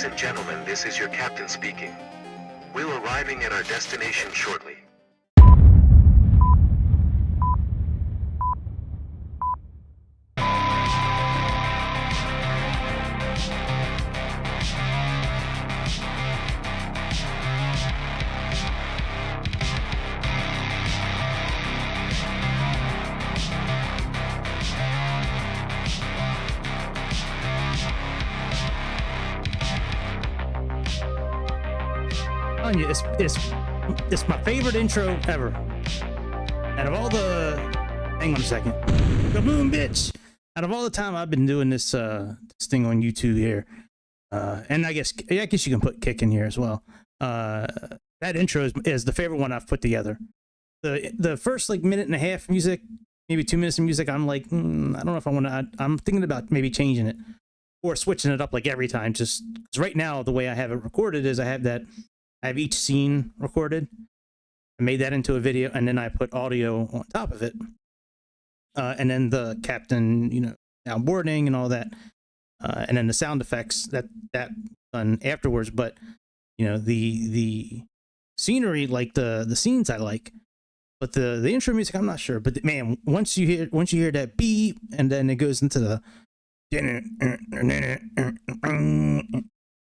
Ladies and gentlemen, this is your captain speaking. We're arriving at our destination shortly. It's my favorite intro ever. Out of all the, hang on a second, kaboom, bitch! Out of all the time I've been doing this this thing on YouTube here, and I guess you can put kick in here as well. That intro is the favorite one I've put together. The first like minute and a half music, maybe 2 minutes of music, I'm like, I don't know if I want to. I'm thinking about maybe changing it or switching it up like every time. Just because right now the way I have it recorded is I have each scene recorded. I made that into a video, and then I put audio on top of it. And then the captain, now boarding and all that. And then the sound effects that done afterwards. But, the scenery, like the scenes I like. But the intro music, I'm not sure. But man, once you hear that beep, and then it goes into the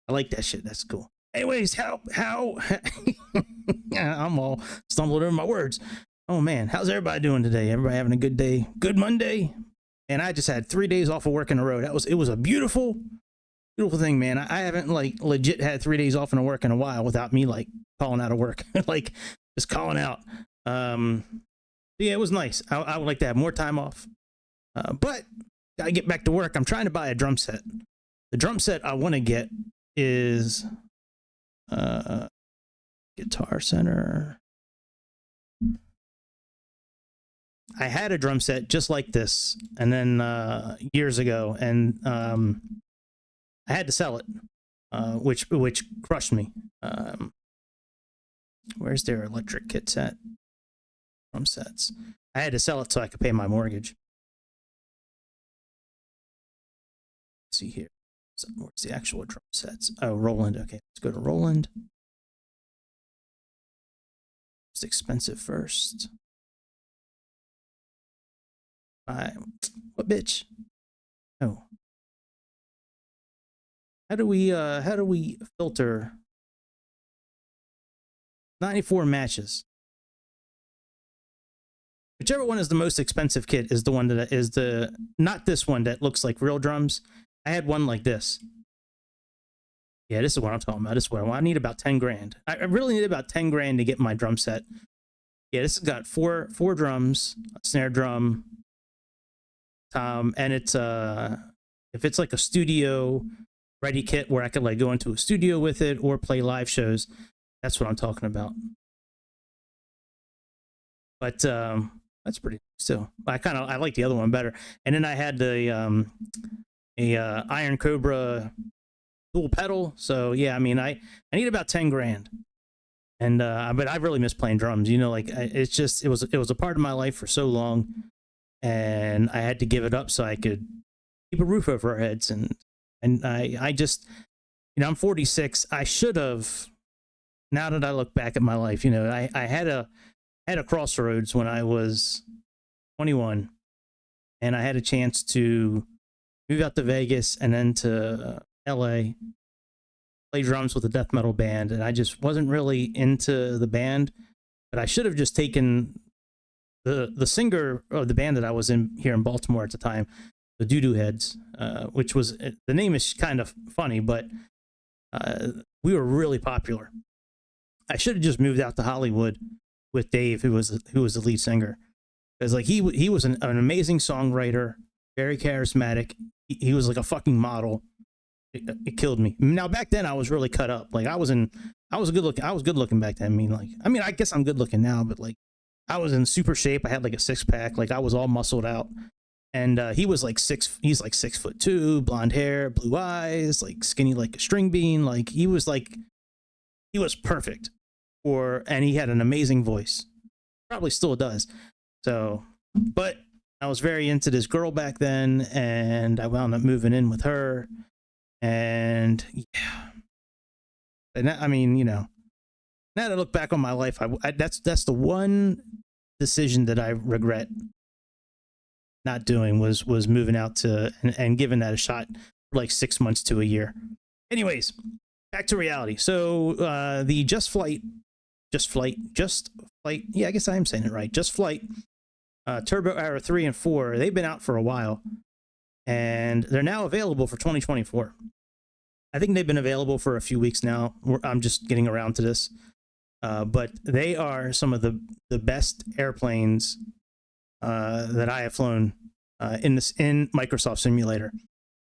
I like that shit. That's cool. Anyways, how I'm all stumbled over my words. Oh man, how's everybody doing today? Everybody having a good day? Good Monday? And I just had 3 days off of work in a row. It was a beautiful thing, man. I haven't like legit had 3 days off in work in a while without me like calling out of work, like just calling out. Yeah, it was nice. I would like to have more time off, but gotta get back to work. I'm trying to buy a drum set. The drum set I want to get is Guitar Center. I had a drum set just like this, and then years ago, and I had to sell it, which crushed me. Where's their electric kit set? Drum sets. I had to sell it so I could pay my mortgage. Let's see here. So where's the actual drum sets? Oh, Roland. Okay, let's go to Roland. It's expensive first. What bitch? Oh. How do we filter 94 matches? Whichever one is the most expensive kit is the one that is not this one that looks like real drums. I had one like this. Yeah, this is what I'm talking about. This is what I want. I need about 10 grand. I really need about 10 grand to get my drum set. Yeah, this has got four drums, a snare drum, and it's if it's like a studio ready kit where I could like go into a studio with it or play live shows, that's what I'm talking about. But that's pretty still. I like the other one better. And then I had the Iron Cobra dual pedal. So yeah, I mean, I need about 10 grand. And but I really miss playing drums. Like it was a part of my life for so long, and I had to give it up so I could keep a roof over our heads. And I just, I'm 46. I should have. Now that I look back at my life, I had a crossroads when I was 21, and I had a chance to move out to Vegas and then to LA, play drums with a death metal band, and I just wasn't really into the band. But I should have just taken the singer of the band that I was in here in Baltimore at the time, the Doo Doo Heads, which was, the name is kind of funny, but we were really popular. I should have just moved out to Hollywood with Dave, who was the lead singer, because like he was an amazing songwriter, very charismatic. He was like a fucking model. It killed me. Now back then I was really cut up. Like I was good looking back then. I guess I'm good looking now, but like I was in super shape. I had like a 6-pack. Like I was all muscled out. And he's like 6'2", blonde hair, blue eyes, like skinny like a string bean. Like he was perfect. And he had an amazing voice. Probably still does. So, but I was very into this girl back then, and I wound up moving in with her. And yeah, And I mean, you know, now that I look back on my life, that's the one decision that I regret not doing was moving out to and giving that a shot for like 6 months to a year. Anyways, back to reality. So the Just Flight, yeah, I guess I am saying it right. Just Flight Turbo Arrow 3 and 4, they've been out for a while, and they're now available for 2024. I think they've been available for a few weeks now. I'm just getting around to this. But they are some of the best airplanes that I have flown in Microsoft Simulator.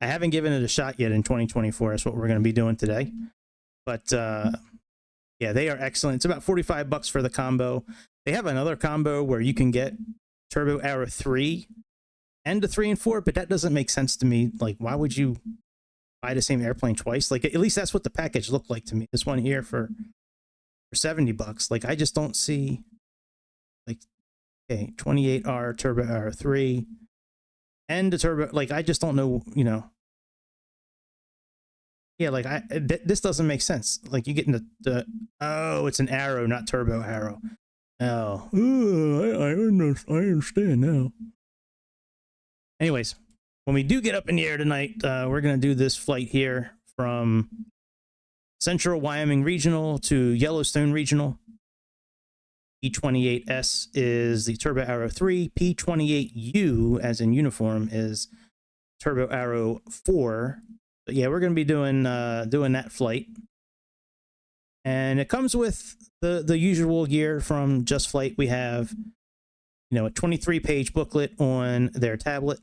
I haven't given it a shot yet in 2024. That's what we're going to be doing today. But yeah, they are excellent. It's about $45 for the combo. They have another combo where you can get Turbo Arrow 3 and the 3 and 4, but that doesn't make sense to me. Like, why would you buy the same airplane twice? Like, at least that's what the package looked like to me. This one here for $70. Like, I just don't see, like, okay, 28R Turbo Arrow 3 and the turbo, like, I just don't know, you know. Yeah, like, this doesn't make sense. Like, you get into the oh, it's an Arrow, not Turbo Arrow. Oh, I understand now. Anyways, when we do get up in the air tonight, we're going to do this flight here from Central Wyoming Regional to Yellowstone Regional. P28S is the Turbo Arrow 3. P28U, as in uniform, is Turbo Arrow 4. But yeah, we're going to be doing that flight. And it comes with the usual gear from Just Flight. We have, you know, a 23-page booklet on their tablet.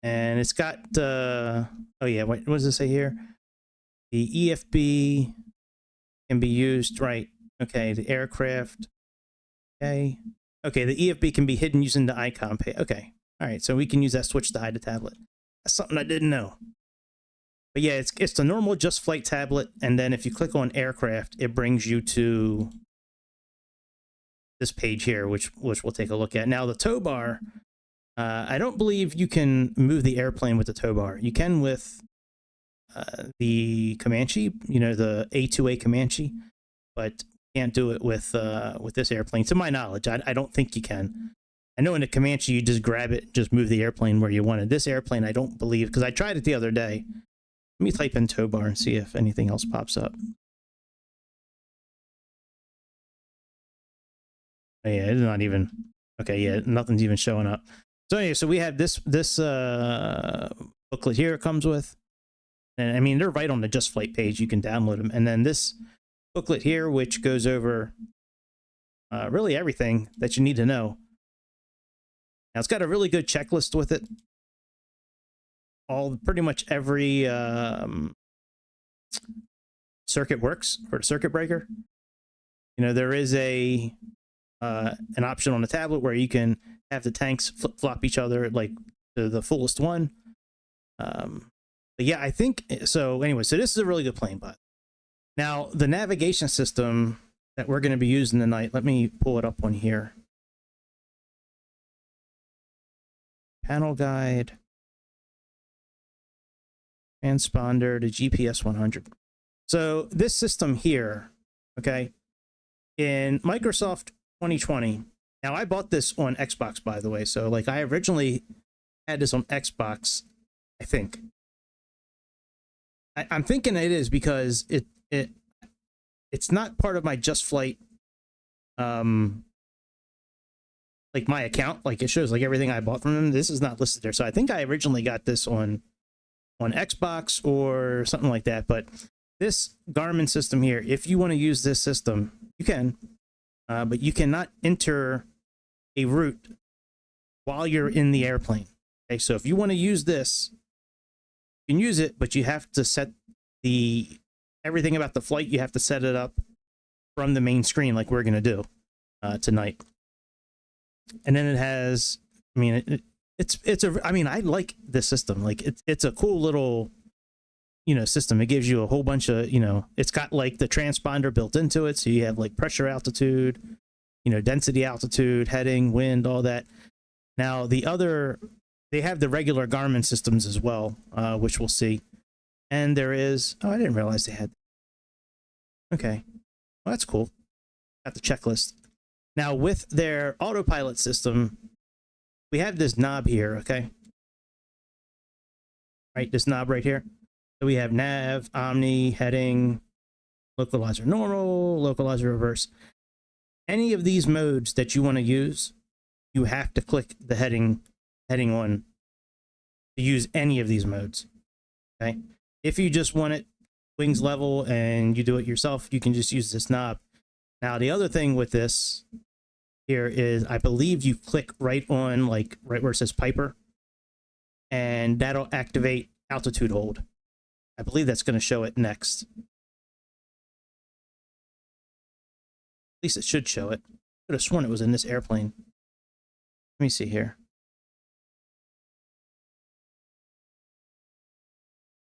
And it's got, oh yeah, what does it say here? The EFB can be used, right? Okay, the aircraft. Okay. Okay, the EFB can be hidden using the icon page. Okay. All right, so we can use that switch to hide the tablet. That's something I didn't know. But yeah, it's the normal Just Flight tablet, and then if you click on aircraft, it brings you to this page here, which we'll take a look at. Now, the tow bar, I don't believe you can move the airplane with the tow bar. You can with the Comanche, you know, the A2A Comanche, but can't do it with this airplane. To my knowledge, I don't think you can. I know in the Comanche, you just grab it, just move the airplane where you want it. This airplane, I don't believe, because I tried it the other day. Let me type in tow bar and see if anything else pops up. Oh, yeah, it's not even, okay, yeah, nothing's even showing up. So anyway, so we have this booklet here it comes with. And I mean, they're right on the Just Flight page. You can download them. And then this booklet here, which goes over really everything that you need to know. Now, it's got a really good checklist with it. Pretty much every circuit works for the circuit breaker. You know, there is an option on the tablet where you can have the tanks flip-flop each other like to the fullest one. But yeah, I think so. Anyway, so this is a really good plane, but now the navigation system that we're going to be using tonight, let me pull it up on here. Panel guide, transponder to GPS 100. So this system here, okay, in Microsoft 2020. Now I bought this on Xbox, by the way. So like I originally had this on Xbox, I think. I'm thinking it is because it's not part of my Just Flight like my account. Like it shows like everything I bought from them. This is not listed there. So I think I originally got this on Xbox or something like that. But this Garmin system here, if you want to use this system, you can, but you cannot enter a route while you're in the airplane. Okay, so if you want to use this, you can use it, but you have to set everything about the flight. You have to set it up from the main screen, like we're gonna do tonight. And then it has, I mean, I mean, I like this system. Like it's a cool little, you know, system. It gives you a whole bunch of, you know, it's got like the transponder built into it, so you have like pressure, altitude, you know, density, altitude, heading, wind, all that. Now they have the regular Garmin systems as well, which we'll see. And there is, oh, I didn't realize they had. Okay. Well, that's cool. Got the checklist. Now, with their autopilot system, we have this knob here, okay? Right, this knob right here. So we have nav, omni, heading, localizer normal, localizer reverse. Any of these modes that you want to use, you have to click the heading on to use any of these modes, okay? If you just want it wings level and you do it yourself, you can just use this knob. Now, the other thing with this here is I believe you click right on, like right where it says Piper, and that'll activate altitude hold. I believe that's going to show it next. At least it should show it. I could have sworn it was in this airplane. Let me see here.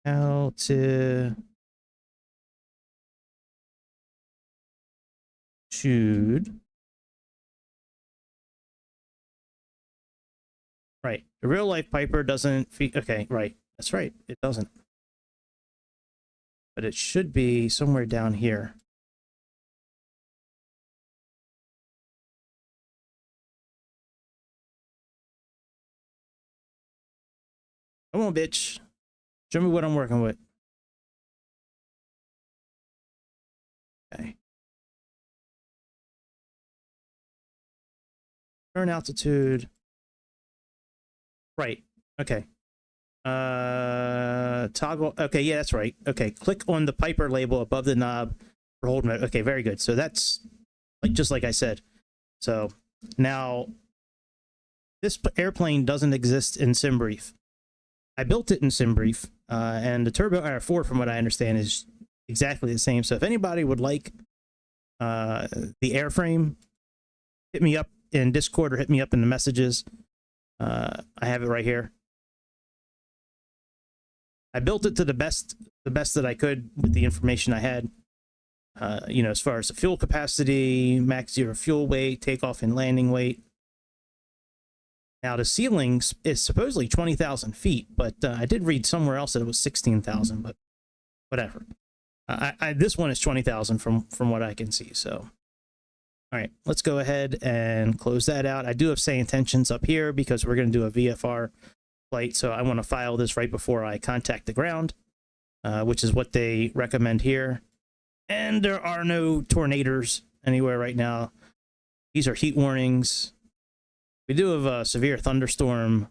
Altitude. Right. The real life Piper doesn't okay, right. That's right. It doesn't. But it should be somewhere down here. Come on, bitch. Show me what I'm working with. Okay. Turn altitude. Right. Okay. Toggle. Okay, yeah, that's right. Okay, click on the Piper label above the knob for hold mode. Okay, very good. So that's like just like I said. So now this airplane doesn't exist in SimBrief. I built it in SimBrief, and the Turbo R4, from what I understand, is exactly the same. So if anybody would like the airframe, hit me up in Discord or hit me up in the messages. I have it right here. I built it to the best that I could with the information I had. You know, as far as the fuel capacity, max zero fuel weight, takeoff and landing weight. Now the ceiling is supposedly 20,000 feet, but I did read somewhere else that it was 16,000. But whatever. This one is 20,000 from what I can see. So, all right, let's go ahead and close that out. I do have Sayintentions up here because we're going to do a VFR flight, so I want to file this right before I contact the ground, which is what they recommend here. And there are no tornadoes anywhere right now. These are heat warnings. We do have a severe thunderstorm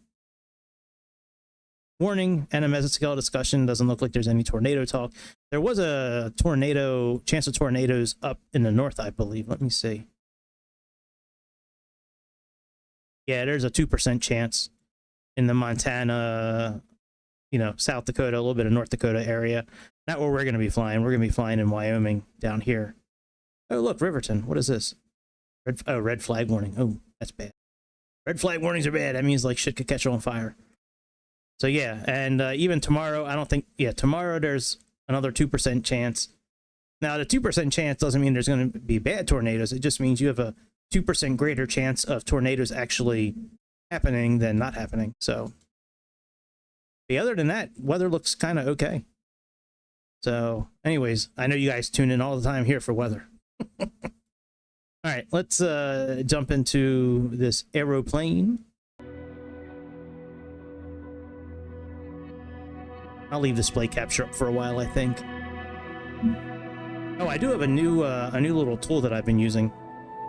warning and a mesoscale discussion. Doesn't look like there's any tornado talk. There was a chance of tornadoes up in the north, I believe. Let me see. Yeah, there's a 2% chance in the Montana, you know, South Dakota, a little bit of North Dakota area. Not where we're going to be flying. We're going to be flying in Wyoming down here. Oh, look, Riverton. What is this? Red flag warning. Oh, that's bad. Red flag warnings are bad. That means like shit could catch on fire. So yeah, and even tomorrow, I don't think, yeah, tomorrow there's another 2% chance. Now, the 2% chance doesn't mean there's going to be bad tornadoes. It just means you have a 2% greater chance of tornadoes actually happening than not happening. So, other than that, weather looks kind of okay. So, anyways, I know you guys tune in all the time here for weather. All right, let's jump into this aeroplane. I'll leave display capture up for a while, I think. Oh, I do have a new little tool that I've been using.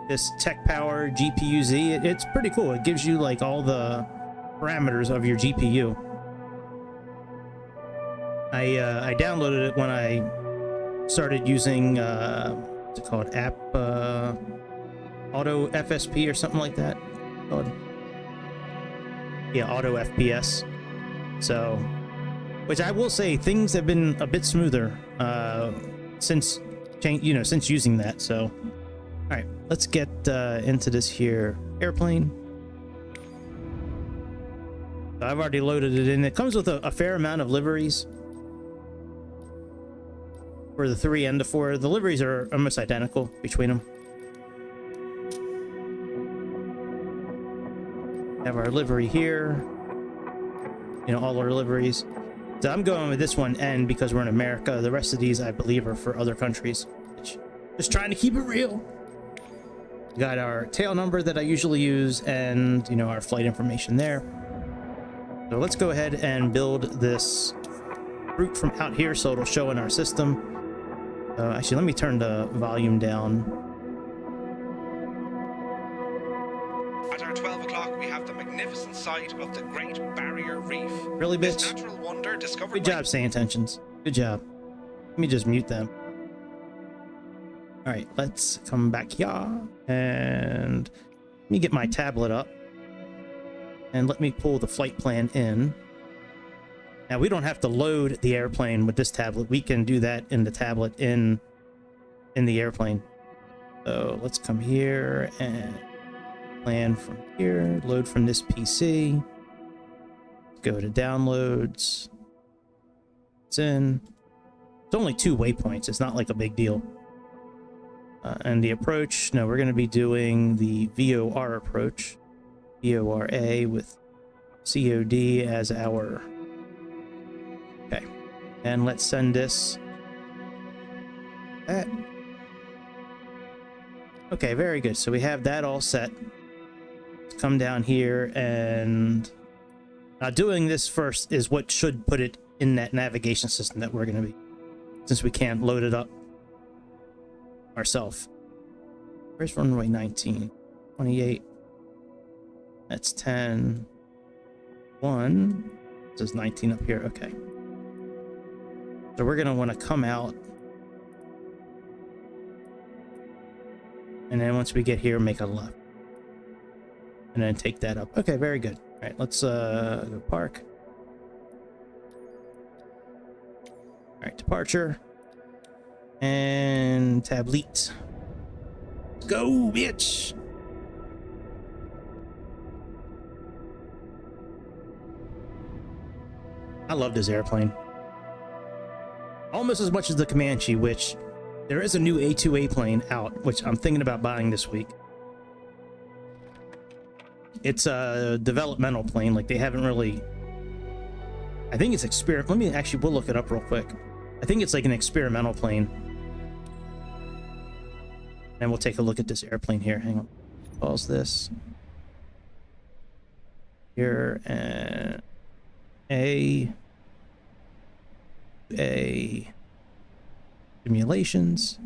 This Tech Power GPU Z. It's pretty cool. It gives you like all the parameters of your GPU. I downloaded it when I started using what's it called? App Auto FSP or something like that. Yeah, Auto FPS. So, which I will say things have been a bit smoother since using that. So, all right, let's get into this here airplane. So I've already loaded it in. It comes with a fair amount of liveries for the 3 and the 4. The liveries are almost identical between them. Have our livery here. You know, all our liveries. So I'm going with this one N because we're in America. The rest of these, I believe, are for other countries, which Just trying to keep it real. We got our tail number that I usually use, and you know, our flight information there. So let's go ahead and build this route from out here so it'll show in our system. Actually, let me turn the volume down. At our 12 o'clock, we have the magnificent sight of the Great Barrier Reef. Really, bitch? This natural wonder discovered Good job, Sayintentions. Good job. Let me just mute them. All right, let's come back here and let me get my tablet up and let me pull the flight plan in. Now, we don't have to load the airplane with this tablet. We can do that in the tablet in the airplane. So let's come here and plan from here, load from this PC, go to downloads. It's in. It's only 2 waypoints. It's not like a big deal. And the approach, no, we're going to be doing the VOR approach. VORA with COD as our... Okay. And let's send this... That. Okay, very good. So we have that all set. Let's come down here and... Now doing this first is what should put it in that navigation system that we're going to be... Since we can't load it up ourselves. Where's runway 19? 28. That's 10. 1. It says 19 up here. Okay. So we're going to want to come out. And then once we get here, make a left. And then take that up. Okay, very good. All right, let's go park. All right, departure. And tablet. Go, bitch! I love this airplane. Almost as much as the Comanche, which there is a new A2A plane out, which I'm thinking about buying this week. It's a developmental plane, like they haven't really... I think it's experiment. Let me actually, we'll look it up real quick. I think it's like an experimental plane. And we'll take a look at this airplane here. Hang on. Pause this. Here and A simulations.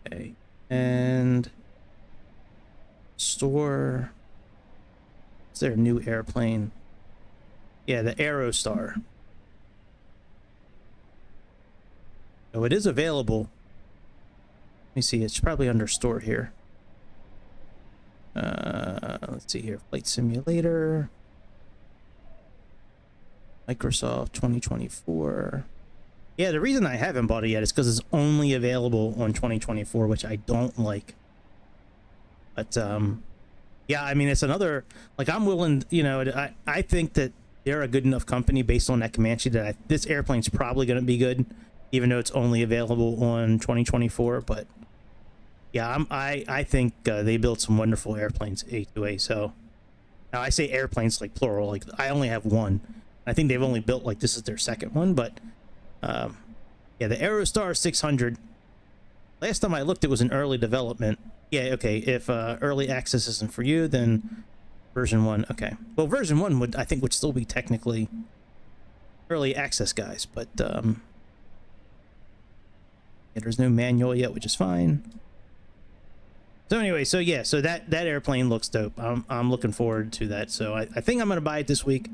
Okay. And store. Is there a new airplane? Yeah, the Aerostar. Oh, it is available. Let me see. It's probably under store here. Let's see here. Flight Simulator. Microsoft 2024. Yeah, the reason I haven't bought it yet is because it's only available on 2024, which I don't like. But, yeah, I mean, it's another... Like, I'm willing... You know, I think that they're a good enough company based on that Comanche that this airplane's probably going to be good, even though it's only available on 2024. But yeah, I think they built some wonderful airplanes, A2A. So now I say airplanes like plural, like I only have one. I think they've only built, like, this is their second one. But yeah, the Aerostar 600, last time I looked, it was in early development. Yeah, okay, if early access isn't for you, then version 1. Okay, well, version 1 would, I think, would still be technically early access, guys. But yeah, there's no manual yet, which is fine. So anyway, so yeah, so that airplane looks dope. I'm looking forward to that. So I think I'm gonna buy it this week.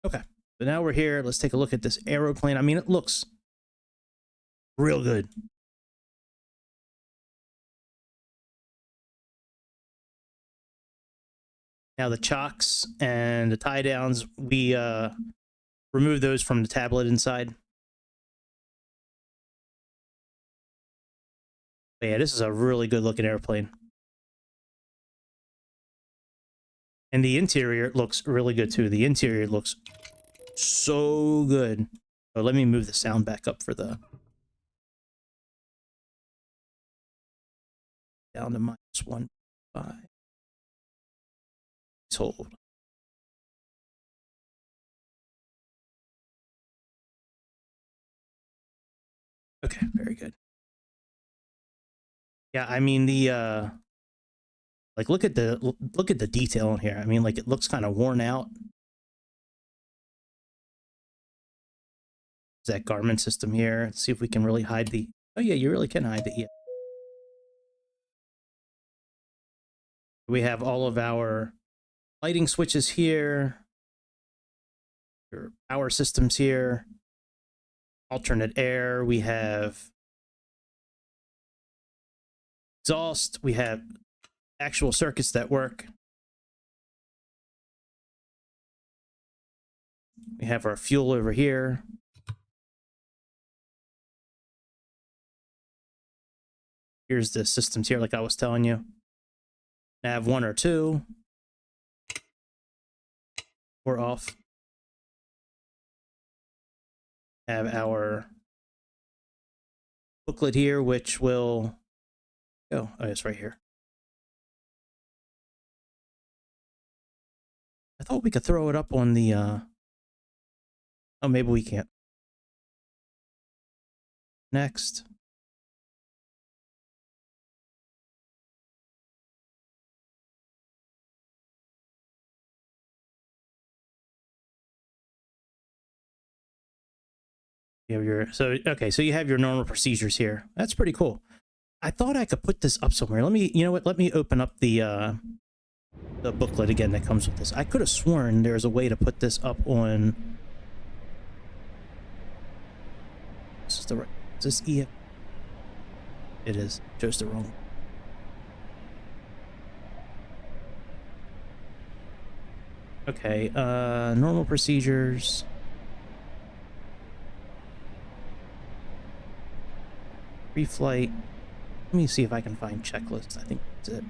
Okay, so now we're here. Let's take a look at this aeroplane. I mean, it looks real good. Now the chocks and the tie downs, we remove those from the tablet inside. But yeah, this is a really good looking airplane. And the interior looks really good too. The interior looks so good. Oh, let me move the sound back up for the... Down to -1.5. Hold. very good. Yeah, I mean the like look at the detail in here. I mean, like it looks kind of worn out. That Garmin system here. Let's see if we can really hide the. Oh yeah, you really can hide the EF. We have all of our lighting switches here. Your power systems here. Alternate air. We have exhaust. We have actual circuits that work. We have our fuel over here. Here's the systems here, like I was telling you. Nav 1 or 2. We're off. Have our booklet here, which will go. Oh, it's right here. I thought we could throw it up on the. Oh, maybe we can't. Next. You have your okay, so you have your normal procedures here. That's pretty cool. I thought I could put this up somewhere. Let me, you know what? Let me open up the booklet again that comes with this. I could have sworn there's a way to put this up on. This is the right. Is this EF? It is. Chose the wrong. Okay. Normal procedures. Pre-flight. Let me see if I can find checklists. I think that's it.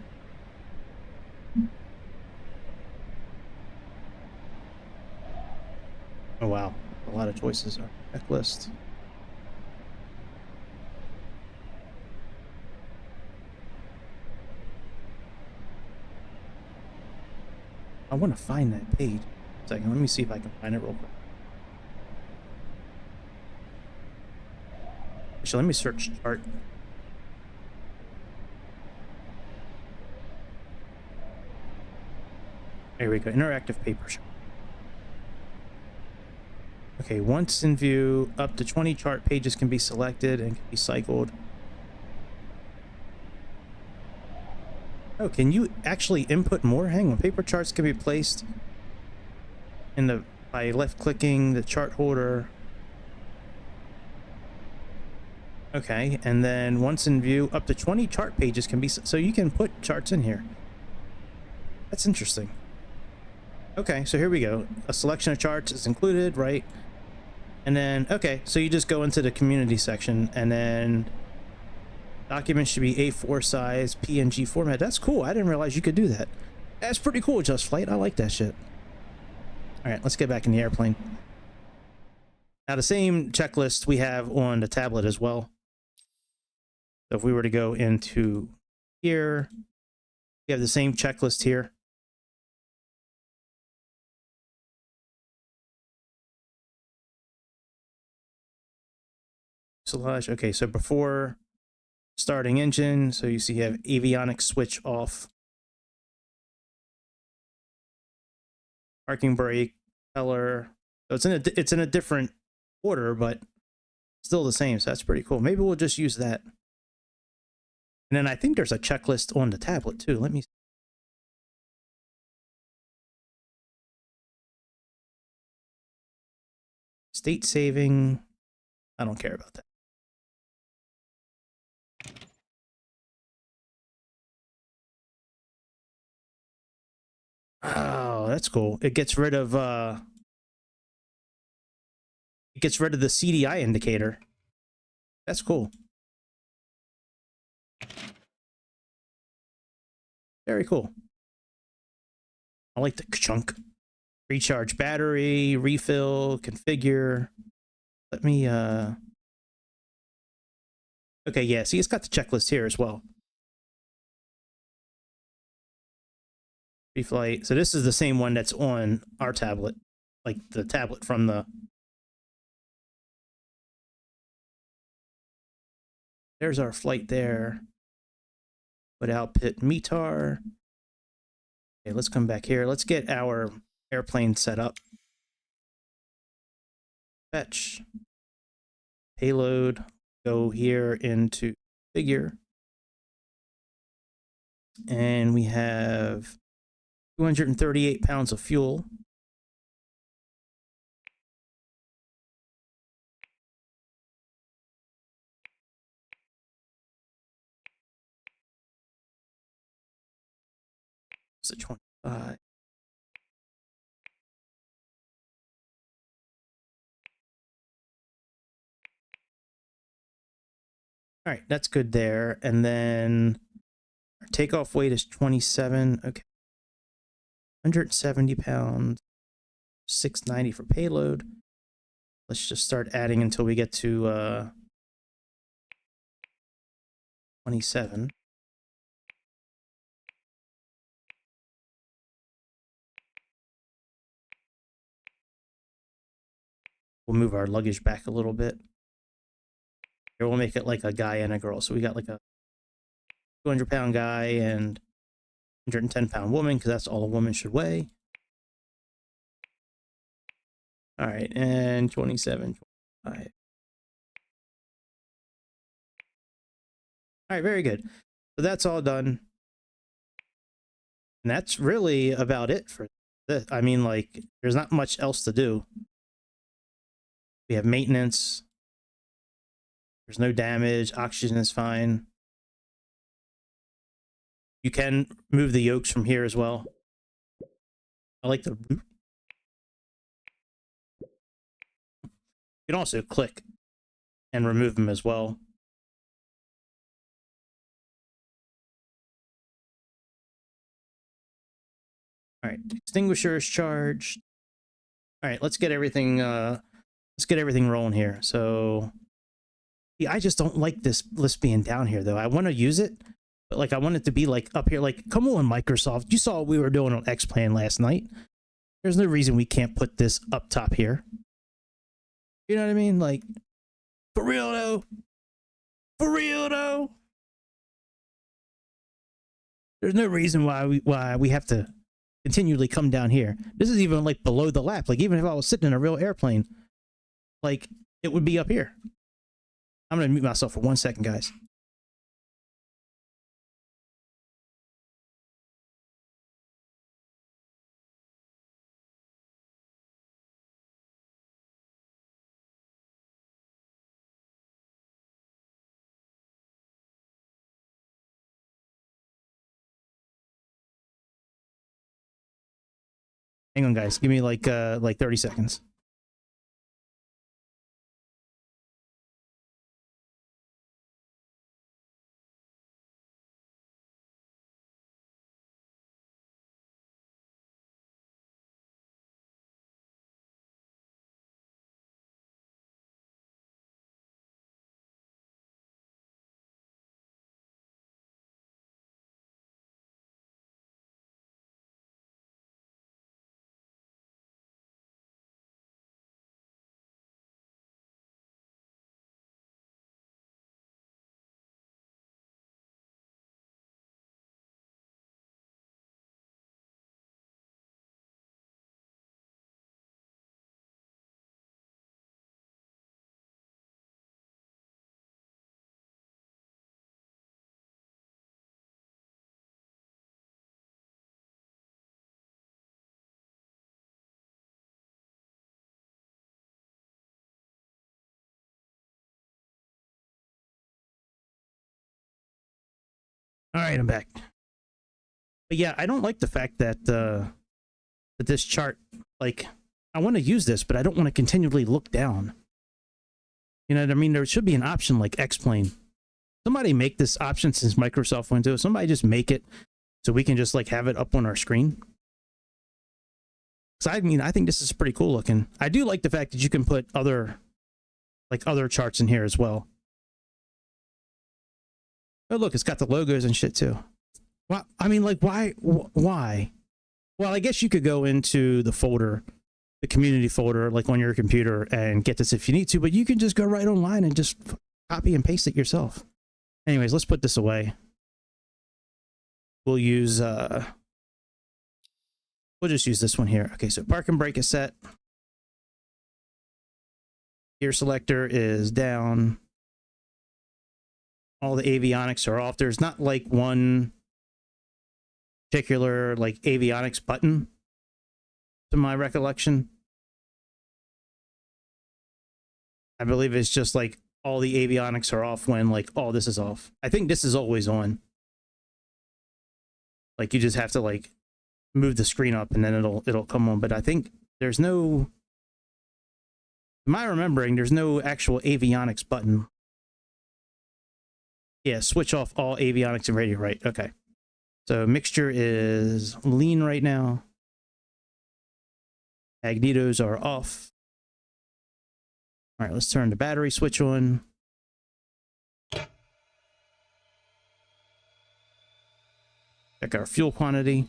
Oh wow, a lot of choices are checklist. I want to find that page. A second, let me see if I can find it real quick. Actually, let me search chart. There we go. Interactive paper chart. Okay, once in view, up to 20 chart pages can be selected and can be cycled. Oh, can you actually input more? Hang on. Paper charts can be placed in the by left-clicking the chart holder. Okay, and then once in view, up to 20 chart pages can be... So you can put charts in here. That's interesting. Okay, so here we go. A selection of charts is included, right? And then, okay, so you just go into the community section, and then documents should be A4 size, PNG format. That's cool. I didn't realize you could do that. That's pretty cool, Just Flight. I like that shit. All right, let's get back in the airplane. Now, the same checklist we have on the tablet as well. So if we were to go into here, we have the same checklist here. Okay, so before starting engine, so you see you have avionics switch off, parking brake, propeller. So it's in a different order, but still the same. So that's pretty cool. Maybe we'll just use that. And then I think there's a checklist on the tablet too. Let me. State saving. I don't care about that. Oh, that's cool. It gets rid of the CDI indicator. That's cool. Very cool. I like the chunk. Recharge battery, refill, configure. Let me okay, yeah, see, it's got the checklist here as well. Pre-flight. So this is the same one that's on our tablet, like the tablet from the there's our flight there. Put output METAR. Okay, let's come back here. Let's get our airplane set up. Fetch. Payload. Go here into figure. And we have 238 pounds of fuel. It's a 25. All right, that's good there. And then our takeoff weight is 27. Okay. 170 pounds, 690 for payload. Let's just start adding until we get to 27. We'll move our luggage back a little bit. Here, we'll make it like a guy and a girl. So we got like a 200-pound guy and 110-pound woman, because that's all a woman should weigh. All right, and 27, 25. All right, very good. So that's all done. And that's really about it for this. I mean, like, there's not much else to do. We have maintenance. There's no damage. Oxygen is fine. You can move the yokes from here as well. I like the... You can also click and remove them as well. All right, extinguisher is charged. All right, let's get everything rolling here. So, yeah, I just don't like this list being down here though. I want to use it, but like I want it to be like up here. Like, come on, Microsoft. You saw what we were doing on X-Plan last night. There's no reason we can't put this up top here. You know what I mean? Like, for real though. For real though. There's no reason why we have to continually come down here. This is even like below the lap. Like, even if I was sitting in a real airplane, like, it would be up here. I'm gonna mute myself for 1 second, guys. Hang on, guys. Give me like 30 seconds. All right, I'm back. But yeah, I don't like the fact that that this chart, like, I want to use this, but I don't want to continually look down. You know what I mean? There should be an option like X-Plane. Somebody make this option since Microsoft went to it. Somebody just make it so we can just like have it up on our screen. So I mean, I think this is pretty cool looking. I do like the fact that you can put other charts in here as well. Oh, look, it's got the logos and shit too. Well, I mean, like, why? Well, I guess you could go into the folder, the community folder, like on your computer, and get this if you need to, but you can just go right online and just copy and paste it yourself. Anyways, let's put this away. We'll use we'll just use this one here. Okay, so park and brake is set. Gear selector is down. All the avionics are off. There's not like one particular like avionics button to my recollection. I believe it's just like all the avionics are off when like all this is off. I think this is always on. Like you just have to like move the screen up and then it'll come on. But I think there's no, am I remembering, there's no actual avionics button. Yeah, switch off all avionics and radio, right? Okay. So mixture is lean right now. Magnetos are off. All right, let's turn the battery switch on. Check our fuel quantity.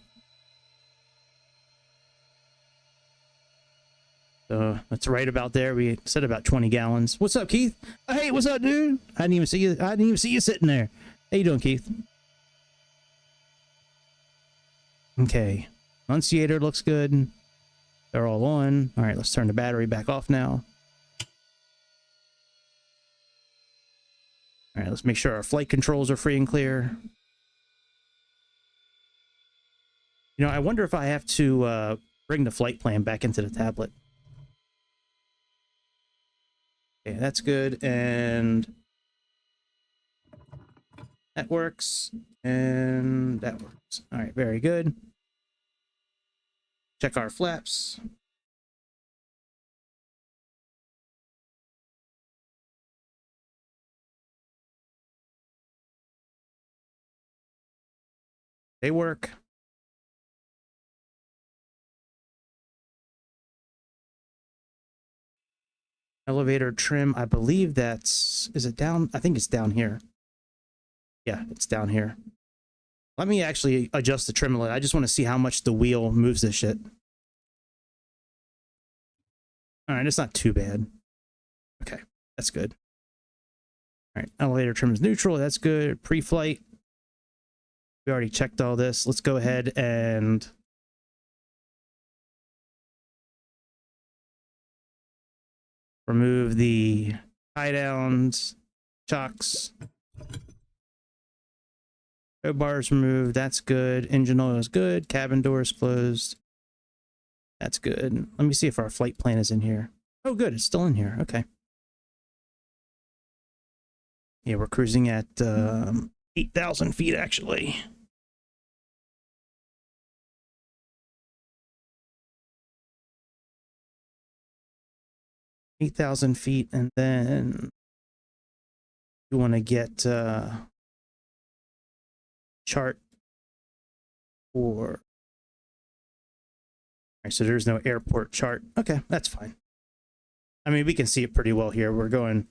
So that's right about there. We said about 20 gallons. What's up, Keith? Oh, hey, what's up, dude? I didn't even see you. I didn't even see you sitting there. How you doing, Keith? Okay. Annunciator looks good. They're all on. All right, let's turn the battery back off now. All right, let's make sure our flight controls are free and clear. You know, I wonder if I have to bring the flight plan back into the tablet. Okay, that's good, and that works, and that works. All right, very good. Check our flaps. They work. Elevator trim, I believe that's, is it down? I think it's down here. Yeah, it's down here. Let me actually adjust the trim a little. I just want to see how much the wheel moves this shit. All right, it's not too bad. Okay, that's good. All right, elevator trim is neutral. That's good. Pre-flight. We already checked all this. Let's go ahead and remove the tie downs, chocks. Tow bars removed. That's good. Engine oil is good. Cabin door is closed. That's good. Let me see if our flight plan is in here. Oh, good. It's still in here. Okay. Yeah, we're cruising at 8,000 feet, actually. $8,000 feet, and then you want to get chart for. All right, so there's no airport chart. Okay, that's fine. I mean, we can see it pretty well here. We're going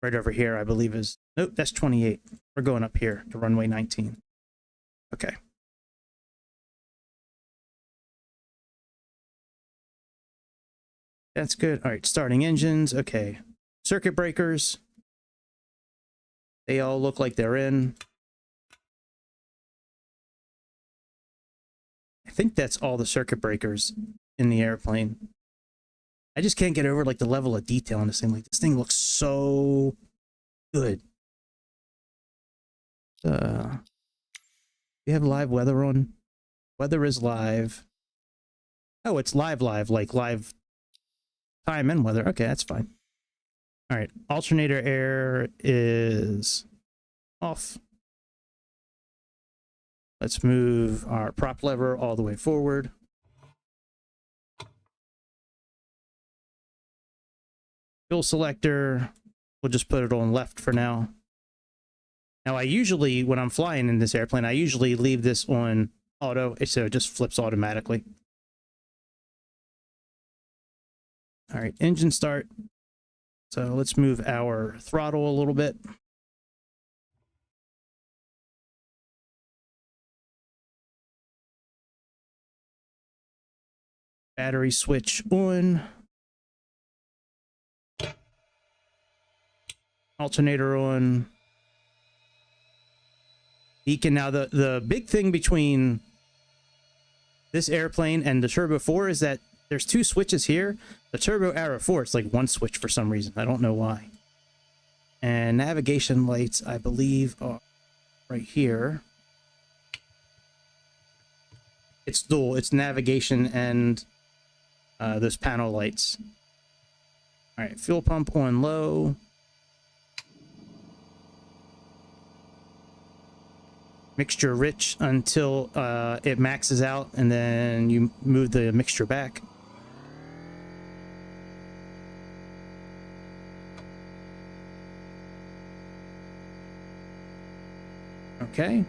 right over here, I believe is, nope, that's 28. We're going up here to runway 19. Okay. That's good. All right, starting engines. Okay. Circuit breakers. They all look like they're in. I think that's all the circuit breakers in the airplane. I just can't get over like the level of detail on this thing. Like, this thing looks so good. We have live weather on. Weather is live. Oh, it's live, like live time and weather. Okay, that's fine. All right, alternator air is off. Let's move our prop lever all the way forward. Fuel selector, we'll just put it on left for now. Now, I usually, when I'm flying in this airplane, I usually leave this on auto, so it just flips automatically. All right, engine start. So let's move our throttle a little bit. Battery switch on. Alternator on. beacon. Now the big thing between this airplane and the Turbo 4 is that there's two switches here. The Turbo Arrow 4, it's like one switch for some reason. I don't know why. And navigation lights, I believe, are right here. It's dual. It's navigation and those panel lights. All right, fuel pump on low. Mixture rich until it maxes out, and then you move the mixture back. Okay.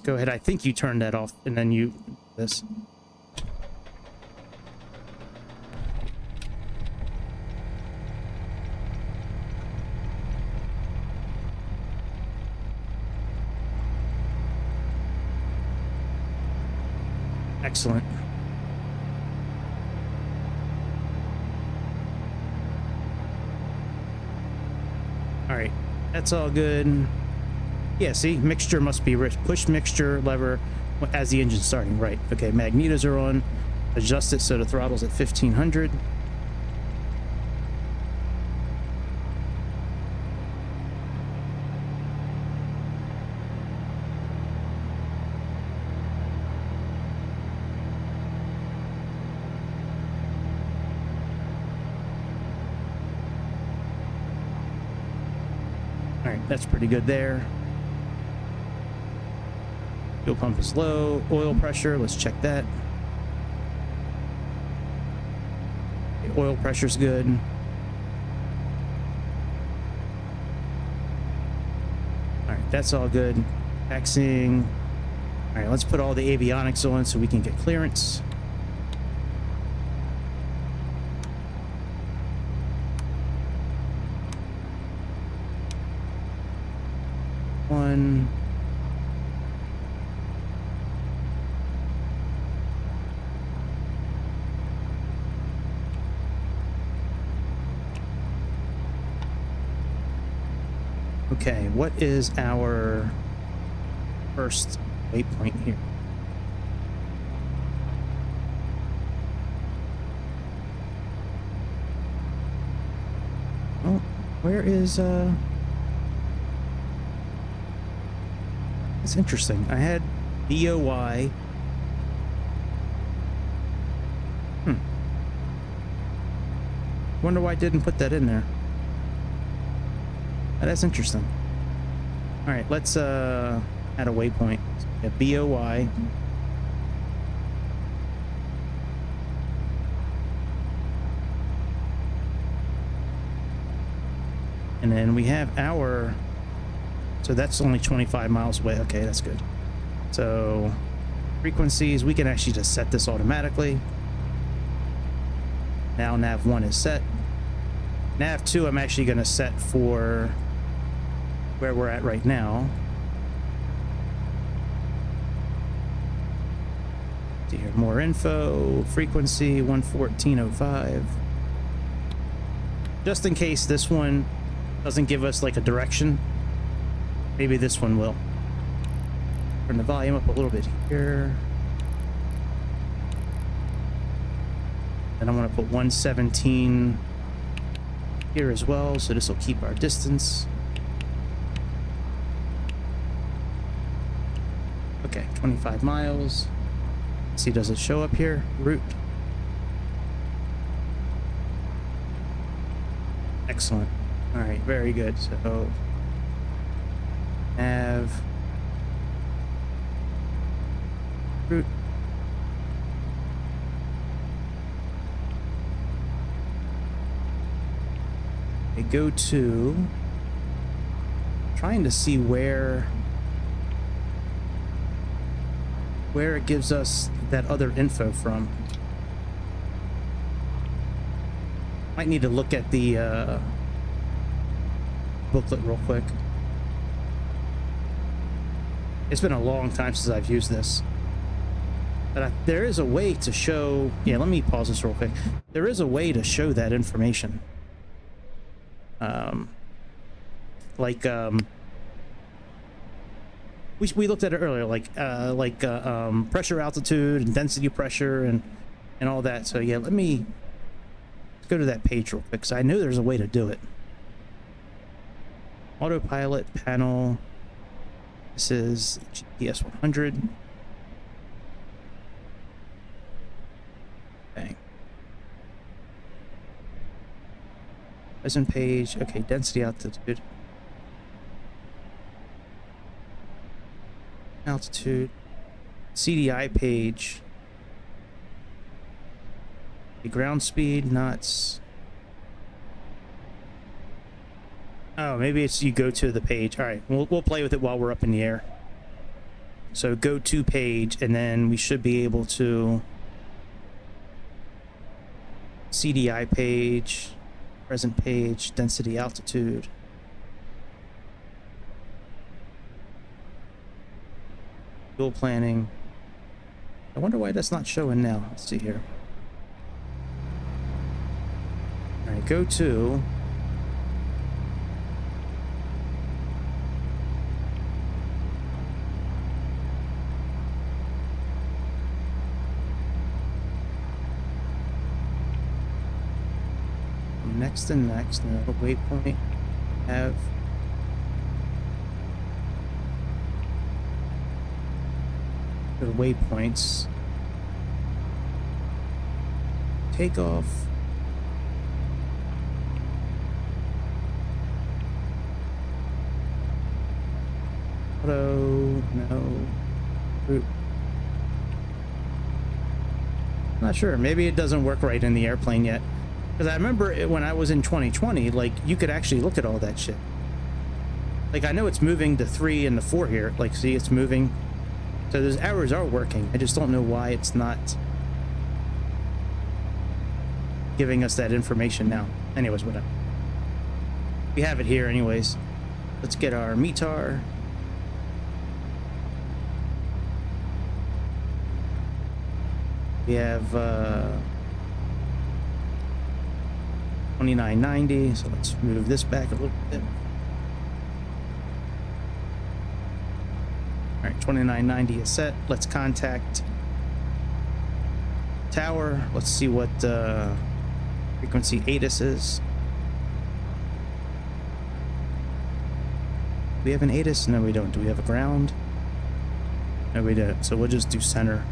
Go ahead. I think you turned that off, and then you this. Excellent. All right, that's all good. Yeah, see, mixture must be rich. Push mixture lever as the engine's starting. Right. Okay, magnetos are on. Adjust it so the throttle's at 1500. All right, that's pretty good there. Fuel pump is low. Oil pressure, let's check that. Okay, oil pressure's good. All right, that's all good. Taxiing. All right, let's put all the avionics on so we can get clearance. One. Okay, what is our first waypoint here? Oh, where is it's interesting. I had BOY. Wonder why I didn't put that in there. That's interesting. All right, let's add a waypoint. So BOY. And then we have our, so that's only 25 miles away. Okay, that's good. So frequencies, we can actually just set this automatically. Now nav 1 is set. Nav 2 I'm actually going to set for where we're at right now. See here, more info, frequency 114.05. Just in case this one doesn't give us like a direction, maybe this one will. Turn the volume up a little bit here. And I want to put 117 here as well, so this will keep our distance. Okay, 25 miles. Let's see, does it show up here? Route. Excellent. All right, very good. So nav route. Okay, go to, trying to see where it gives us that other info from. Might need to look at the booklet real quick. It's been a long time since I've used this. But there is a way to show, yeah, let me pause this real quick. There is a way to show that information. We looked at it earlier, like pressure, altitude, and density pressure, and all that. So yeah, let's go to that page real quick, because I know there's a way to do it. Autopilot panel. This is GPS 100. Okay. Present page. Okay, density, altitude. Altitude. CDI page. The ground speed, knots. Oh, maybe it's you go to the page. All right, we'll play with it while we're up in the air. So go to page, and then we should be able to CDI page, present page, density, altitude. Fuel planning. I wonder why that's not showing now. Let's see here. All right, go to next and next. No waypoint. Have the waypoints. Takeoff. Auto. No. Route. Not sure. Maybe it doesn't work right in the airplane yet. Because I remember when I was in 2020, like, you could actually look at all that shit. Like, I know it's moving to 3 and to 4 here. Like, see, it's moving. So those arrows are working. I just don't know why it's not giving us that information now. Anyways, whatever. We have it here anyways. Let's get our METAR. We have 2990, so let's move this back a little bit. All right, 2990 is set. Let's contact tower. Let's see what frequency ATIS is. Do we have an ATIS? No, we don't. Do we have a ground? No, we don't. So we'll just do center.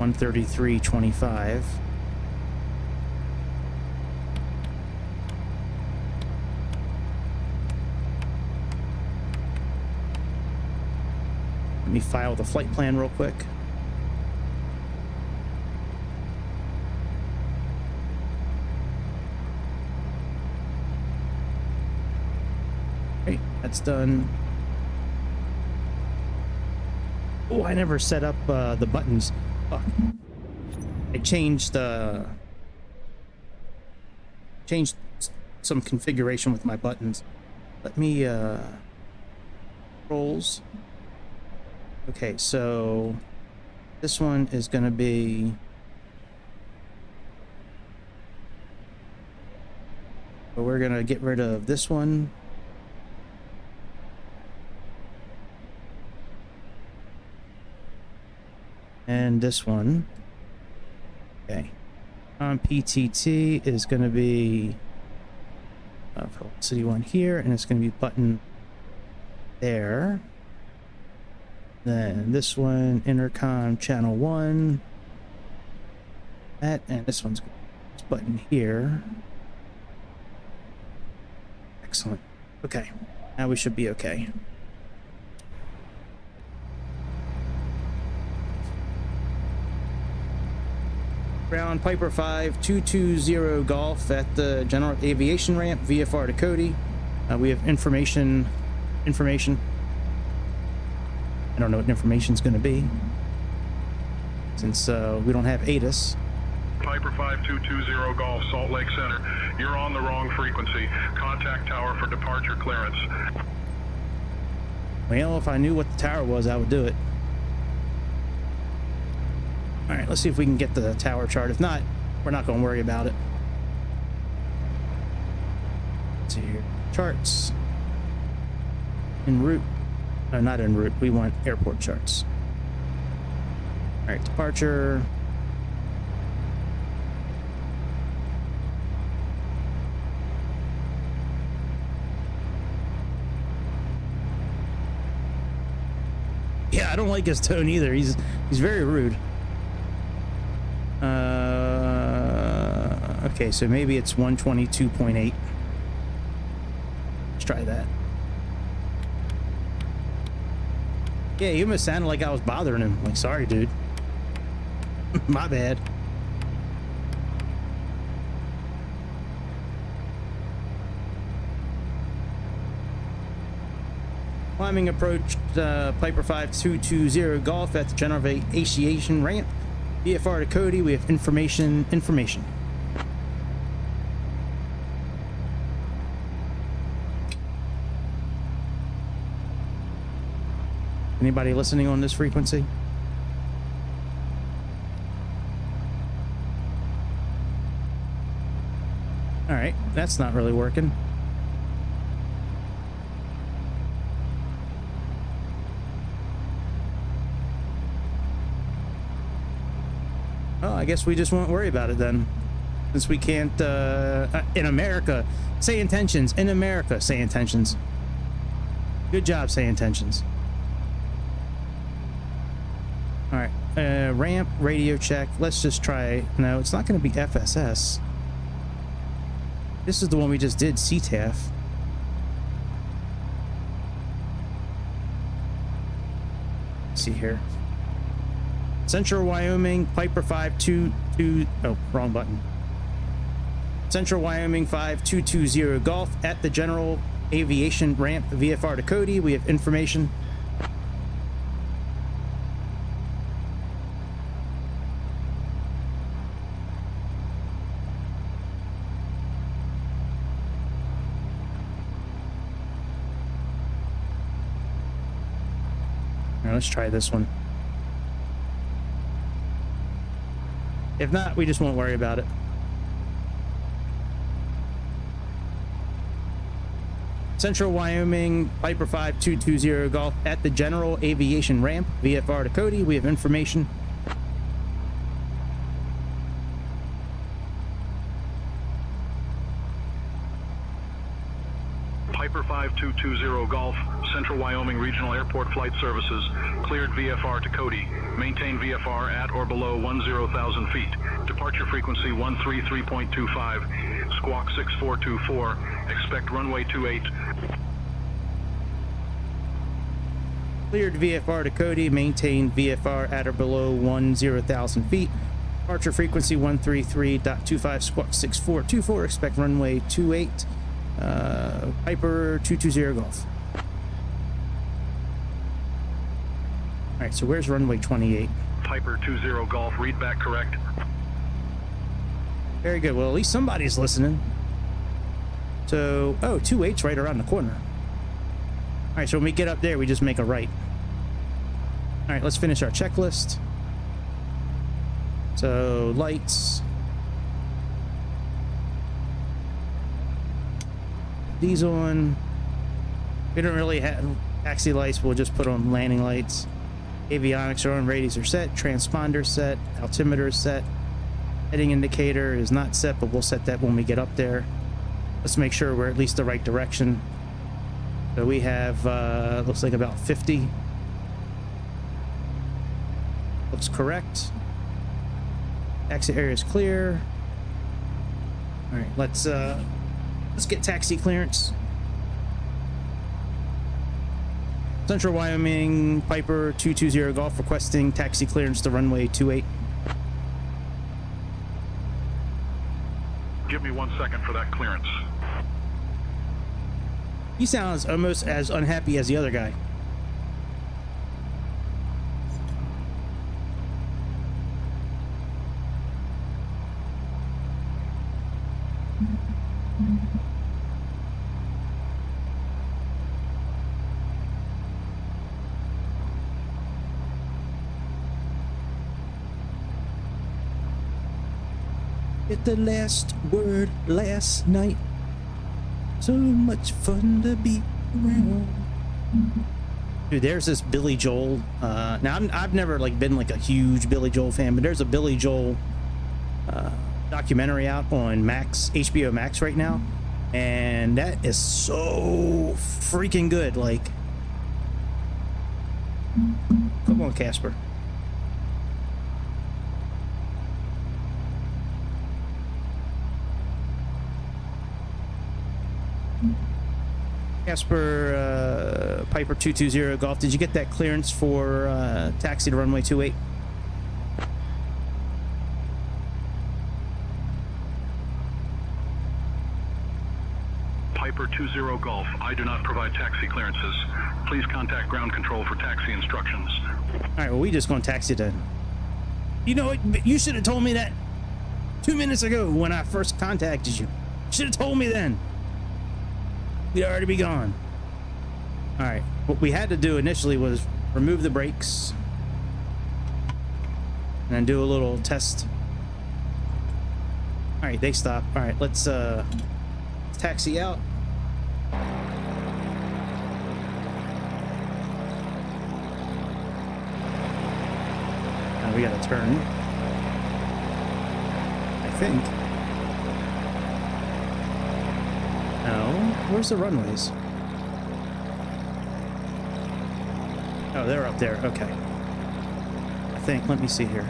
133.25. Let me file the flight plan real quick. Okay, that's done. Oh, I never set up the buttons. Fuck. I changed some configuration with my buttons. Let me controls. Okay, so this one is going to be but we're going to get rid of this one. And this one. Okay. PTT is going to be velocity one here, and it's going to be button there. Then this one, intercom channel 1. That, and this one's this button here. Excellent. Okay. Now we should be okay. Ground Piper 5220 Golf at the General Aviation Ramp, VFR to Cody. We have information. I don't know what information's going to be, since we don't have ATIS. Piper 5220 Golf, Salt Lake Center. You're on the wrong frequency. Contact tower for departure clearance. Well, if I knew what the tower was, I would do it. All right, let's see if we can get the tower chart. If not, we're not going to worry about it. Let's see here. Charts. En route. No, not en route. We want airport charts. All right, departure. Yeah, I don't like his tone either. He's very rude. Okay, so maybe it's 122.8. Let's try that. Yeah, he almost sounded like I was bothering him. Like, sorry, dude. My bad. Climbing approach Piper 5220 Golf at the general aviation ramp. VFR to Cody, we have information. Anybody listening on this frequency? All right, that's not really working. Oh, I guess we just won't worry about it then. Since we can't, in America, Sayintentions. In America, Sayintentions. Good job, Sayintentions. All right, ramp, radio check. Let's just try. No, it's not going to be FSS. This is the one we just did, CTAF. Let's see here. Central Wyoming, Piper 522. Oh, wrong button. Central Wyoming 5220 Golf at the general aviation ramp. VFR to Cody. We have information. All right, let's try this one. If not, we just won't worry about it. Central Wyoming, Piper 5220 Golf at the general aviation ramp. VFR to Cody. We have information. Piper 5220 Golf, Central Wyoming Regional Airport Flight Services, cleared VFR to Cody. Maintain VFR at or below 10,000 feet. Departure frequency 133.25, squawk 6424. Expect runway 28. Cleared VFR to Cody. Maintain VFR at or below 10,000 feet. Departure frequency 133.25, squawk 6424. Expect runway 28. Piper 220 Golf. All right, so where's runway 28? Piper 20 Golf, read back correct. Very good. Well, at least somebody's listening. So, oh, 28's right around the corner. All right, so when we get up there, we just make a right. All right, let's finish our checklist. So, lights. These on. We don't really have taxi lights. We'll just put on landing lights. Avionics are on. Radios are set. Transponder set. Altimeter is set. Heading indicator is not set, but we'll set that when we get up there. Let's make sure we're at least the right direction. So we have, looks like about 50. Looks correct. Exit area is clear. All right, let's get taxi clearance. Central Wyoming, Piper 220 Golf requesting taxi clearance to runway 28. Give me 1 second for that clearance. He sounds almost as unhappy as the other guy. Get the last word last night. So much fun to be around. Dude, there's this Billy Joel. Now I've never like been like a huge Billy Joel fan, but there's a Billy Joel documentary out on Max, HBO Max right now, and that is so freaking good. Like, come on, Casper. Casper, Piper 220 Golf, did you get that clearance for taxi to runway 28? Piper 20 Golf, I do not provide taxi clearances. Please contact ground control for taxi instructions. All right, well, we just going to taxi then. You know what? You should have told me that 2 minutes ago when I first contacted you. Should have told me then. We'd already be gone. All right, what we had to do initially was remove the brakes and then do a little test. All right, they stop. All right, let's taxi out. Now we gotta turn, I think. No, where's the runways? Oh, they're up there. Okay. I think. Let me see here.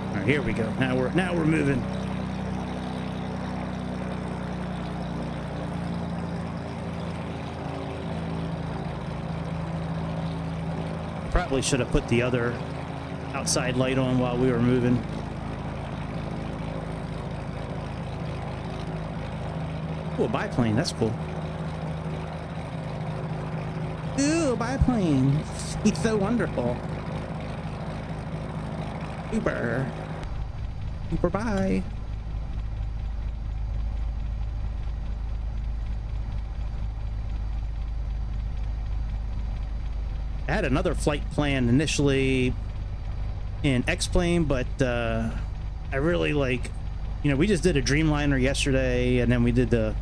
All right, here we go. Now we're moving. Probably should have put the other outside light on while we were moving. Oh, a biplane. That's cool. Ooh, a biplane. It's so wonderful. Uber. Uber, bye. I had another flight planned initially in X-Plane, but I really like, you know, we just did a Dreamliner yesterday, and then we did the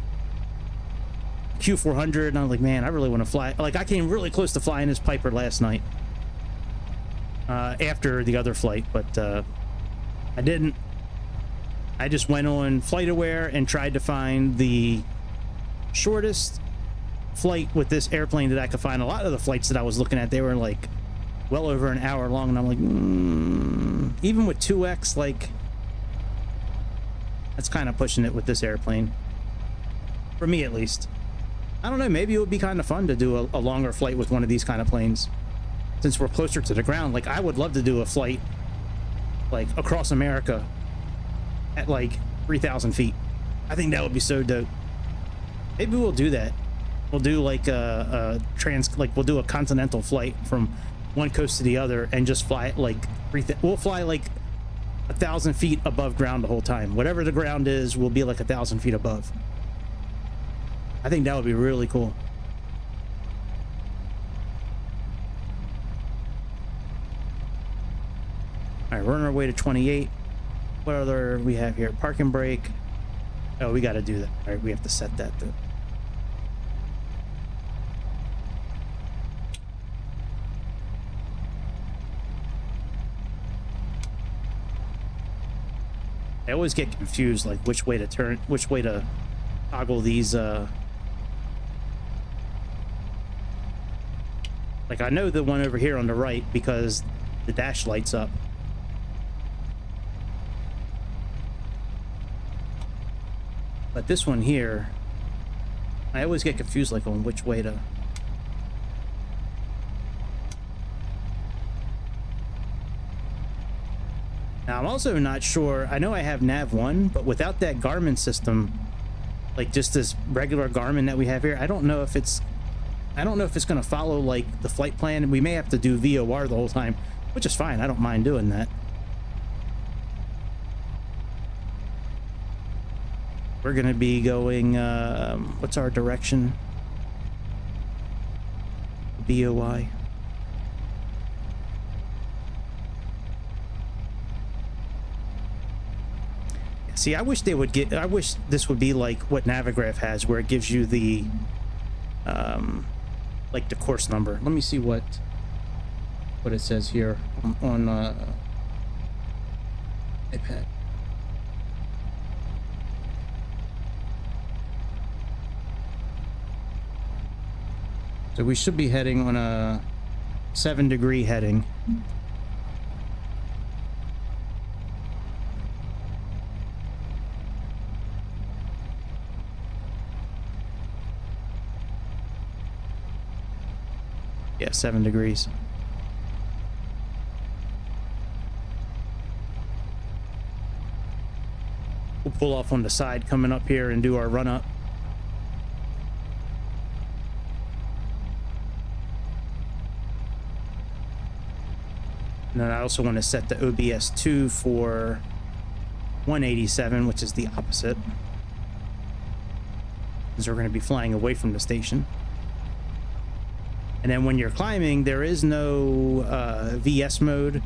Q400, and I was like, man, I really want to fly. Like, I came really close to flying this Piper last night after the other flight, but I didn't. I just went on FlightAware and tried to find the shortest flight with this airplane that I could find. A lot of the flights that I was looking at, they were like well over an hour long, and I'm like, even with 2x, like, that's kind of pushing it with this airplane, for me at least. I don't know, maybe it would be kind of fun to do a longer flight with one of these kind of planes, since we're closer to the ground. Like, I would love to do a flight like across America at like 3,000 feet. I think that would be so dope. Maybe we'll do that. We'll do like we'll do a continental flight from one coast to the other and just fly it like we'll fly like 1,000 feet above ground the whole time. Whatever the ground is, we'll be like 1,000 feet above. I think that would be really cool. All right, we're on our way to 28. What other we have here? Park and brake. Oh, we got to do that. All right, we have to set that though. I always get confused, like which way to turn, which way to toggle these. Like, I know the one over here on the right because the dash lights up. But this one here, I always get confused, like on which way to. Now, I'm also not sure. I know I have Nav1, but without that Garmin system, like just this regular Garmin that we have here, I don't know if it's going to follow like the flight plan. We may have to do VOR the whole time, which is fine. I don't mind doing that. We're going to be going, what's our direction? BOI. See, I wish they would get, I wish this would be like what Navigraph has, where it gives you the, like the course number. Let me see what it says here on iPad. So we should be heading on a 7-degree heading. Yeah, 7 degrees. We'll pull off on the side coming up here and do our run up. And then I also want to set the OBS 2 for 187, which is the opposite, because we're going to be flying away from the station. And then when you're climbing, there is no VS mode.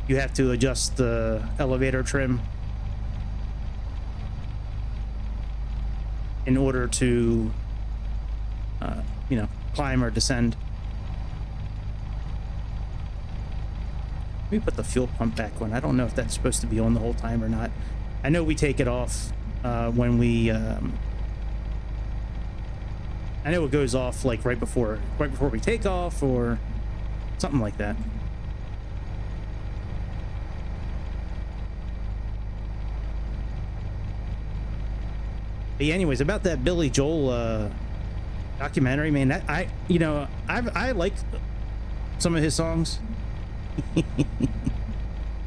You have to adjust the elevator trim in order to, you know, climb or descend. Let me put the fuel pump back on. I don't know if that's supposed to be on the whole time or not. I know we take it off when we... I know it goes off like right before we take off or something like that. But yeah, anyways, about that Billy Joel documentary, man, that I like some of his songs.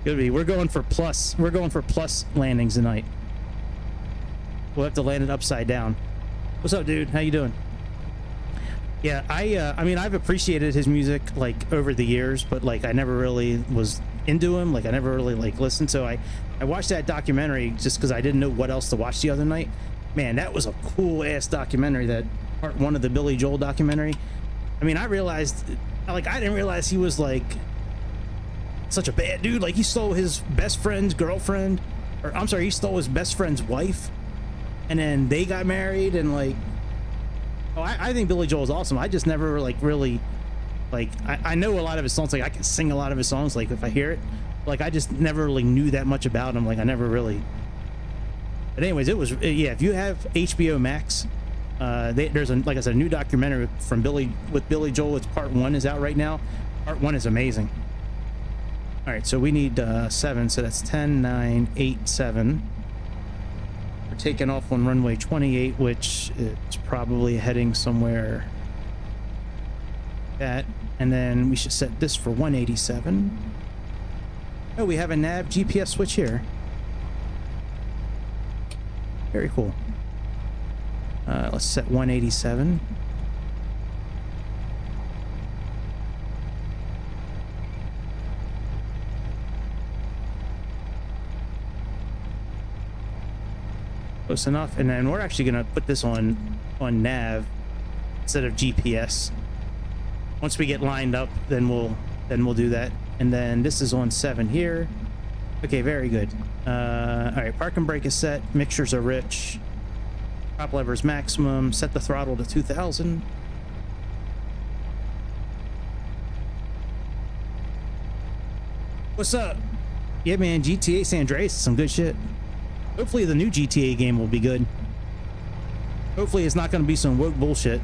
Good be. We're going for plus landings tonight. We'll have to land it upside down. What's up, dude? How you doing? Yeah, I mean, I've appreciated his music like over the years, but like I never really was into him. Like I never really like listened. So I watched that documentary just because I didn't know what else to watch the other night. Man, that was a cool ass documentary. That part 1 of the Billy Joel documentary. I mean, I realized, like, I didn't realize he was like such a bad dude. Like he stole his best friend's girlfriend, or I'm sorry, he stole his best friend's wife, and then they got married and like. Oh, I think Billy Joel is awesome. I just never like really like I know a lot of his songs. Like I can sing a lot of his songs. Like if I hear it, like I just never really knew that much about him. Like I never really. But anyways, it was yeah. If you have HBO Max, there's a, like I said, a new documentary from Billy Joel. It's part 1 is out right now. Part 1 is amazing. All right, so we need 7. So that's 10, 9, 8, 7. We're taking off on runway 28, which is probably heading somewhere that, and then we should set this for 187. Oh, we have a nav GPS switch here. Very cool. Let's set 187. Close enough. And then we're actually gonna put this on nav instead of GPS. Once we get lined up, then we'll do that. And then this is on 7 here. Okay, very good. All right, park and brake is set. Mixtures are rich. Prop levers maximum. Set the throttle to 2000. What's up? Yeah, man, GTA San Andreas is some good shit. Hopefully the new GTA game will be good. Hopefully it's not going to be some woke bullshit.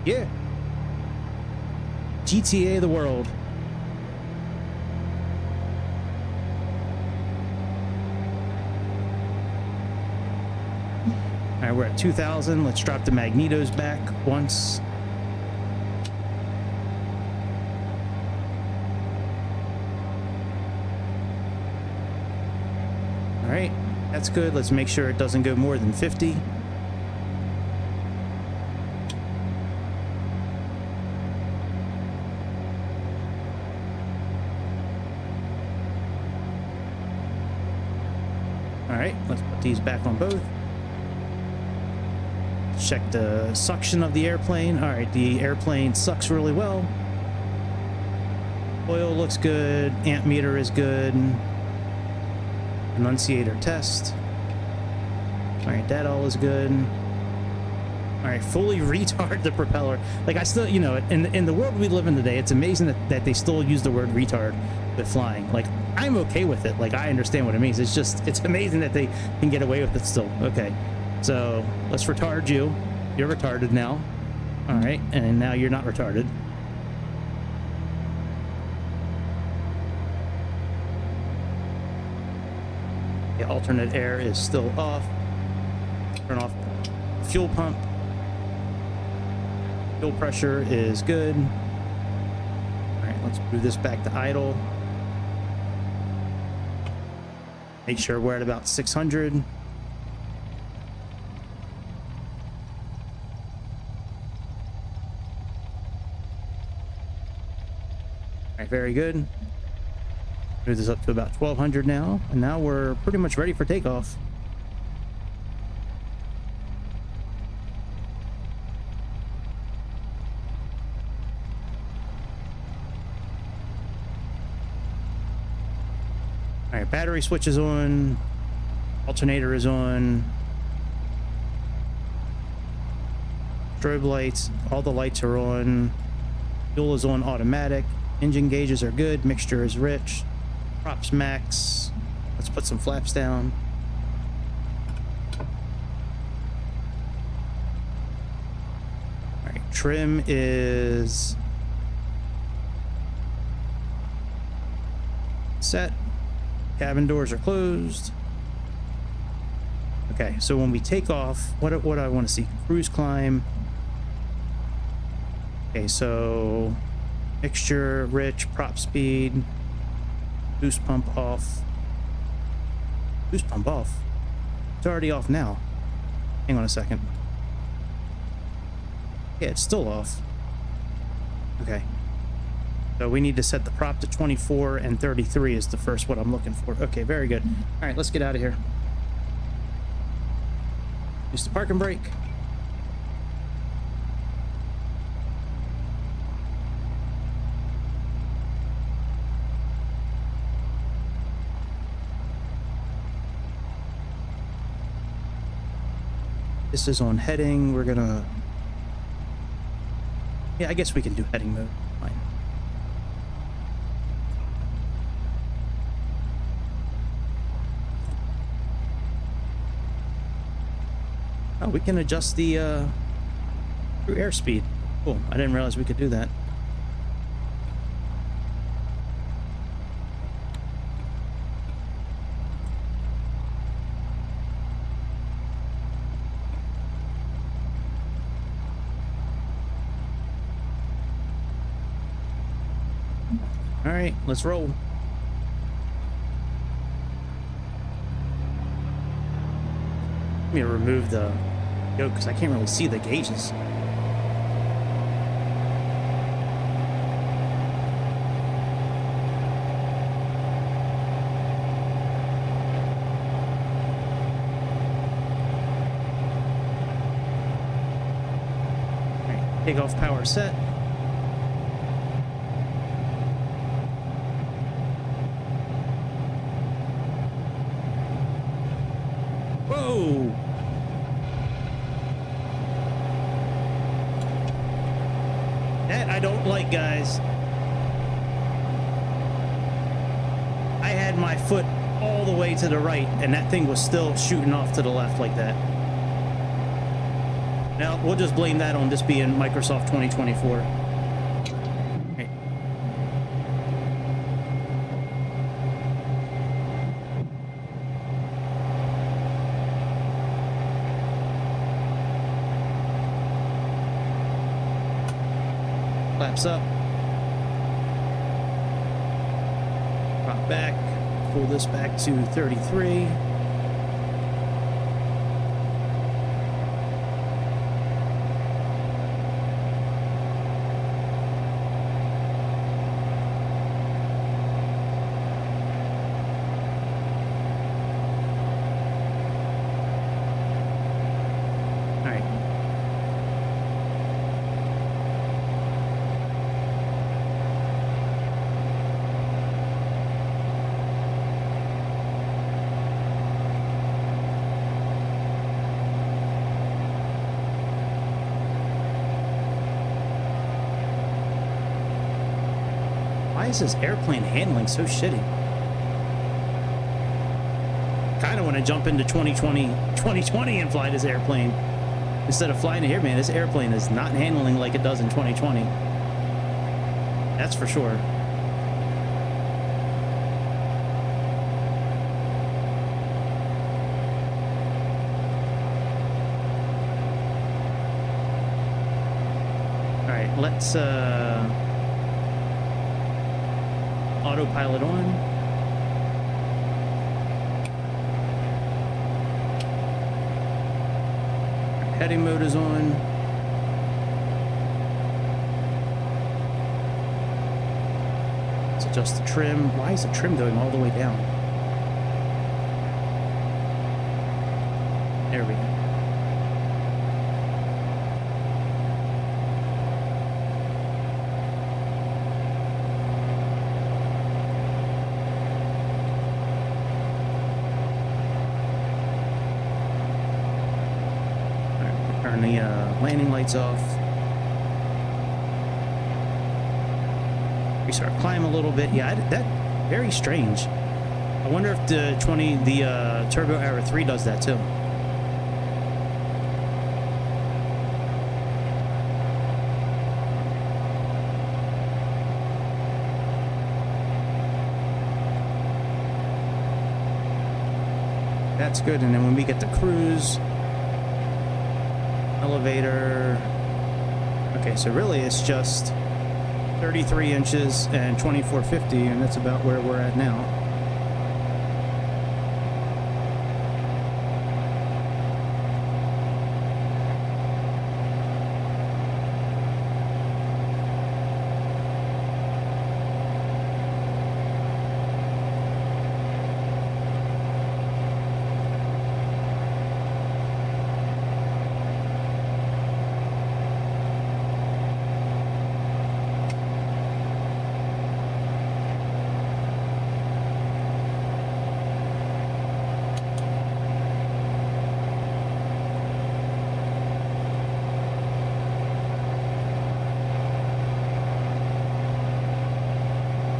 Yeah. GTA the world. All right, we're at 2000. Let's drop the magnetos back once. All right, that's good. Let's make sure it doesn't go more than 50. All right, let's put these back on both. Check the suction of the airplane. All right, the airplane sucks really well. Oil looks good. Amp meter is good. Annunciator test. All right, that all is good. All right, fully retard the propeller. Like, I still, you know, in the world we live in today, it's amazing that they still use the word retard with flying. Like, I'm okay with it. Like, I understand what it means. It's just, it's amazing that they can get away with it still. Okay, so let's retard you. You're retarded now. All right, and now you're not retarded. The alternate air is still off. Turn off the fuel pump. Fuel pressure is good. All right, let's move this back to idle. Make sure we're at about 600. All right, very good. Move this up to about 1200 now, and now we're pretty much ready for takeoff. All right, battery switch is on, alternator is on, strobe lights, all the lights are on, fuel is on automatic, engine gauges are good, mixture is rich. Props max. Let's put some flaps down. All right, trim is set. Cabin doors are closed. Okay, so when we take off, what do I want to see? Cruise climb. Okay, so mixture, rich, prop speed. Boost pump off. Boost pump off? It's already off now. Hang on a second. Yeah, it's still off. Okay. So we need to set the prop to 24 and 33 is the first what I'm looking for. Okay, very good. All right, let's get out of here. Use the parking brake. This is on heading. We're gonna... Yeah, I guess we can do heading mode. Fine. Oh, we can adjust the through airspeed. Cool. I didn't realize we could do that. All right, let's roll. Let me remove the yoke because I can't really see the gauges. All right, takeoff power set. Whoa! That I don't like, guys. I had my foot all the way to the right, and that thing was still shooting off to the left like that. Now, we'll just blame that on this being Microsoft 2024. Okay. Flaps up. Drop back. Pull this back to 33. is this airplane handling so shitty? Kind of want to jump into 2020 and fly this airplane instead of flying it here, man. This airplane is not handling like it does in 2020. That's for sure. All right, let's autopilot on. Heading mode is on. Let's adjust the trim. Why is the trim going all the way down? There we go. Turn the landing lights off. Restart climb a little bit. Yeah, that very strange. I wonder if the Turbo Arrow 3 does that too. That's good. And then when we get to cruise, elevator. Okay, so really it's just 33 inches and 2450, and that's about where we're at now.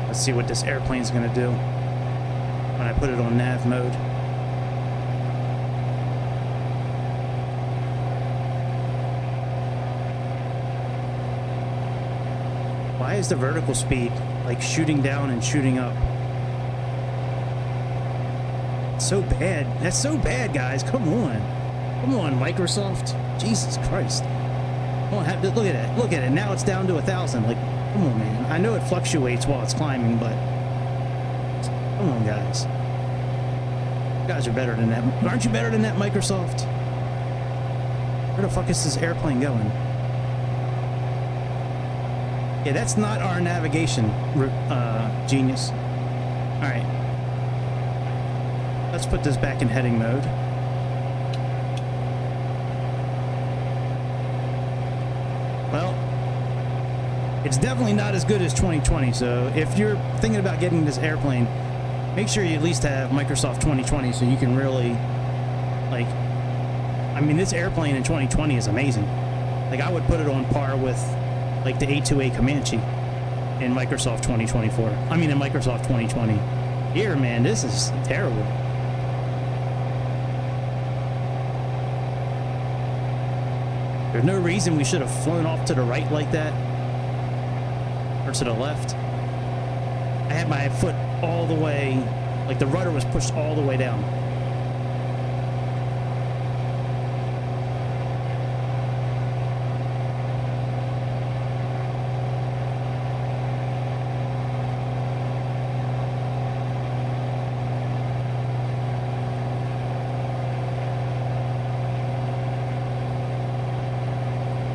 Let's see what this airplane's going to do when I put it on nav mode. Why is the vertical speed like shooting down and shooting up? It's so bad. That's so bad, guys. Come on. Come on, Microsoft. Jesus Christ. Come on, look at it. Look at it. Now it's down to 1,000. Like, come on, man. I know it fluctuates while it's climbing, but come on, guys. You guys are better than that. Aren't you better than that, Microsoft? Where the fuck is this airplane going? Yeah, that's not our navigation, genius. All right. Let's put this back in heading mode. Well, it's definitely not as good as 2020, so if you're thinking about getting this airplane, make sure you at least have Microsoft 2020 so you can really, like, I mean, this airplane in 2020 is amazing. Like, I would put it on par with, like, the A2A Comanche in Microsoft 2024. I mean, in Microsoft 2020. Here, man, this is terrible. There's no reason we should have flown off to the right like that. Or to the left. I had my foot all the way, like the rudder was pushed all the way down.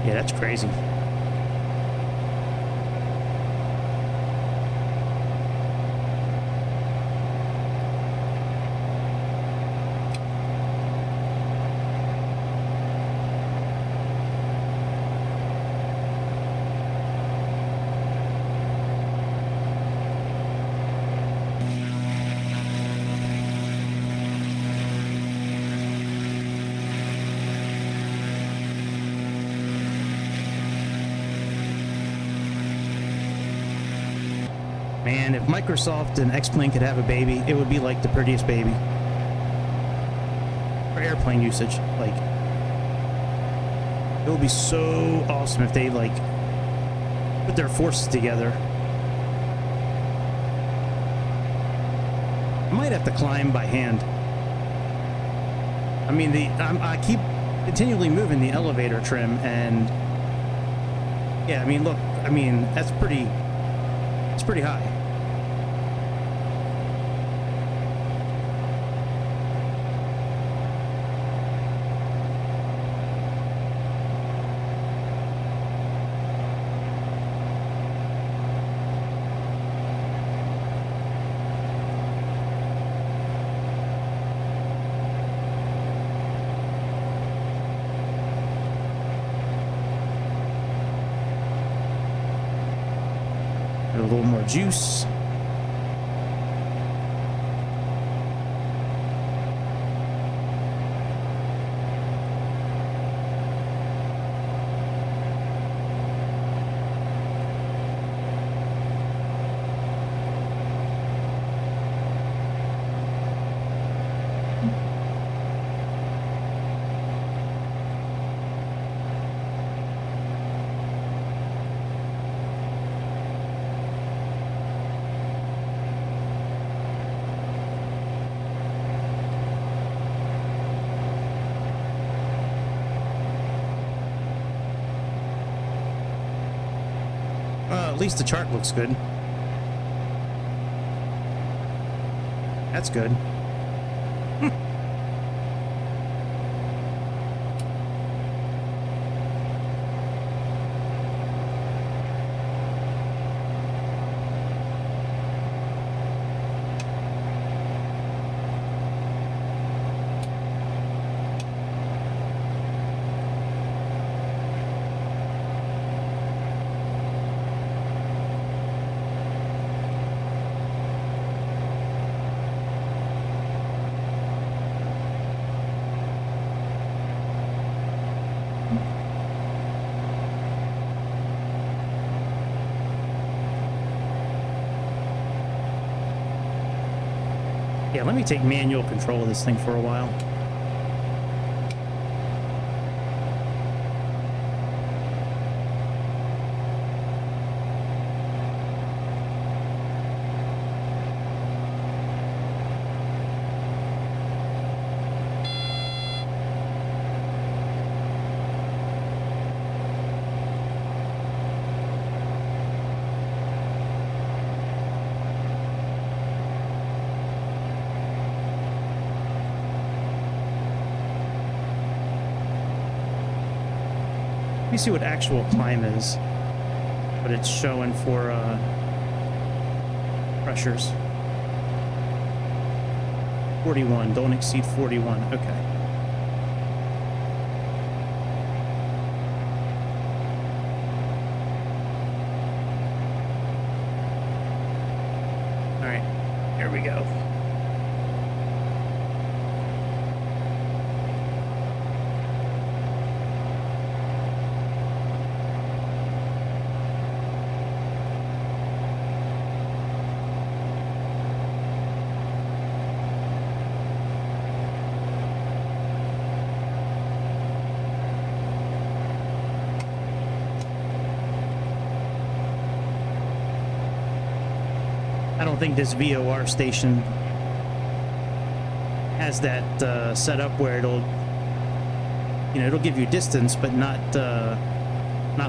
Yeah, that's crazy. Man, if Microsoft and X-Plane could have a baby, it would be like the prettiest baby. For airplane usage, like, it would be so awesome if they, like, put their forces together. I might have to climb by hand. I mean, I keep continually moving the elevator trim, and yeah, I mean, look, I mean, it's pretty high. A little more juice. At least the chart looks good. That's good. Yeah, let me take manual control of this thing for a while. Let me see what actual climb is, what it's showing for pressures. 41, don't exceed 41, okay. All right, here we go. I don't think this VOR station has that set up where it'll, you know, it'll give you distance, but not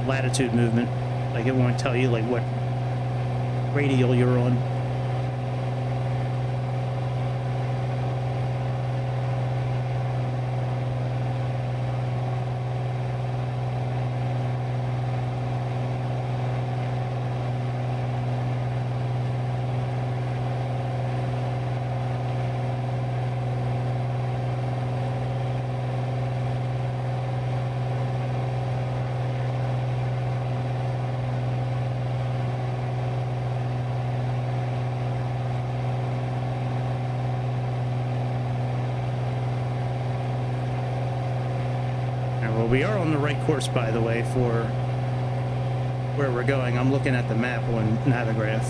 latitude movement. Like it won't tell you like what radial you're on. We are on the right course, by the way, for where we're going. I'm looking at the map on Navigraph.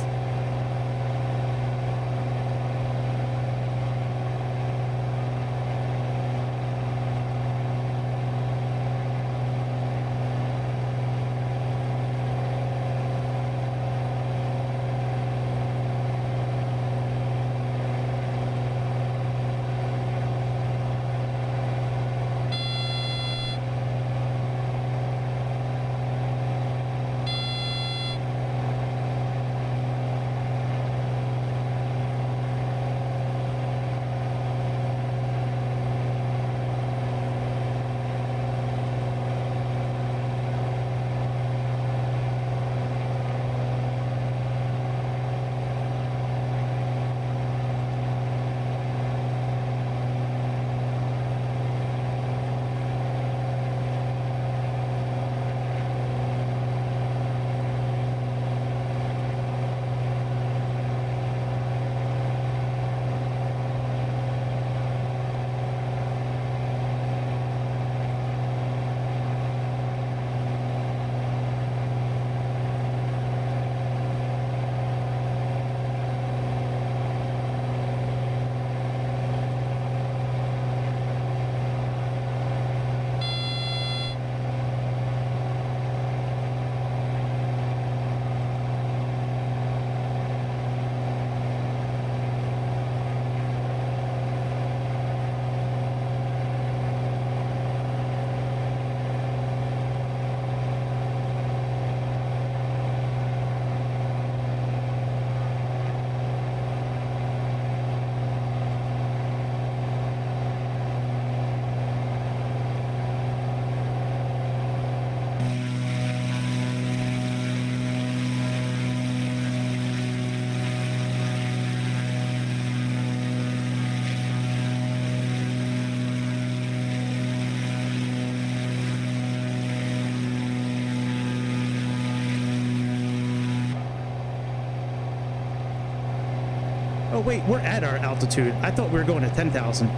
Oh wait, we're at our altitude. I thought we were going at 10,000.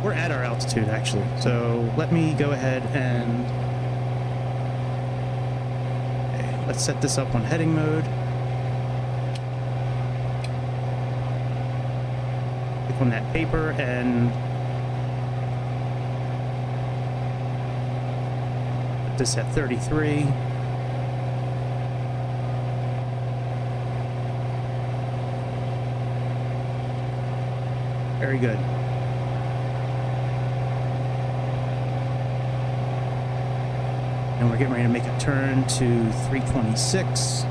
We're at our altitude actually. So let me go ahead and okay, let's set this up on heading mode. Click on that paper and put this at 33. Very good. And we're getting ready to make a turn to 326.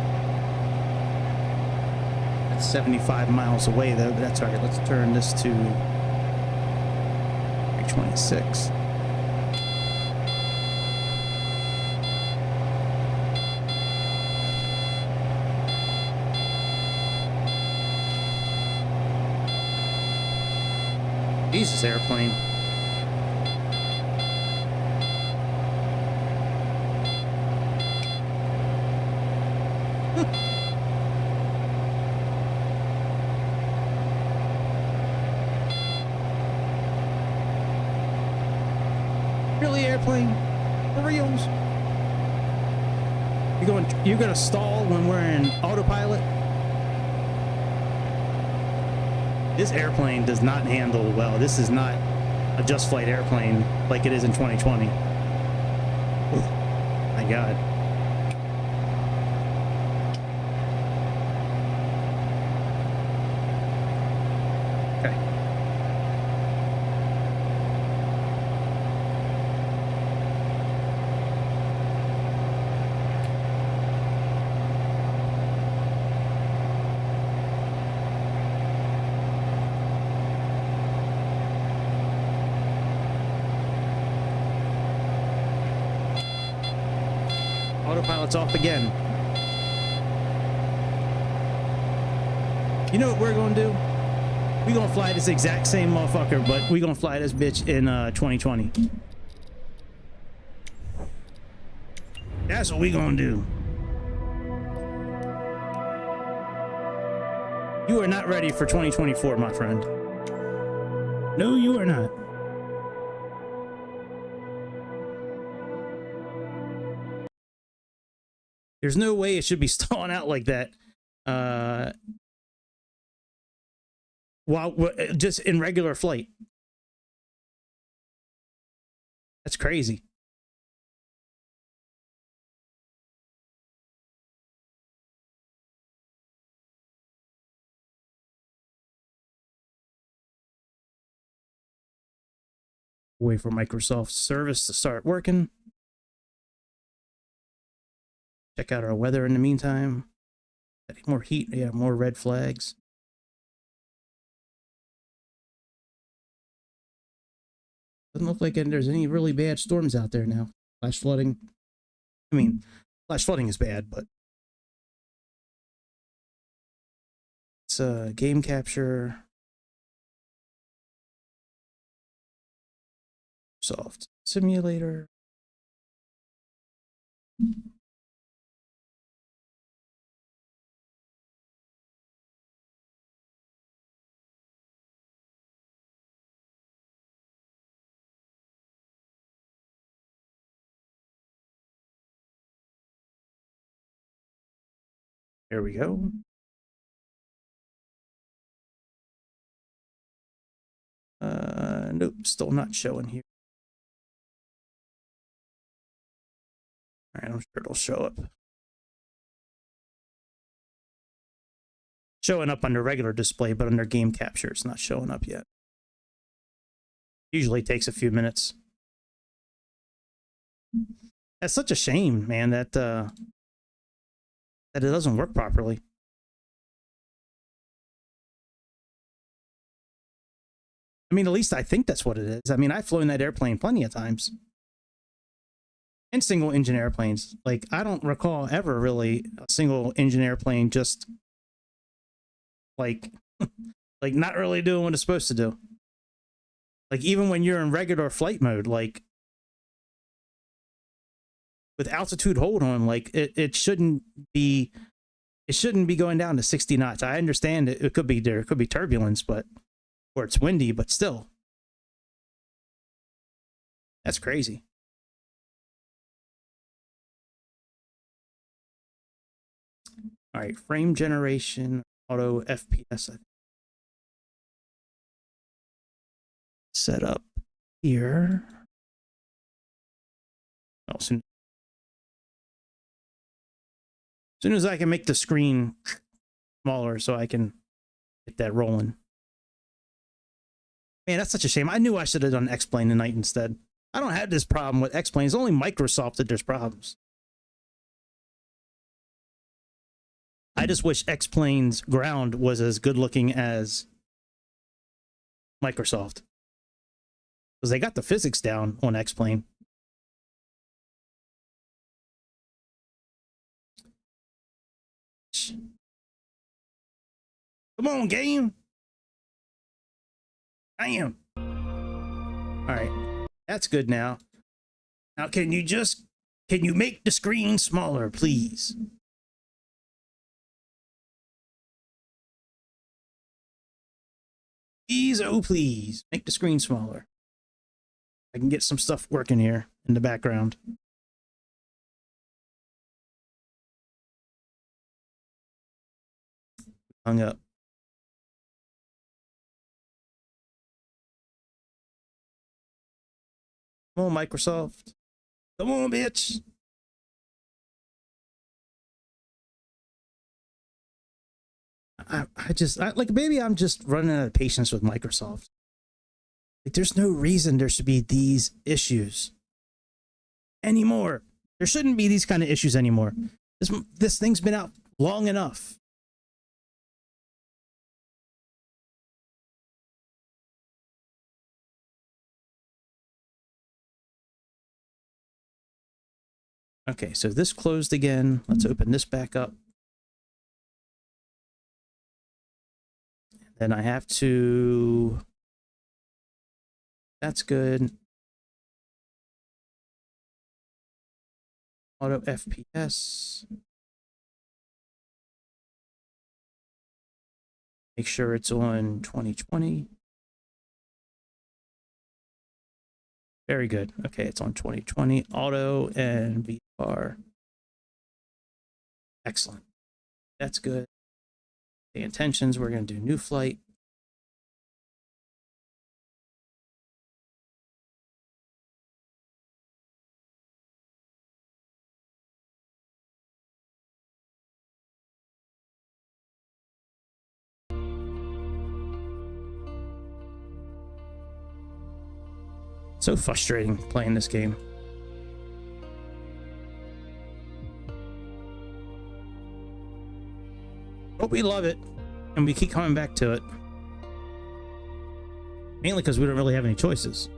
That's 75 miles away though, but that's all right. Let's turn this to 326. Jesus, airplane. Really, airplane? For reals? You're gonna stall when we're in autopilot? This airplane does not handle well. This is not a just flight airplane like it is in 2020. Oh, my God. Okay. Autopilot's off again. You know what we're gonna do? We're gonna fly this exact same motherfucker, but we're gonna fly this bitch in 2020. That's what we gonna do. You are not ready for 2024, my friend. No, you are not. There's no way it should be stalling out like that. While just in regular flight. That's crazy. Wait for Microsoft service to start working. Check out our weather in the meantime. Any more heat? Yeah, more red flags. Doesn't look like there's any really bad storms out there now. Flash flooding. I mean, flash flooding is bad, but it's a game capture. Soft simulator. There we go. Nope, still not showing here. All right, I'm sure it'll show up. Showing up under regular display, but under game capture, it's not showing up yet. Usually takes a few minutes. That's such a shame, man, that that it doesn't work properly. I mean, at least I think that's what it is. I mean, I've flown that airplane plenty of times. And single engine airplanes. Like, I don't recall ever really a single engine airplane just like like not really doing what it's supposed to do. Like, even when you're in regular flight mode, like with altitude hold on, like it shouldn't be it shouldn't be going down to 60 knots. I understand it could be there could be turbulence, but or it's windy, but still. That's crazy. All right, frame generation, auto FPS. Set up here. Oh, soon as I can make the screen smaller so I can get that rolling. Man, that's such a shame. I knew I should have done X-Plane tonight instead. I don't have this problem with X-Plane. It's only Microsoft that there's problems. I just wish X-Plane's ground was as good looking as Microsoft. Because they got the physics down on X-Plane. Come on, game. I am. All right. That's good now. Now, can you make the screen smaller, please? Please, oh please, make the screen smaller. I can get some stuff working here in the background. Hung up. Come on, Microsoft. Come on, bitch. Like, maybe I'm just running out of patience with Microsoft. Like, there's no reason there should be these issues anymore. There shouldn't be these kind of issues anymore. This thing's been out long enough. Okay, so this closed again. Let's open this back up. Then I have to... That's good. Auto FPS. Make sure it's on 2020. Very good. Okay, it's on 2020. Auto and VR. Excellent. That's good. The intentions, we're going to do new flight. So frustrating playing this game. But we love it, and we keep coming back to it. Mainly because we don't really have any choices.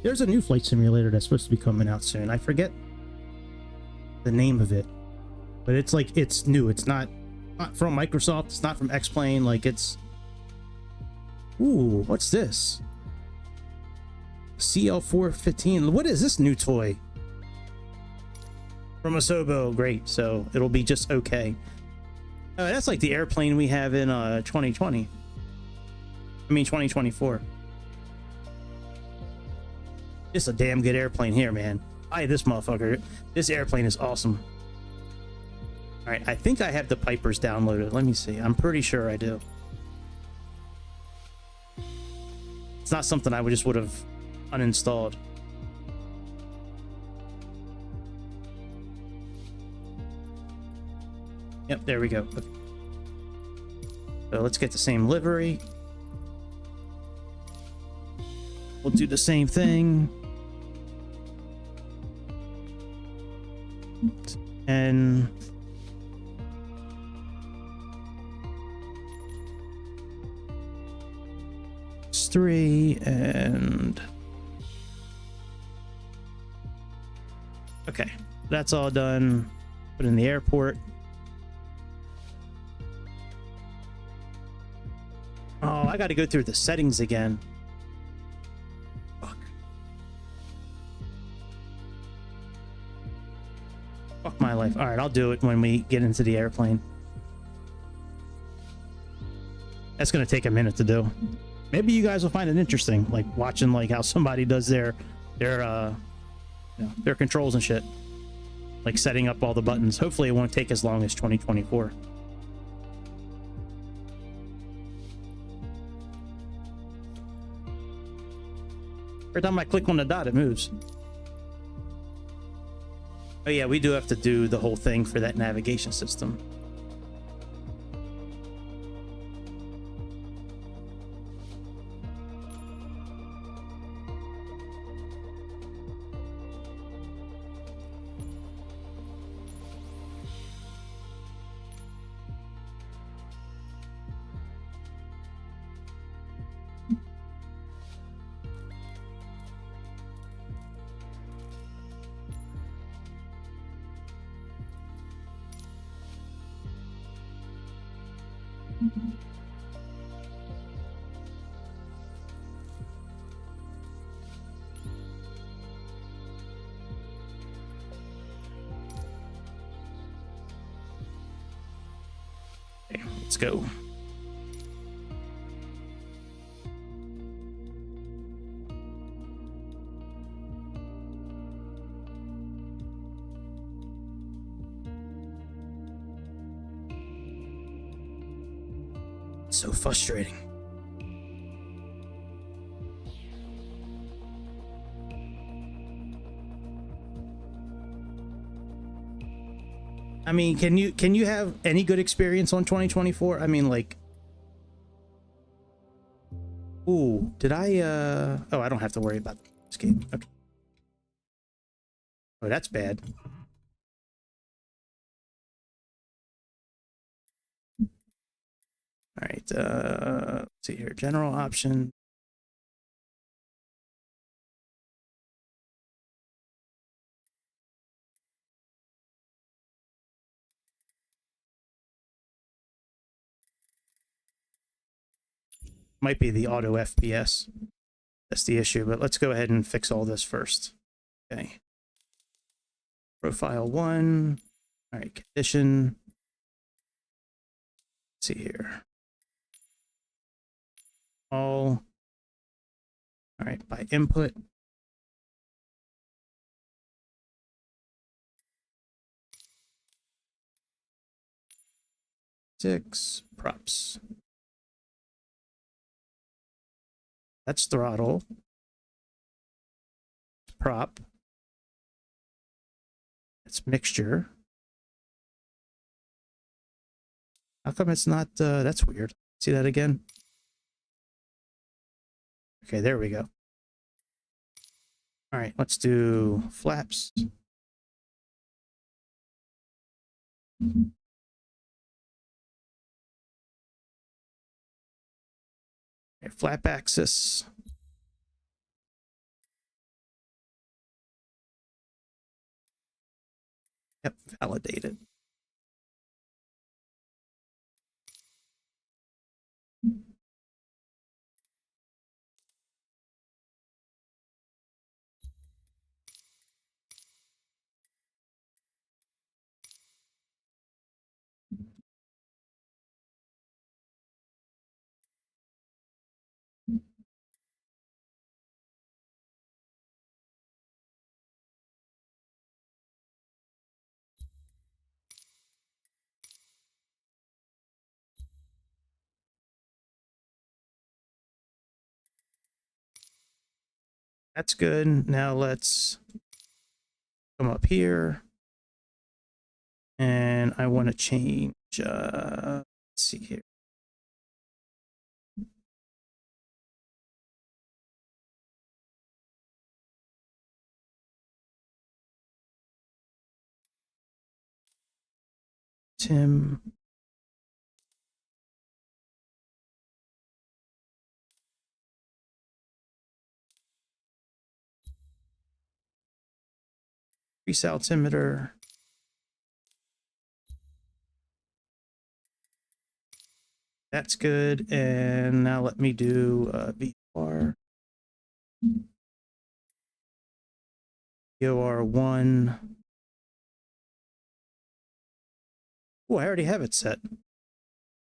There's a new flight simulator that's supposed to be coming out soon. I forget the name of it, but it's like, it's new. It's not from Microsoft. It's not from X-Plane. Like, it's... Ooh, what's this? CL415. What is this new toy? From Asobo. Great. So it'll be just okay. That's like the airplane we have in 2020. I mean 2024. It's a damn good airplane here, man. Buy this motherfucker. This airplane is awesome. All right, I think I have the Pipers downloaded. Let me see. I'm pretty sure I do. It's not something I would have uninstalled. Yep, there we go. Okay. So let's get the same livery. We'll do the same thing. And it's 3 and okay, that's all done. Put in the airport. Oh, I got to go through the settings again. Fuck My life. All right, I'll do it when we get into the airplane. That's going to take a minute to do. Maybe you guys will find it interesting, like watching like how somebody does their controls and shit, like setting up all the buttons. Hopefully it won't take as long as 2024. Every time I click on the dot, it moves. Oh yeah, we do have to do the whole thing for that navigation system. Okay, let's go. So frustrating. I mean, can you have any good experience on 2024? I mean, like, ooh, did I oh, I don't have to worry about this game. Okay. Oh, that's bad. All right, let's see here. General option. Might be the auto FPS. That's the issue, but let's go ahead and fix all this first. Okay. Profile 1. All right, condition. Let's see here. All right, by input. Six props. That's throttle. Prop. That's mixture. How come it's not, that's weird. See that again? Okay, there we go. All right, let's do flaps. Okay, flap axis. Yep, validated. That's good. Now let's come up here. And I want to change, let's see here. Tim. Increase altimeter. That's good. And now let me do VOR. VOR 1. Oh, I already have it set.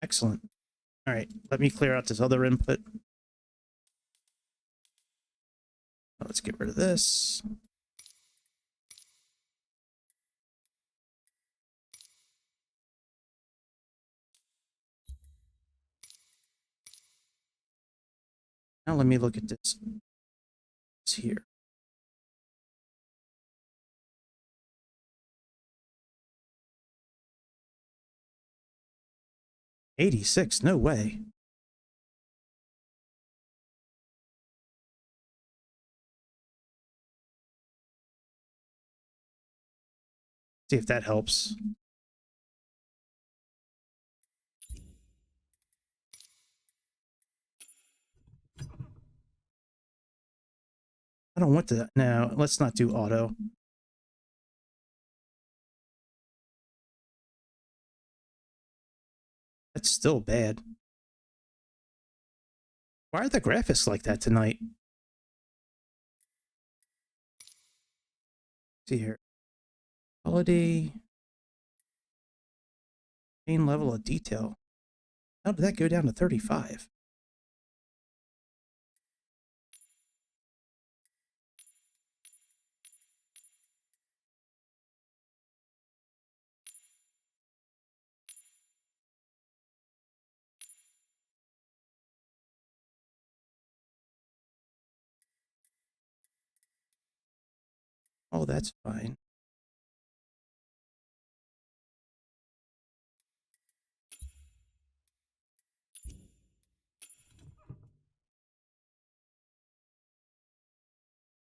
Excellent. All right, let me clear out this other input. Let's get rid of this. Now let me look at this. It's here. $86, no way. See if that helps. I don't want to. No, let's not do auto. That's still bad. Why are the graphics like that tonight? See here. Quality. Main level of detail. How did that go down to 35? Oh, that's fine.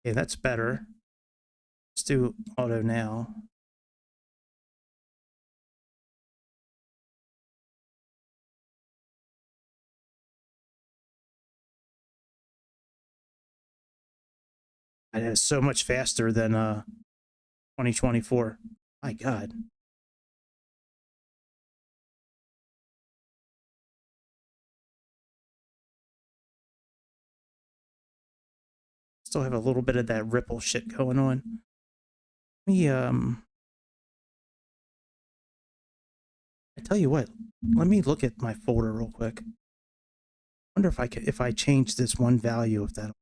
Okay, that's better. Let's do auto now. It is so much faster than 2024. My God. Still have a little bit of that ripple shit going on. Let me I tell you what, let me look at my folder real quick. Wonder if I change this one value, if that'll.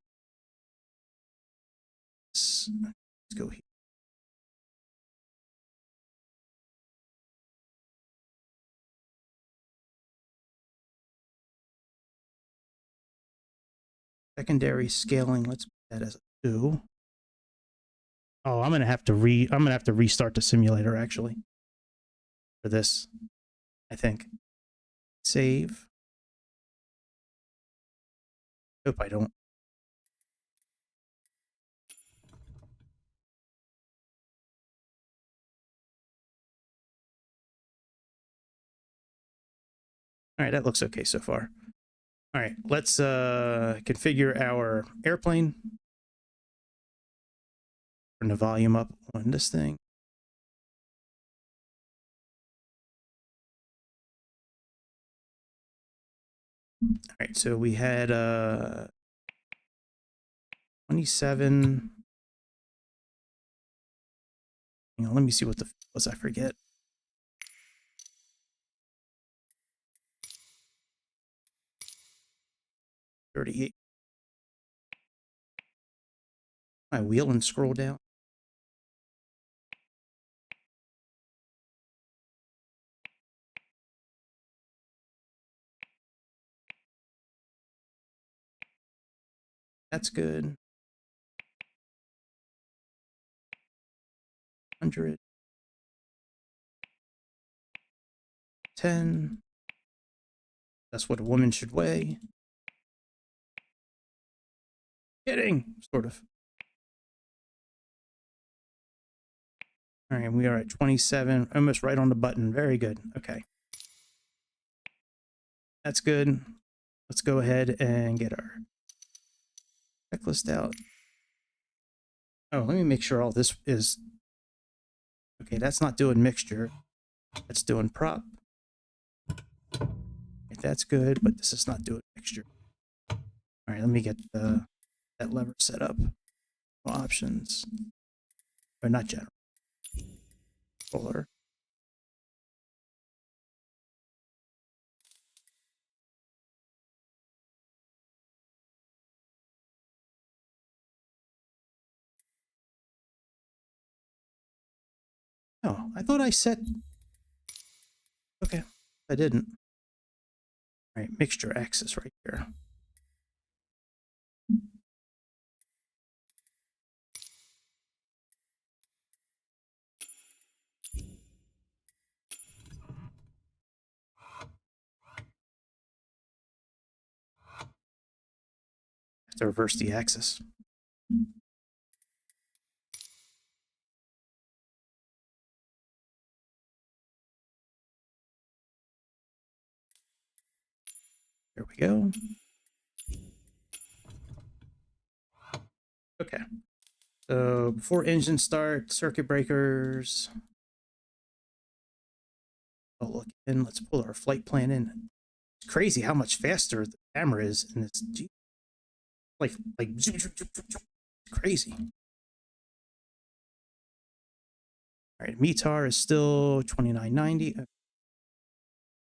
Let's go here. Secondary scaling, let's put that as a 2. Oh, I'm gonna have to restart the simulator actually for this, I think. Save. Hope I don't. All right, that looks okay so far. All right, let's configure our airplane. Turn the volume up on this thing. All right, so we had 27. Hang on, let me see what the was. I forget. $38. My wheel and scroll down. That's good. 100. 10. That's what a woman should weigh. Kidding, sort of. All right, we are at 27, almost right on the button. Very good. Okay. That's good. Let's go ahead and get our checklist out. Oh, let me make sure all this is okay. That's not doing mixture. That's doing prop. Okay, that's good, but this is not doing mixture. All right, let me get that lever set up. Options. Or not general. Controller. Oh, I thought I set... Okay, I didn't. All right, mixture axis right here. Have to reverse the axis. There we go. Okay. So before engine start, circuit breakers. Oh, look in. Let's pull our flight plan in. It's crazy how much faster the camera is in this. Like zoom, zoom, zoom, zoom, zoom. It's crazy. All right, METAR is still 2990.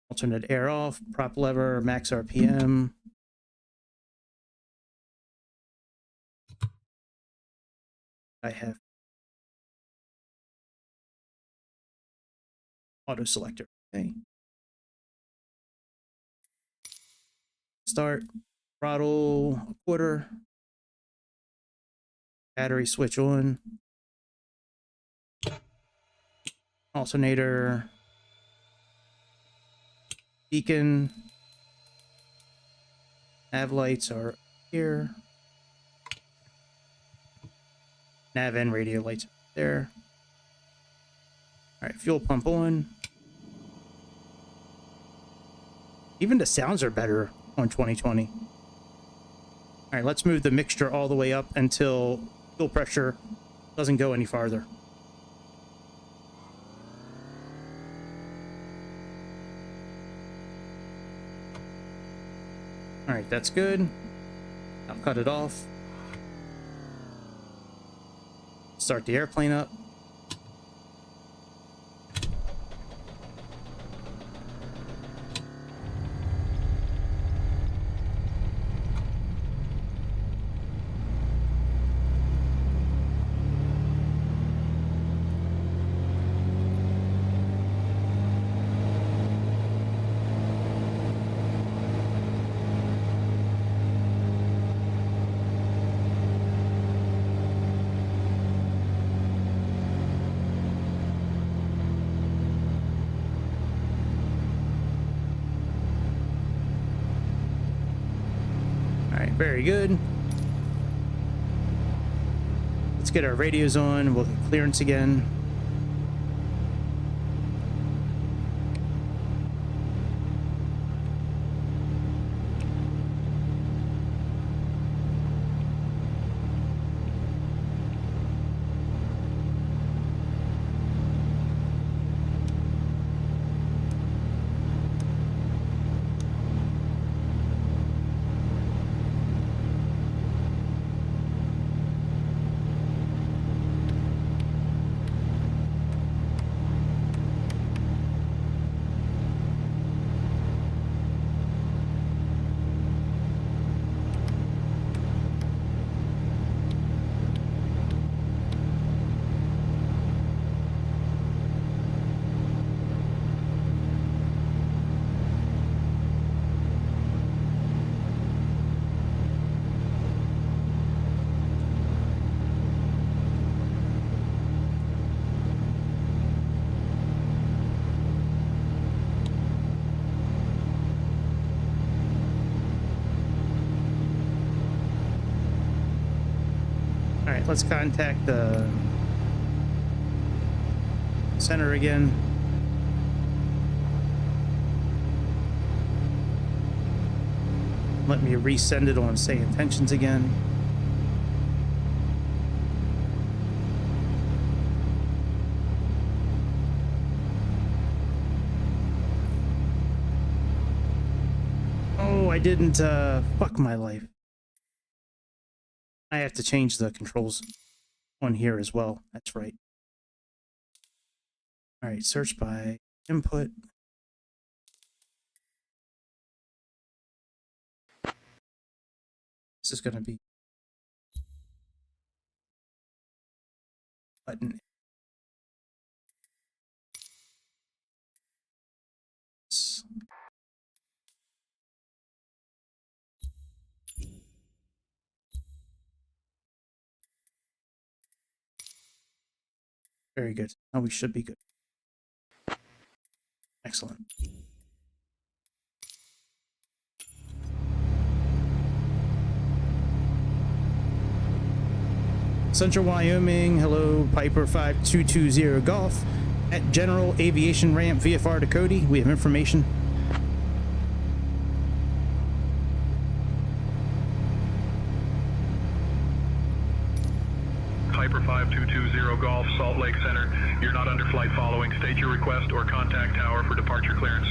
Alternate air off, prop lever, max RPM. I have auto selector. Okay. Start, throttle, a quarter. Battery switch on. Alternator. Beacon. Nav lights are here. Nav and radio lights are there. All right, fuel pump on. Even the sounds are better on 2020. All right, let's move the mixture all the way up until fuel pressure doesn't go any farther. All right, that's good. I'll cut it off. Start the airplane up. Very good. Let's get our radios on. We'll get clearance again. All right, let's contact the center again. Let me resend it on Sayintentions again. Oh, I didn't, fuck my life. I have to change the controls on here as well. That's right. All right, search by input. This is going to be button. Very good. Now we should be good. Excellent. Central Wyoming, hello, Piper 5220 Golf. At General Aviation Ramp, VFR to Cody, we have information. Piper 5220 Golf, Salt Lake Center. You're not under flight following. State your request or contact tower for departure clearance.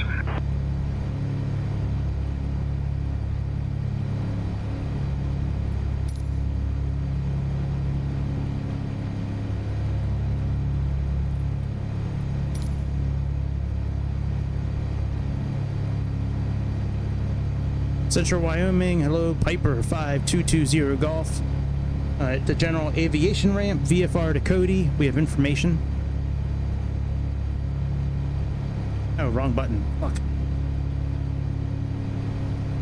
Central Wyoming, hello, Piper 5220 Golf. At the General Aviation Ramp, VFR to Cody, we have information. Oh, wrong button. Fuck.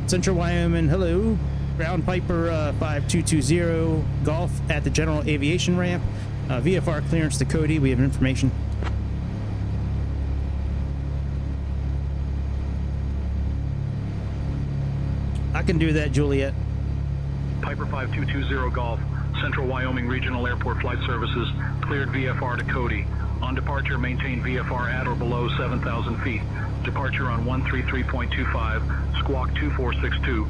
Central Wyoming, hello, Ground Piper 5220 Golf at the General Aviation Ramp, VFR clearance to Cody, we have information. I can do that, Juliet. Piper 5220 Golf, Central Wyoming Regional Airport Flight Services, cleared VFR to Cody. On departure, maintain VFR at or below 7,000 feet. Departure on 133.25, squawk 2462.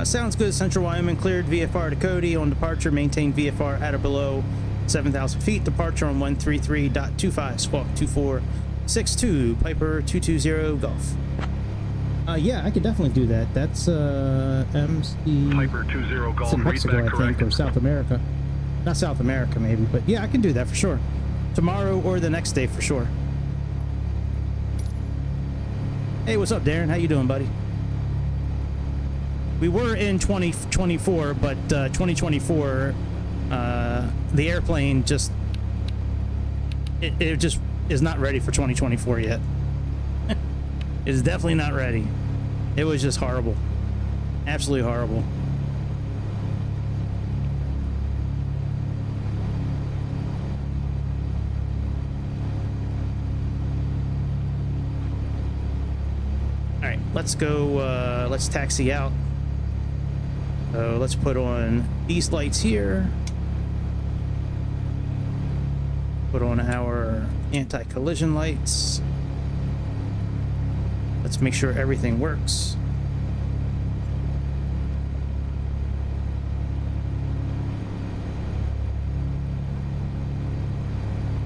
Sounds good. Central Wyoming cleared VFR to Cody. On departure, maintain VFR at or below 7,000 feet. Departure on 133.25, squawk 2462. Piper 220 Golf. Yeah, I could definitely do that. That's MC. Piper 20 Golf, It's in Mexico, I think, or South America. Not South America, maybe, but yeah, I can do that for sure. Tomorrow or the next day for sure. Hey, what's up, Darren? How you doing, buddy? We were in 2024, but 2024, the airplane just it just is not ready for 2024 yet. It is definitely not ready. It was just horrible, absolutely horrible. All right, let's go. Let's taxi out. So let's put on these lights here. Put on our anti-collision lights. Let's make sure everything works.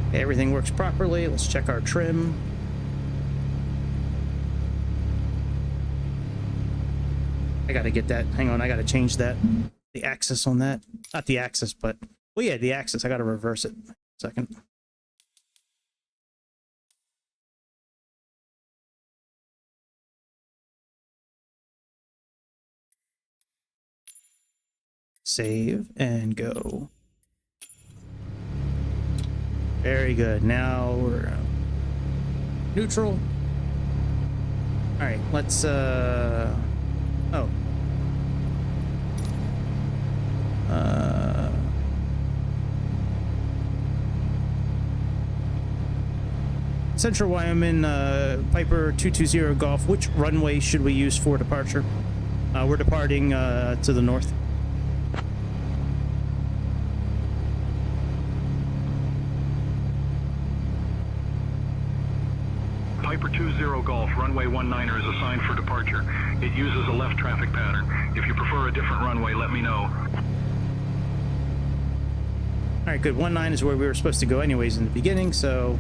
Okay, everything works properly. Let's check our trim. I gotta get that. Hang on, I gotta change that. The axis on that. Not the axis, but... well, yeah, the axis. I gotta reverse it. Second. Save and go. Very good. Now we're neutral. All right, let's Central Wyoming, Piper 220 Golf. Which runway should we use for departure? We're departing to the north. Piper 20 Golf, runway 19er is assigned for departure. It uses a left traffic pattern. If you prefer a different runway, let me know. All right, good. 19 is where we were supposed to go anyways in the beginning, so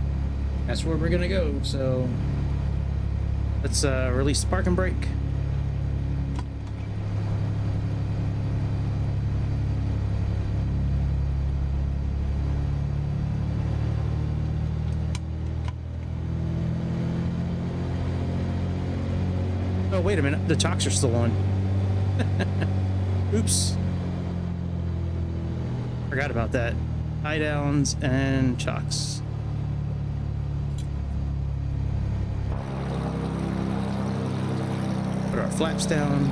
that's where we're gonna go. So let's release the parking brake. Oh, wait a minute. The chocks are still on. Oops. Forgot about that. Tie downs and chocks. Put our flaps down.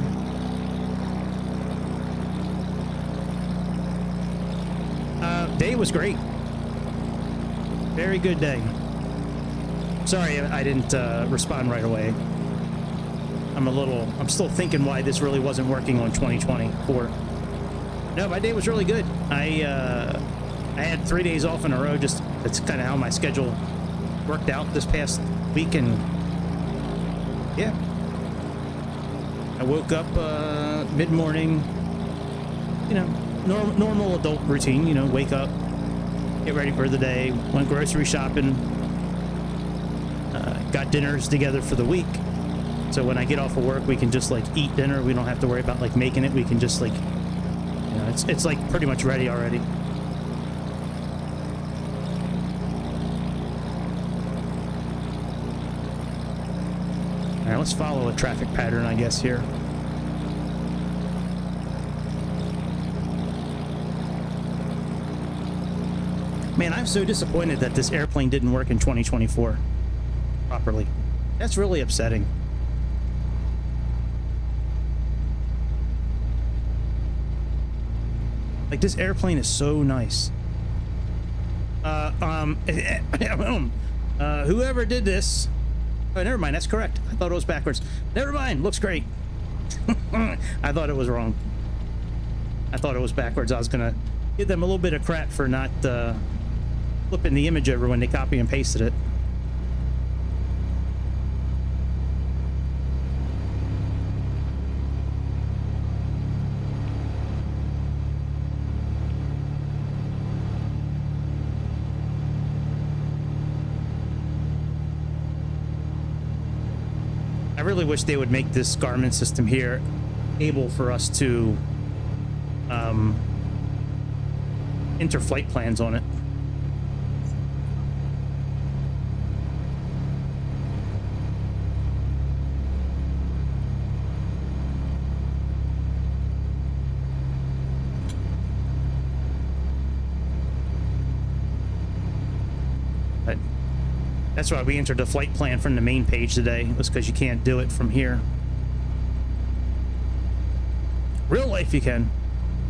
Day was great. Very good day. Sorry I didn't respond right away. I'm still thinking why this really wasn't working on 2024. No, my day was really good. I had 3 days off in a row. Just that's kind of how my schedule worked out this past week, and yeah, I woke up mid-morning. You know, normal adult routine. You know, wake up, get ready for the day, went grocery shopping, got dinners together for the week. So when I get off of work, we can just like eat dinner. We don't have to worry about like making it. We can just like, you know, it's like pretty much ready already. All right, let's follow a traffic pattern, I guess, here. Man, I'm so disappointed that this airplane didn't work in 2024 properly. That's really upsetting. Like, this airplane is so nice. Whoever did this... Oh, never mind, that's correct. I thought it was backwards. Never mind, looks great. I thought it was wrong. I thought it was backwards. I was gonna give them a little bit of crap for not flipping the image over when they copy and pasted it. I really wish they would make this Garmin system here able for us to enter flight plans on it. But that's why we entered the flight plan from the main page today. It was because you can't do it from here. Real life you can.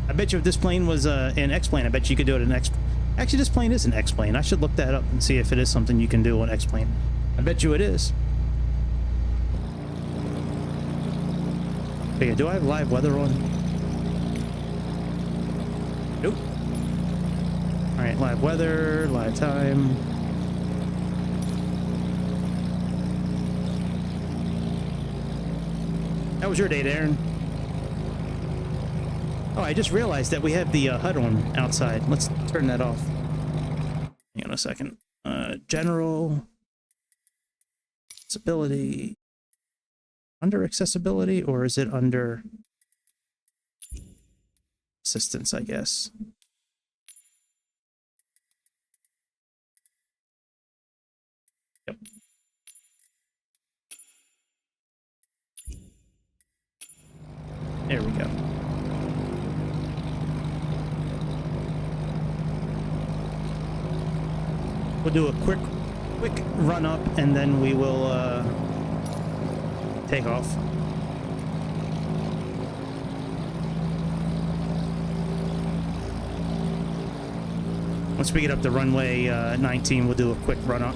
I bet you if this plane was an X-plane, I bet you could do it in X. Actually, this plane is an X-plane. I should look that up and see if it is something you can do on X-plane. I bet you it is. But yeah, do I have live weather on? Nope. All right, live weather, live time. How was your day, Darren? Oh, I just realized that we have the HUD on outside. Let's turn that off. Hang on a second. General. Accessibility. Under accessibility, or is it under assistance, I guess? Yep. There we go. We'll do a quick run up, and then we will take off. Once we get up to runway 19, we'll do a quick run up.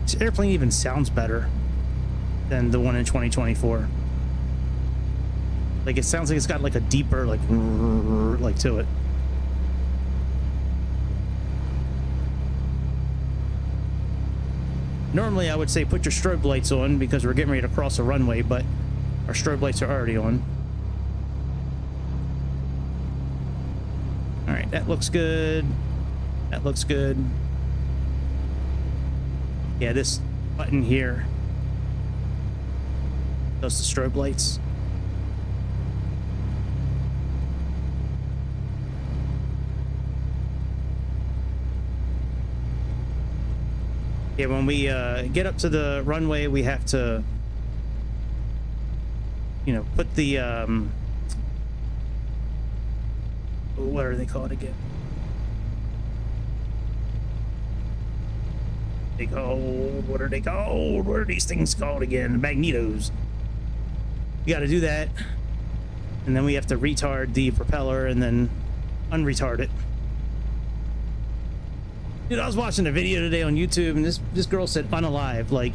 This airplane even sounds better than the one in 2024. Like, it sounds like it's got like a deeper like to it. Normally I would say put your strobe lights on because we're getting ready to cross a runway, but our strobe lights are already on. All right, that looks good. That looks good. Yeah, this button here does the strobe lights. Yeah, when we get up to the runway, we have to, you know, put the what are they called again? They called. What are they called? What are these things called again? Magnetos. You got to do that, and then we have to retard the propeller and then unretard it. Dude, I was watching a video today on YouTube, and this girl said unalive. Like,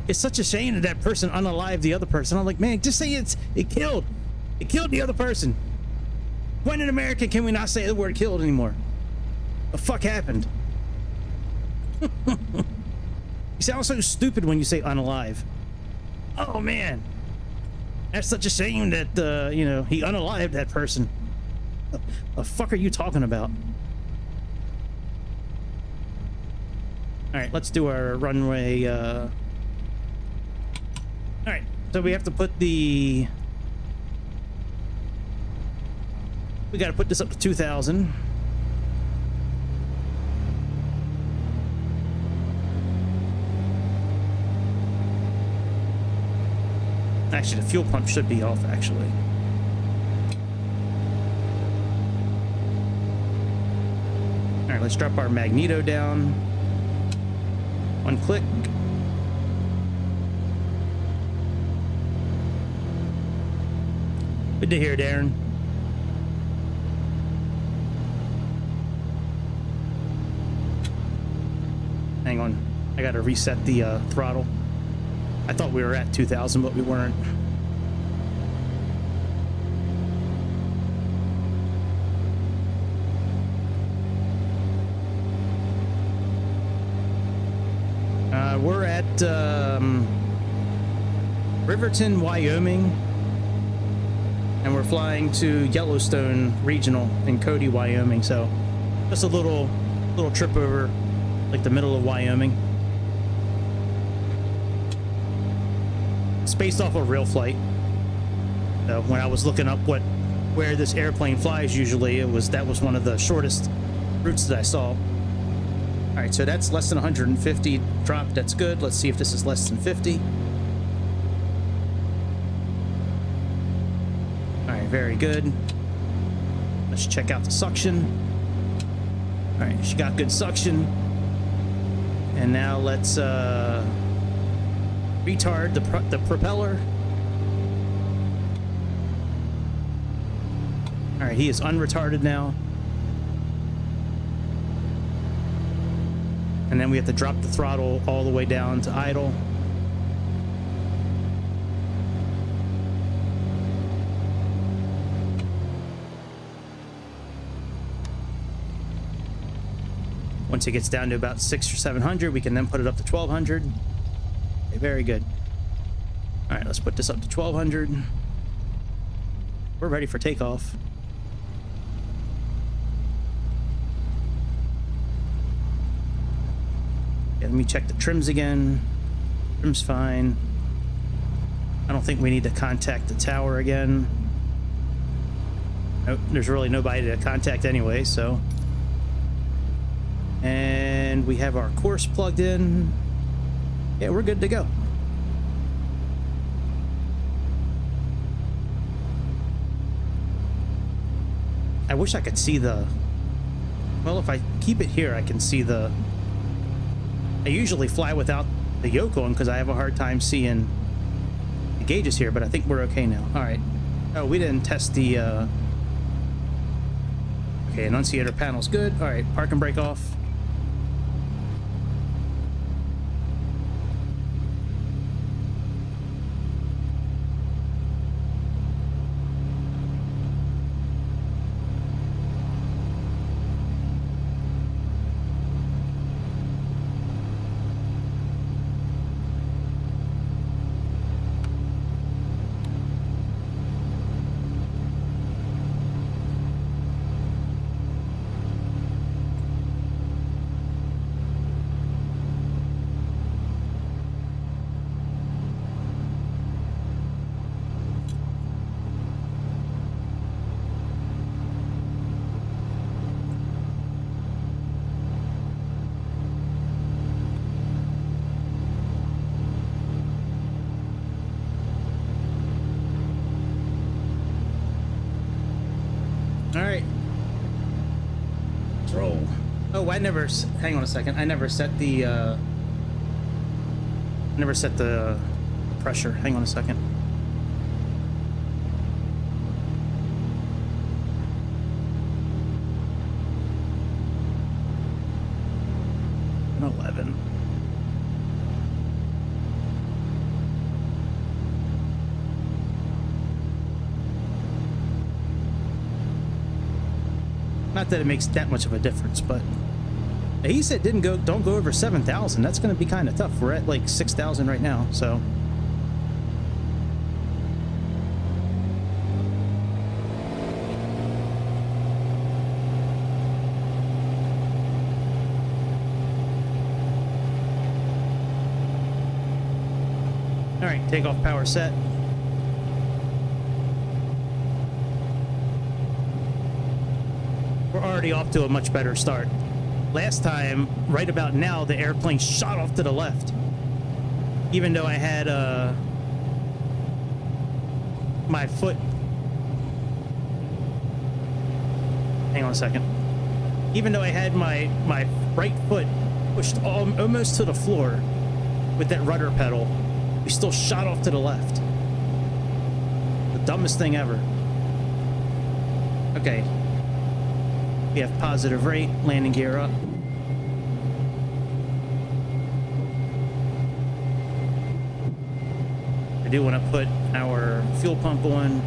it's such a shame that that person unalived the other person. I'm like, man, just say it killed the other person. When in America can we not say the word killed anymore? The fuck happened? You sound so stupid when you say unalive. Oh man, that's such a shame that you know, he unalived that person. The fuck are you talking about? All right, let's do our runway. All right, so we have to put the. We got to put this up to 2,000. Actually, the fuel pump should be off, actually. All right, let's drop our magneto down. One click. Good to hear, Darren. Hang on, I gotta reset the throttle. I thought we were at 2,000, but we weren't. We're at Riverton, Wyoming, and we're flying to Yellowstone Regional in Cody, Wyoming. So just a little trip over like the middle of Wyoming. It's based off a real flight. So when I was looking up where this airplane flies usually, that was one of the shortest routes that I saw. All right, so that's less than 150 drop. That's good. Let's see if this is less than 50. All right, very good. Let's check out the suction. All right, she got good suction. And now let's retard the propeller. All right, he is unretarded now. And then we have to drop the throttle all the way down to idle. Once it gets down to about 600 or 700, we can then put it up to 1,200. Okay, very good. All right, let's put this up to 1,200. We're ready for takeoff. Let me check the trims again. Trim's fine. I don't think we need to contact the tower again. Nope, there's really nobody to contact anyway, so. And we have our course plugged in. Yeah, we're good to go. I wish I could see the... Well, if I keep it here, I can see the... I usually fly without the yoke on because I have a hard time seeing the gauges here, but I think we're okay now. All right. Oh, we didn't test the... Okay, annunciator panel's good. All right, park and brake off. Oh, hang on a second. I never set the pressure. Hang on a second. An 11. Not that it makes that much of a difference, but he said don't go over 7,000. That's going to be kind of tough. We're at like 6,000 right now, so. All right, takeoff power set. We're already off to a much better start. Last time, right about now, the airplane shot off to the left. Even though I had my foot. Hang on a second. Even though I had my right foot pushed almost to the floor with that rudder pedal, we still shot off to the left. The dumbest thing ever. Okay. We have positive rate, landing gear up. I do want to put our fuel pump on.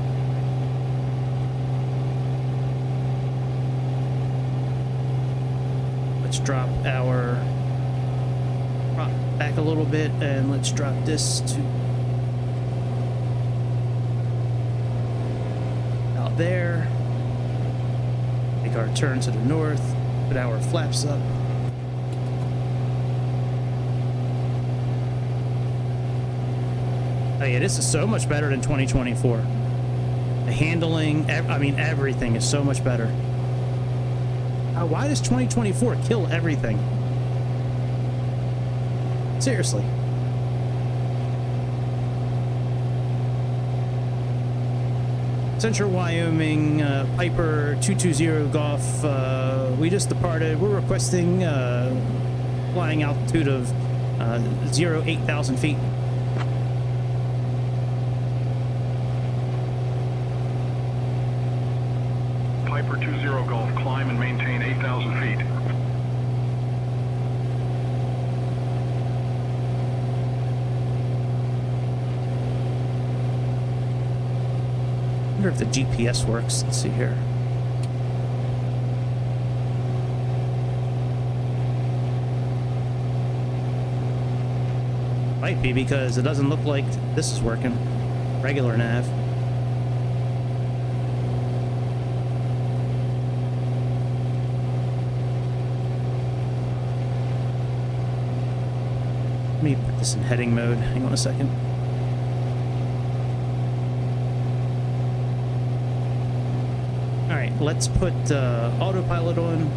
Let's drop back a little bit, and let's drop this to out there. Make our turn to the north, put our flaps up. Oh yeah, this is so much better than 2024. The handling, I mean, everything is so much better. Why does 2024 kill everything? Seriously. Central Wyoming, Piper 220 Golf. We just departed. We're requesting flying altitude of 8,000 feet. Piper 20 Golf, climb and maintain 8,000 feet. I wonder if the GPS works. Let's see here. Might be, because it doesn't look like this is working. Regular nav. Let me put this in heading mode. Hang on a second. Alright, let's put autopilot on.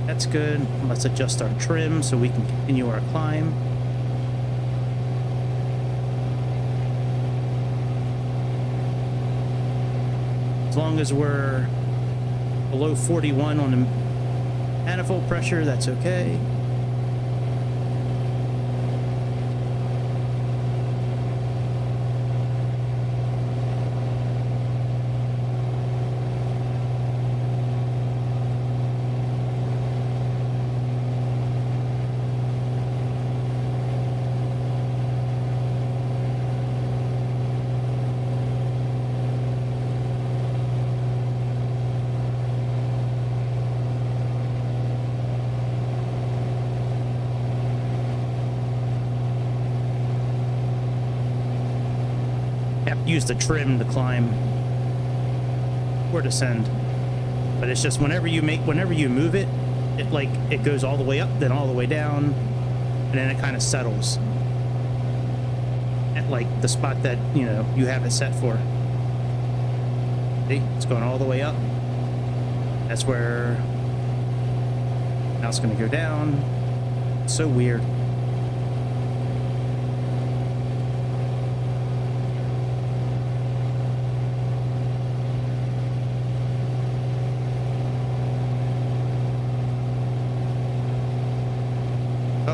That's good. Let's adjust our trim so we can continue our climb. As long as we're below 41 on the manifold pressure, that's okay. Use the trim to climb or descend, but it's just whenever you move it, it goes all the way up, then all the way down, and then it kind of settles at like the spot that you have it set for. See, it's going all the way up. That's where now it's going to go down. It's so weird.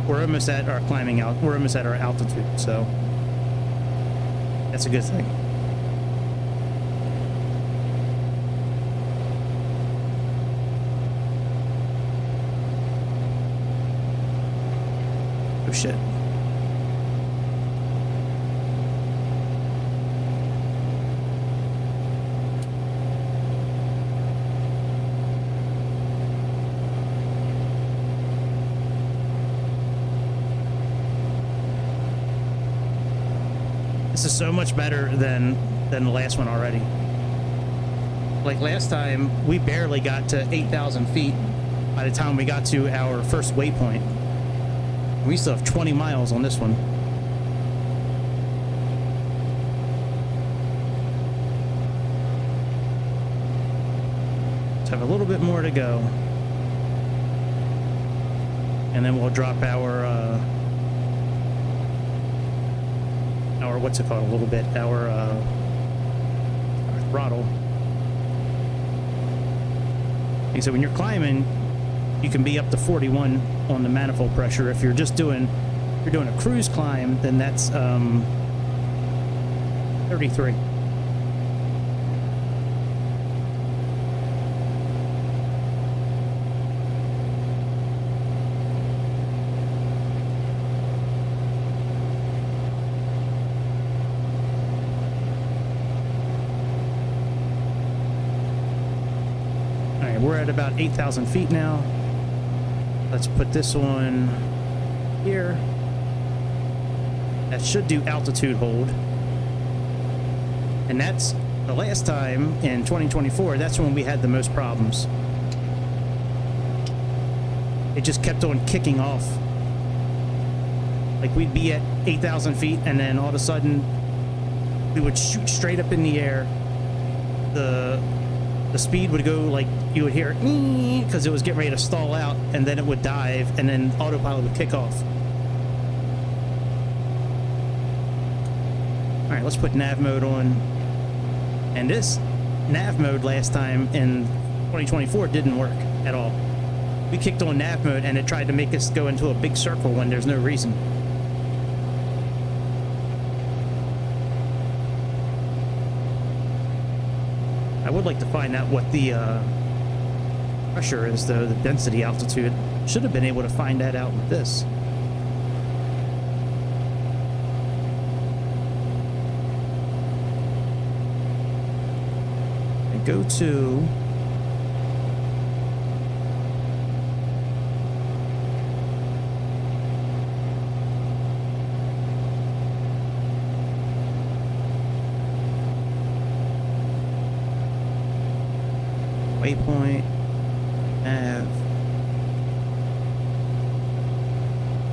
we're almost at our climbing out. We're almost at our altitude, so that's a good thing. Oh shit. This is so much better than the last one already. Like last time, we barely got to 8,000 feet by the time we got to our first waypoint. We still have 20 miles on this one. So have a little bit more to go. And then we'll drop our what's it called, a little bit, our throttle. And so when you're climbing, you can be up to 41 on the manifold pressure. If you're just doing, if you're doing a cruise climb, then that's 33. We're at about 8,000 feet now. Let's put this one here. That should do altitude hold. And that's the last time in 2024, that's when we had the most problems. It just kept on kicking off. Like we'd be at 8,000 feet and then all of a sudden we would shoot straight up in the air. The speed would go, like, you would hear because it was getting ready to stall out, and then it would dive, and then autopilot would kick off. All right, let's put nav mode on. And this nav mode last time in 2024 didn't work at all. We kicked on nav mode and it tried to make us go into a big circle when there's no reason. I would like to find out what the pressure is, though, the density altitude. Should have been able to find that out with this. And go to waypoint, nav,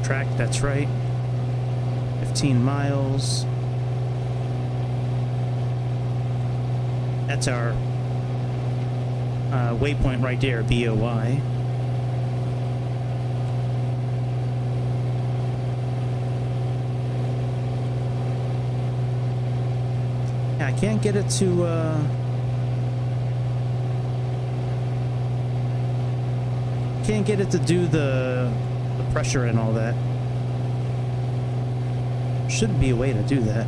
track, that's right, 15 miles. That's our waypoint right there, BOY. Yeah, I can't get it to can't get it to do the pressure and all that. Should be a way to do that.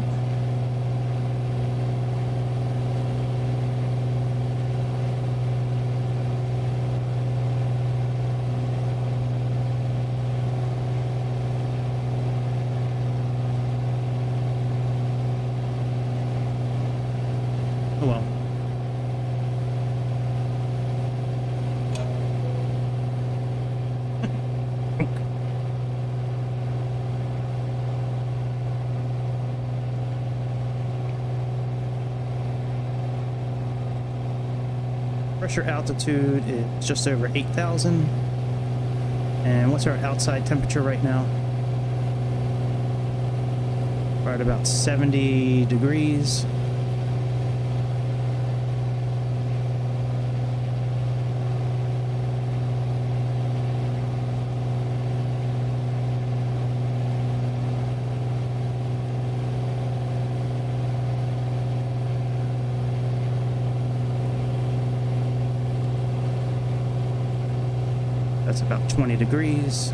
Oh well. Pressure altitude is just over 8,000. And what's our outside temperature right now? We're at about 70 degrees. That's about 20 degrees.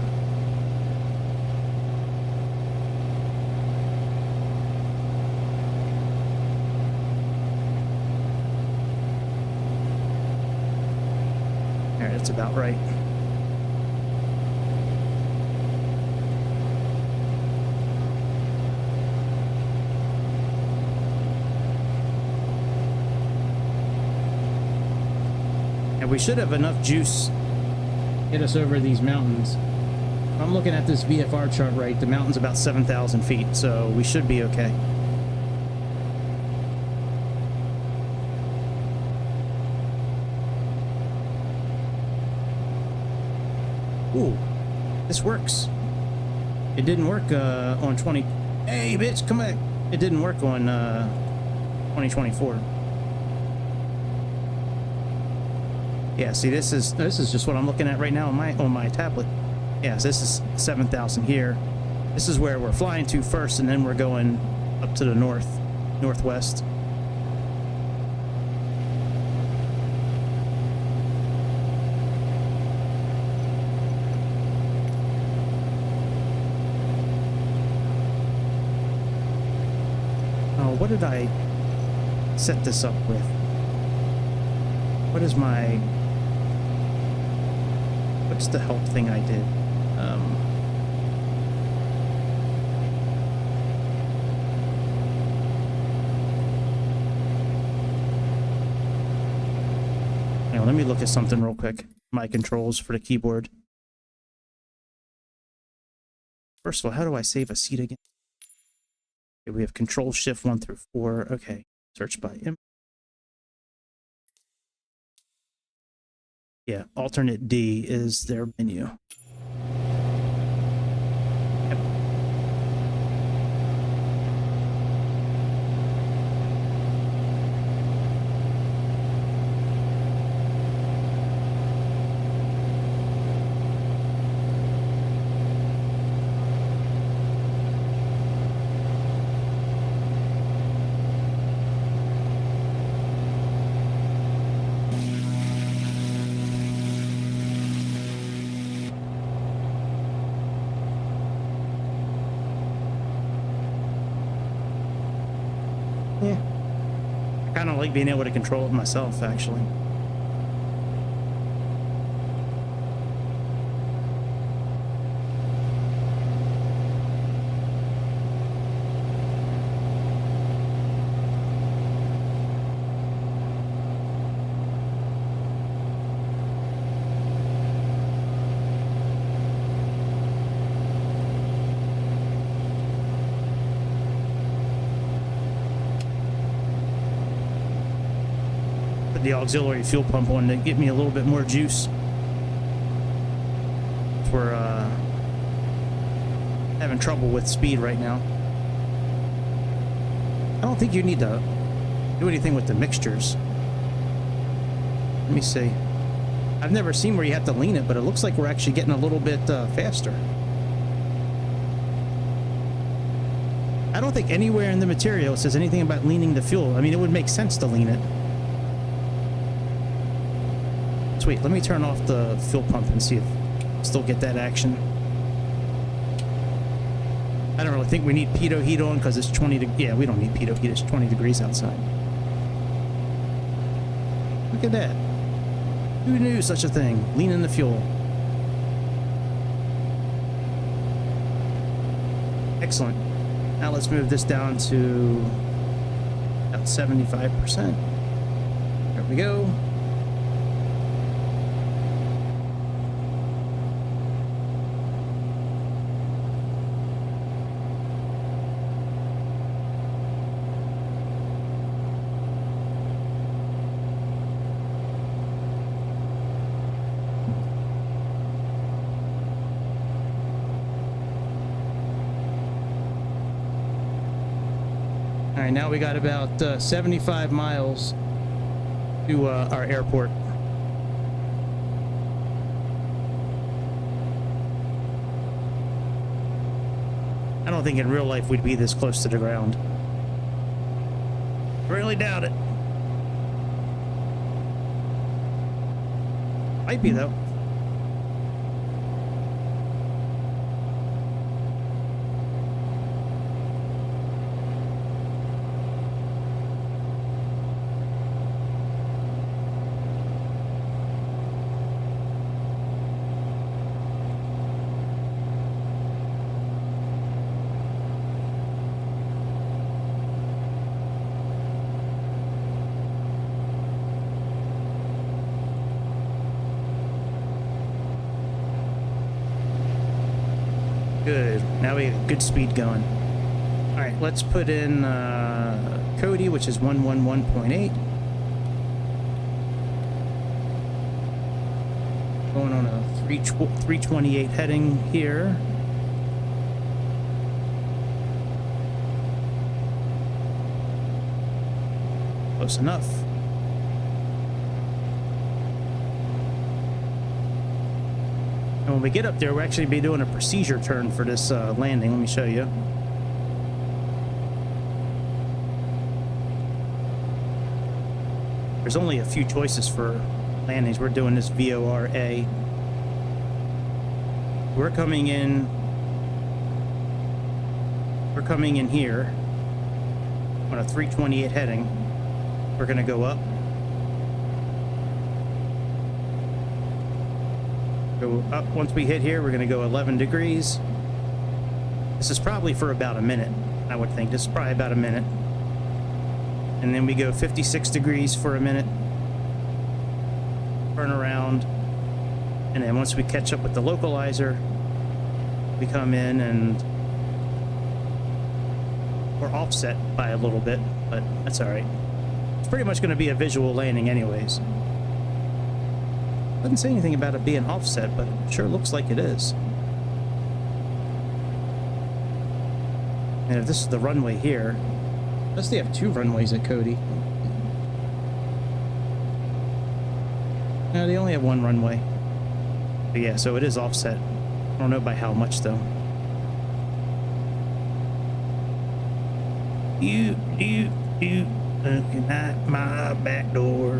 All right, that's about right. And we should have enough juice to get us over these mountains. If I'm looking at this VFR chart right, the mountain's about 7,000 feet, so we should be okay. Ooh, this works. It didn't work on 20. Hey, bitch, come back. It didn't work on 2024. Yeah, see, this is just what I'm looking at right now on my tablet. Yeah, so this is 7,000 here. This is where we're flying to first, and then we're going up to the northwest. Oh, what did I set this up with? What is my... What's the help thing I did? Now, let me look at something real quick. My controls for the keyboard. First of all, how do I save a seat again? Okay, we have Control Shift 1 through 4. Okay, search by image. Yeah, alternate D is their menu. Yep. Yeah. I kind of like being able to control it myself, actually. The auxiliary fuel pump on to get me a little bit more juice. We're having trouble with speed right now. I don't think you need to do anything with the mixtures. Let me see. I've never seen where you have to lean it, but it looks like we're actually getting a little bit faster. I don't think anywhere in the material says anything about leaning the fuel. I mean, it would make sense to lean it. Wait, let me turn off the fuel pump and see if I still get that action. I don't really think we need pitot heat on because it's 20 yeah, we don't need pitot heat. It's 20 degrees outside. Look at that. Who knew such a thing? Leaning the fuel. Excellent. Now let's move this down to about 75%. There we go. All right, now we got about 75 miles to our airport. I don't think in real life we'd be this close to the ground. Really doubt it. Might be, though. Good. Now we got good speed going. All right, let's put in Cody, which is 111.8. Going on a 328 heading here. Close enough. And when we get up there, we'll actually be doing a procedure turn for this landing. Let me show you. There's only a few choices for landings. We're doing this VORA. We're coming in here on a 328 heading. We're gonna go up. Go up. Once we hit here, we're gonna go 11 degrees. This is probably for about a minute, I would think. This is probably about a minute. And then we go 56 degrees for a minute. Turn around. And then once we catch up with the localizer, we come in and we're offset by a little bit, but that's all right. It's pretty much going to be a visual landing anyways. Doesn't say anything about it being offset, but it sure looks like it is. And if this is the runway here, unless they have two runways at Cody. No, they only have one runway. But yeah, so it is offset. I don't know by how much though. You looking at my back door.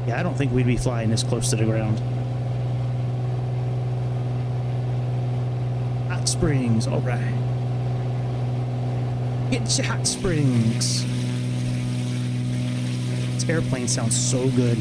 Yeah, I don't think we'd be flying this close to the ground. Hot springs, all right. Get your hot springs. This airplane sounds so good.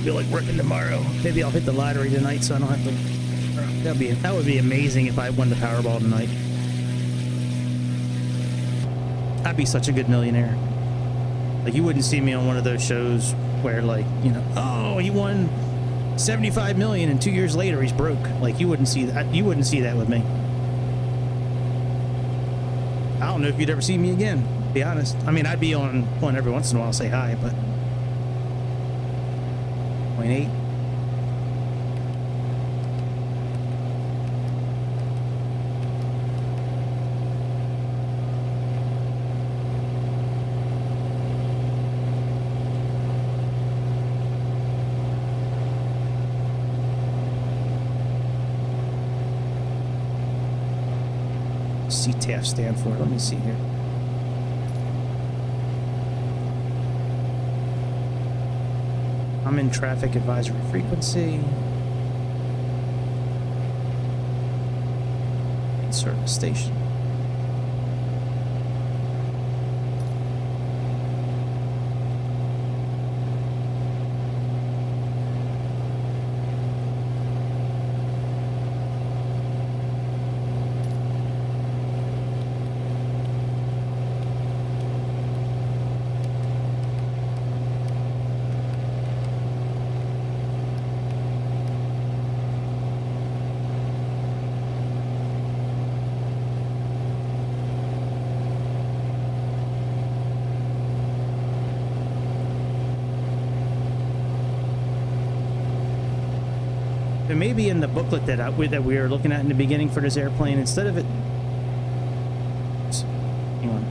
Feel like working tomorrow. Maybe I'll hit the lottery tonight so I don't have to. That would be amazing if I won the Powerball tonight. I'd be such a good millionaire. Like, you wouldn't see me on one of those shows where, like, you know, oh, he won 75 million and 2 years later he's broke. Like, you wouldn't see that. You wouldn't see that with me. I don't know if you'd ever see me again, to be honest. I mean, I'd be on one every once in a while, say hi, but 0.8. CTAF stand for? Let me see here. I'm in traffic advisory frequency. Service station. And maybe in the booklet that we were looking at in the beginning for this airplane, instead of it, hang on.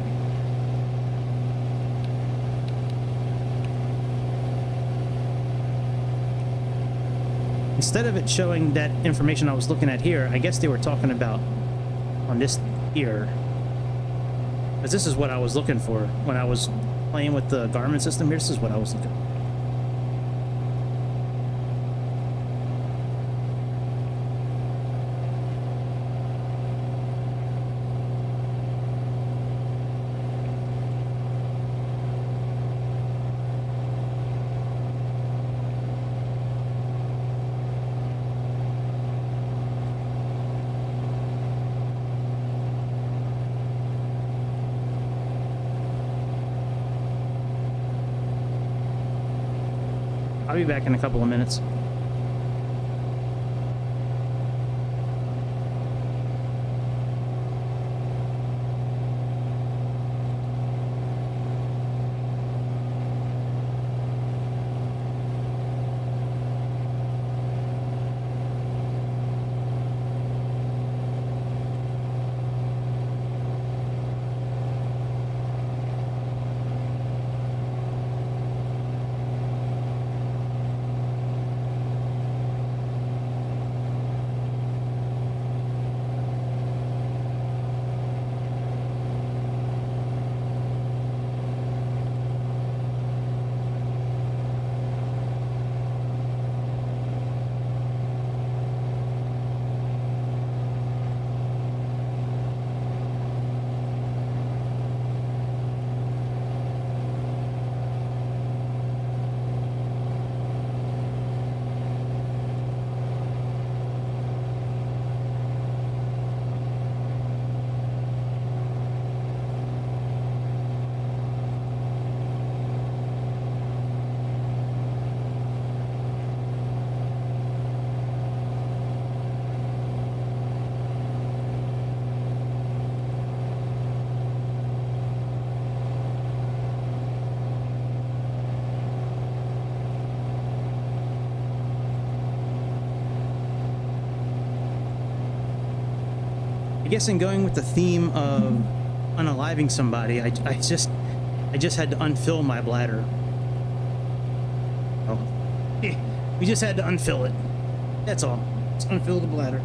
Instead of it showing that information I was looking at here, I guess they were talking about on this here. Because this is what I was looking for when I was playing with the Garmin system here. This is what I was looking for. I'll be back in a couple of minutes. I guess in going with the theme of unaliving somebody, I just had to unfill my bladder. Oh, we just had to unfill it. That's all. Let's unfill the bladder.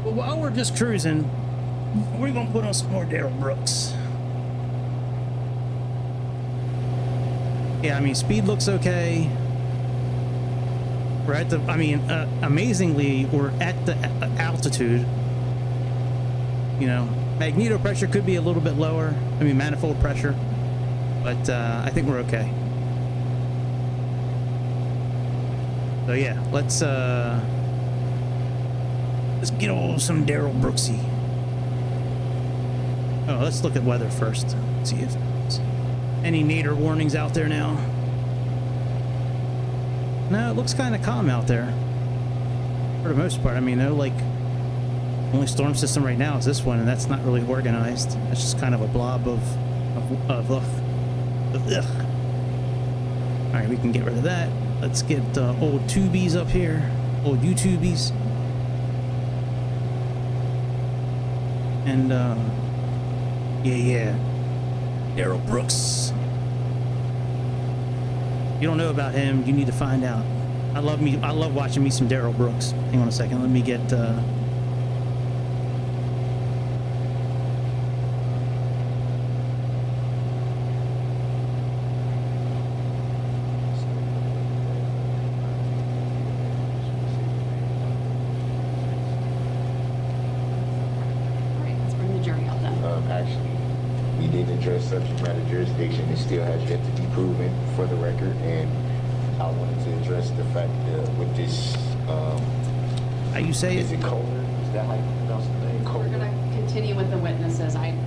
But while we're just cruising, we're gonna put on some more Daryl Brooks. Yeah, I mean, speed looks okay. We're at the, amazingly, we're at the altitude. You know, magneto pressure could be a little bit lower. I mean, manifold pressure, but I think we're okay. So yeah, let's get on some Daryl Brooksy. Oh, let's look at weather first. Let's see if there's any nadir warnings out there now. No, it looks kind of calm out there for the most part. I mean, no, like, only storm system right now is this one, and that's not really organized. It's just kind of a blob of ugh. All right, we can get rid of that. Let's get old tubies up here, old YouTubies, and yeah, Daryl Brooks. You don't know about him, you need to find out. I love watching me some Daryl Brooks. Hang on a second, let me get subject matter jurisdiction. It still has yet to be proven, for the record, and I wanted to address the fact that with this, how you say is it Kohler? Is that how you pronounce the name? Kohler? We're going to continue with the witnesses. I've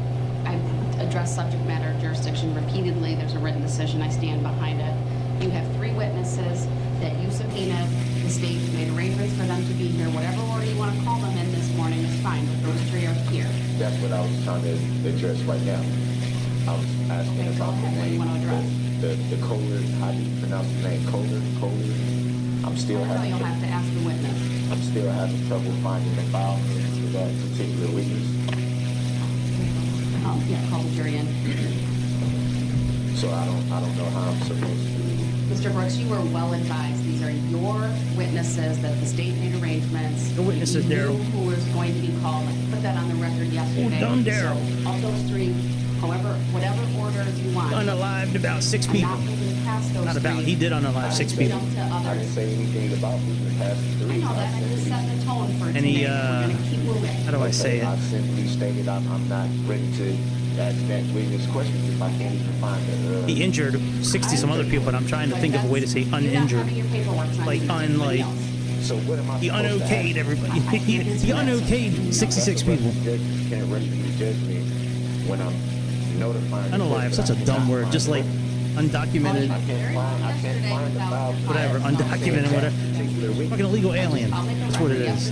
addressed subject matter jurisdiction repeatedly. There's a written decision. I stand behind it. You have 3 witnesses that you subpoenaed. The state made arrangements for them to be here. Whatever order you want to call them in this morning is fine, but those 3 are here. That's what I was trying to address right now. I was asking about the name, the Kohler. How do you pronounce the name? Kohler? I'm still having. You'll have to ask the witness. I'm still having trouble finding the file for that particular witness. Yeah, call the jury in. So I don't know how I'm supposed to. Mr. Brooks, you were well advised. These are your witnesses that the state made arrangements. The witnesses, Daryl. Who was going to be called. I put that on the record yesterday. Oh, done, Daryl. So, of those 3, However, whatever order you want. Unalived about 6 I'm people. not moving past those Not about, three. he did unalive 6 people. Jump to I others. didn't say anything about moving past the I three. know that. I just set the tone for And today. he, We're gonna keep moving. How do I say it? I simply stated I'm not ready to ask that witness questions if I can't even find the. He injured 60 some other people, but I'm trying to think of a way to say uninjured. Like, like, So what am I? he supposed to unokayed ask? everybody. He unokayed 66 people. You can't rush me to judge me when I'm notifying. Unalive, such a dumb word. Just like undocumented, I can't find the file. whatever, undocumented, whatever. Fucking illegal alien. That's what it is.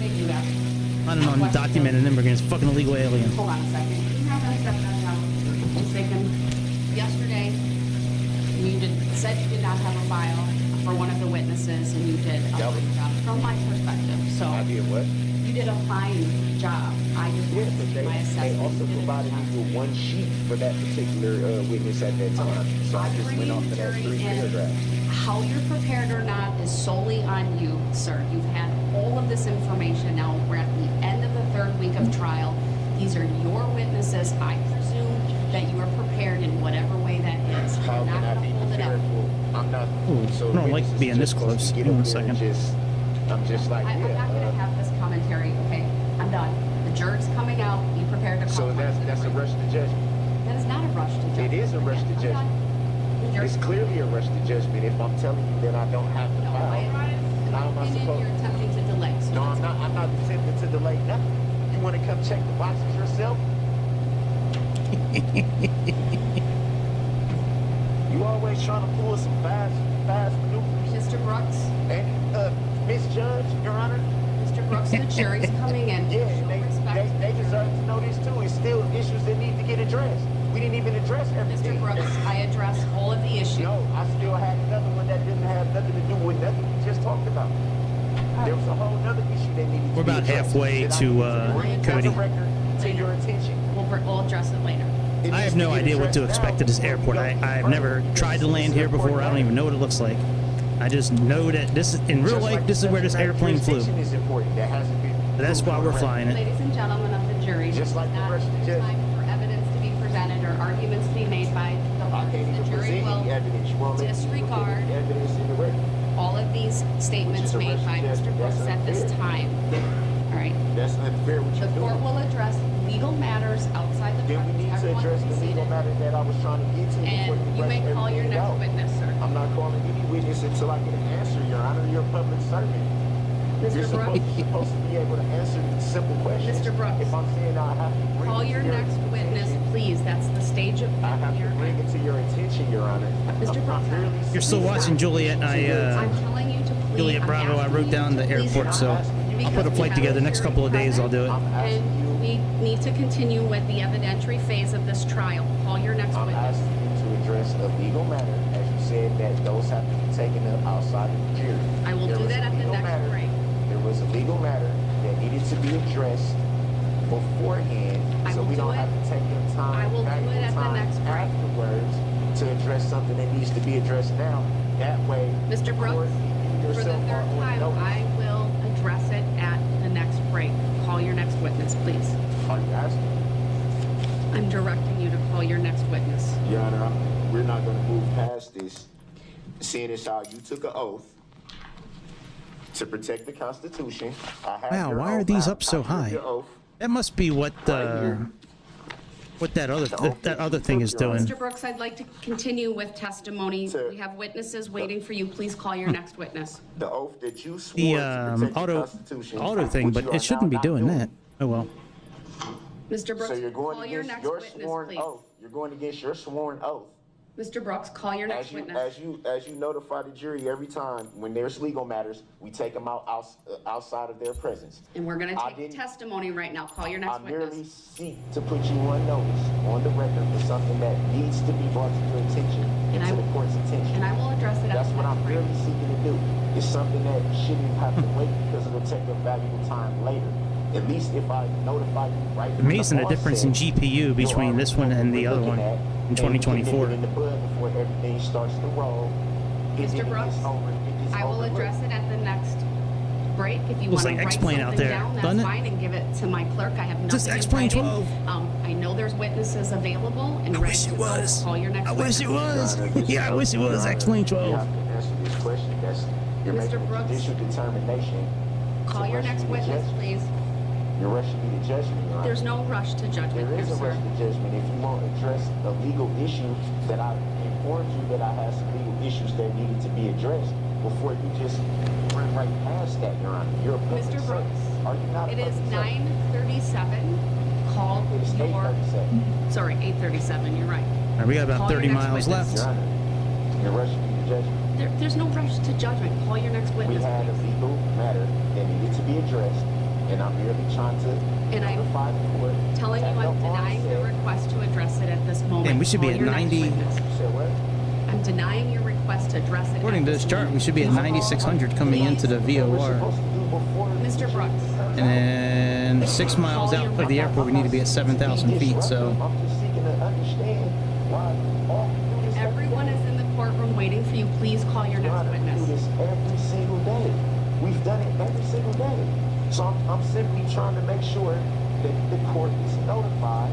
Not an undocumented immigrant, it's fucking illegal alien. Hold on a second. You have MSFS mistaken. Yesterday, said you did not have a file for one of the witnesses, and you did a fine job from my perspective. So I did what? you did a fine job. I just Yeah, wanted to but do my they assessment. also You did a provided good me job. with one sheet for that particular witness at that time. So I just went off to that 3 paragraphs. How you're prepared or not is solely on you, sir. You've had all of this information. Now we're at the end of the 3rd week of trial. These are your witnesses. I presume that you are prepared in whatever way that is. How You're can not I gonna be hold it up. prepared for? I'm not. So I don't like witnesses being this just close. get Give me up 1 there and second. I'm just like, I'm not gonna have this commentary, okay? I'm done. The jury's coming out. Be prepared to call. So that's a rush to judgment. That is not a rush to judgment. It is a rush to I'm judgment. done. The jury- It's clearly a rush to judgment if I'm telling you that I don't have the No, file. in my How am I opinion, supposed? you're attempting to delay. So No, let's- I'm not attempting to delay nothing. You want to come check the boxes yourself? You always trying to pull some fast maneuvers. Mr. Brooks, And Miss Judge, Your Honor. Mr. Brooks, the jury's coming in. Yeah, Show and respect. they deserve to know this too. It's still issues that need to get addressed. We didn't even address everything. Mr. Brooks, I addressed all of the issues. No, I still had another one that didn't have nothing to do with nothing we just talked about. There was a whole other issue that needed to We're be about addressed halfway that I to, need bring Cody. the record to your attention. We'll address it later. It I needs have no to get idea what to addressed expect now at this before we airport. go I've further, never because tried to this land is here an before. I important don't even know what it looks like. I just know that this is, in real Just life, like this is where this subject matter airplane flew. jurisdiction is important. That hasn't been That's why we're proven flying it. Ladies and gentlemen of the jury, Just like the not rest of the judge. time for evidence to be presented or arguments to be made by the I parties. can't The even jury present will any evidence. You won't let me disregard look at any evidence in the record. all of these statements Which is a made by rest of Mr. Brooks judgment. at this That's time. All right. That's unfair what The you're court doing. will address legal matters outside the Then we presence. need to Everyone address the be legal seated. matter that I was trying to get to before And you may rush call your everything next out. witness, sir. I'm not calling any witness until I get an answer, Your Honor. You're a public servant. You're Mr. Brooks, supposed to be able to answer simple questions. Mr. Brooks. If I'm saying I have to bring call it to your next witness, attention, please. That's the stage of I have your to bring it to your attention, Your Honor. Mr. Brooks, You're still watching Juliet. I'm telling you to please. Juliet I'm Bravo, I asking wrote you down to the please airport, so I'll put a flight together. Next couple of days, I'll do it. I'm asking And you. we need to continue with the evidentiary phase of this trial. Call your next I'm witness. asking you to address a legal matter, as you said, that those have to be taken up outside of the jury. I will There do was that a at the legal next matter- break. There was a legal matter that needed to be addressed beforehand, I so will we do don't it. have to take your time, I will do valuable it at the time next break. afterwards to address something that needs to be addressed now. That way, Mr. the Brooks, court and you For the yourself are third on time, notice. I will address it at the next break. Call your next witness, please. Are you asking? I'm directing you to call your next witness. Your Honor, we're not going to move past this. Seeing as how you took an oath to protect the Constitution. I have Wow, your why are oath. these I- up so I have high? your oath. That must be what here. that other thing is doing. Mr. Brooks, I'd like to continue with testimony. Sir. We have witnesses waiting for you. Please call your next witness. The oath that you swore The to protect the auto Constitution. thing, which but you are it shouldn't be now doing not that. Oh well. Mr. Brooks, So you're going call your against next your witness, sworn please. oath. You're going against your sworn oath. Mr. Brooks, call your next As you, witness. as you notify the jury every time when there's legal matters, we take them outside of their presence. And we're going to I take didn't- testimony right now. Call your I next merely witness. seek to put you on notice, on the record, for something that needs to be brought to your attention And and I to the will- court's attention. And I will address it at That's the what I'm next break. really seeking to do. It's something that shouldn't have to wait because it'll take up valuable time later. At least if I notify you right from Amazing the onset, difference in GPU between this one and the other one in 2024. In the bud before everything starts to roll. Mr. Brooks, I will address it at the next break. If you Looks want to like write X-Plane out something there, down, doesn't that's it? fine, and give it to my clerk. I have nothing Just in X-Plane writing. 12. I know there's witnesses available and I ready wish to it go. was. Call your next I wish it witness. was. Yeah, I wish it was X-Plane You 12. have to answer this question. You're Mr. making a Brooks. judicial determination. Call to your rush next me to witness, judgment. please. You're rushing me to judgment, Your Honor. There's no rush to judgment There here, is a rush sir. to judgment. If you won't address a legal issue that I informed you that I had some legal issues that needed to be addressed before you just run right past that, Your Honor. You're a public Mr. servant. Brooks, Are you not a it is public servant? 9:37. Call It is your, 8:37. sorry, 8:37, you're right. All right, we got about Call your 30 next miles witness. Your left. Honor, you're rushing me to judgment. There's no rush to judgment. Call your next We witness, had a please. legal matter that needed to be addressed, and I'm merely trying to And I'm notify the court. Telling you at I'm the denying your onset- request to address it at this moment. Damn, we should be Call at your next 90. witness. You said what? I'm denying your request to address it. According at to this chart, we should be at 9,600 coming into the VOR. Mr. Brooks. And then 6 miles out of the airport, we need to be at 7,000 feet. So I'm just seeking to understand why all we do this Everyone is in the courtroom waiting for you. Please call your Your next Honor, we do witness. this every single day. We've done it every single day. So I'm simply trying to make sure that the court is notified.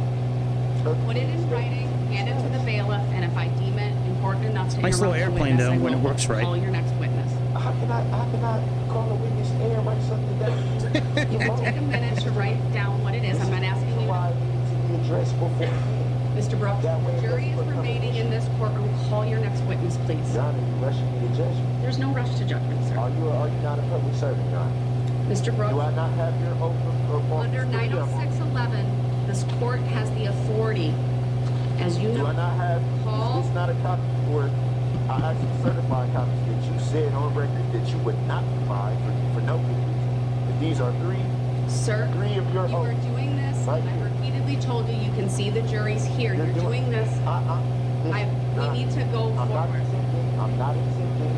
Put it in writing, hand it to the bailiff, and if I deem it important enough to Nice little interrupt the airplane, witness, though, I when it will works right. Call your next witness. How can I call a witness and write something down? You can take a minute to write down what it is. I'm not asking you. Why it needs to be addressed beforehand. Mr. Brooks, That way the it jury is doesn't become remaining an in this courtroom. Call your next witness, please. Your Honor, you're rushing me to judgment. There's no rush to judgment, sir. Are you not a public servant, Your Honor? Mr. Do I Brooks, not have your oath of office? under to them? 90611, this court has the authority, as you Do I know, not have, Paul? is this not a copy or I actually certified copies that you said on record that you would not provide for no good reason? But these are sir, three of your you are oaths. doing this. Right I here. repeatedly told you, you can see the jury's here. You're doing this. We need to go I'm not forward. attempting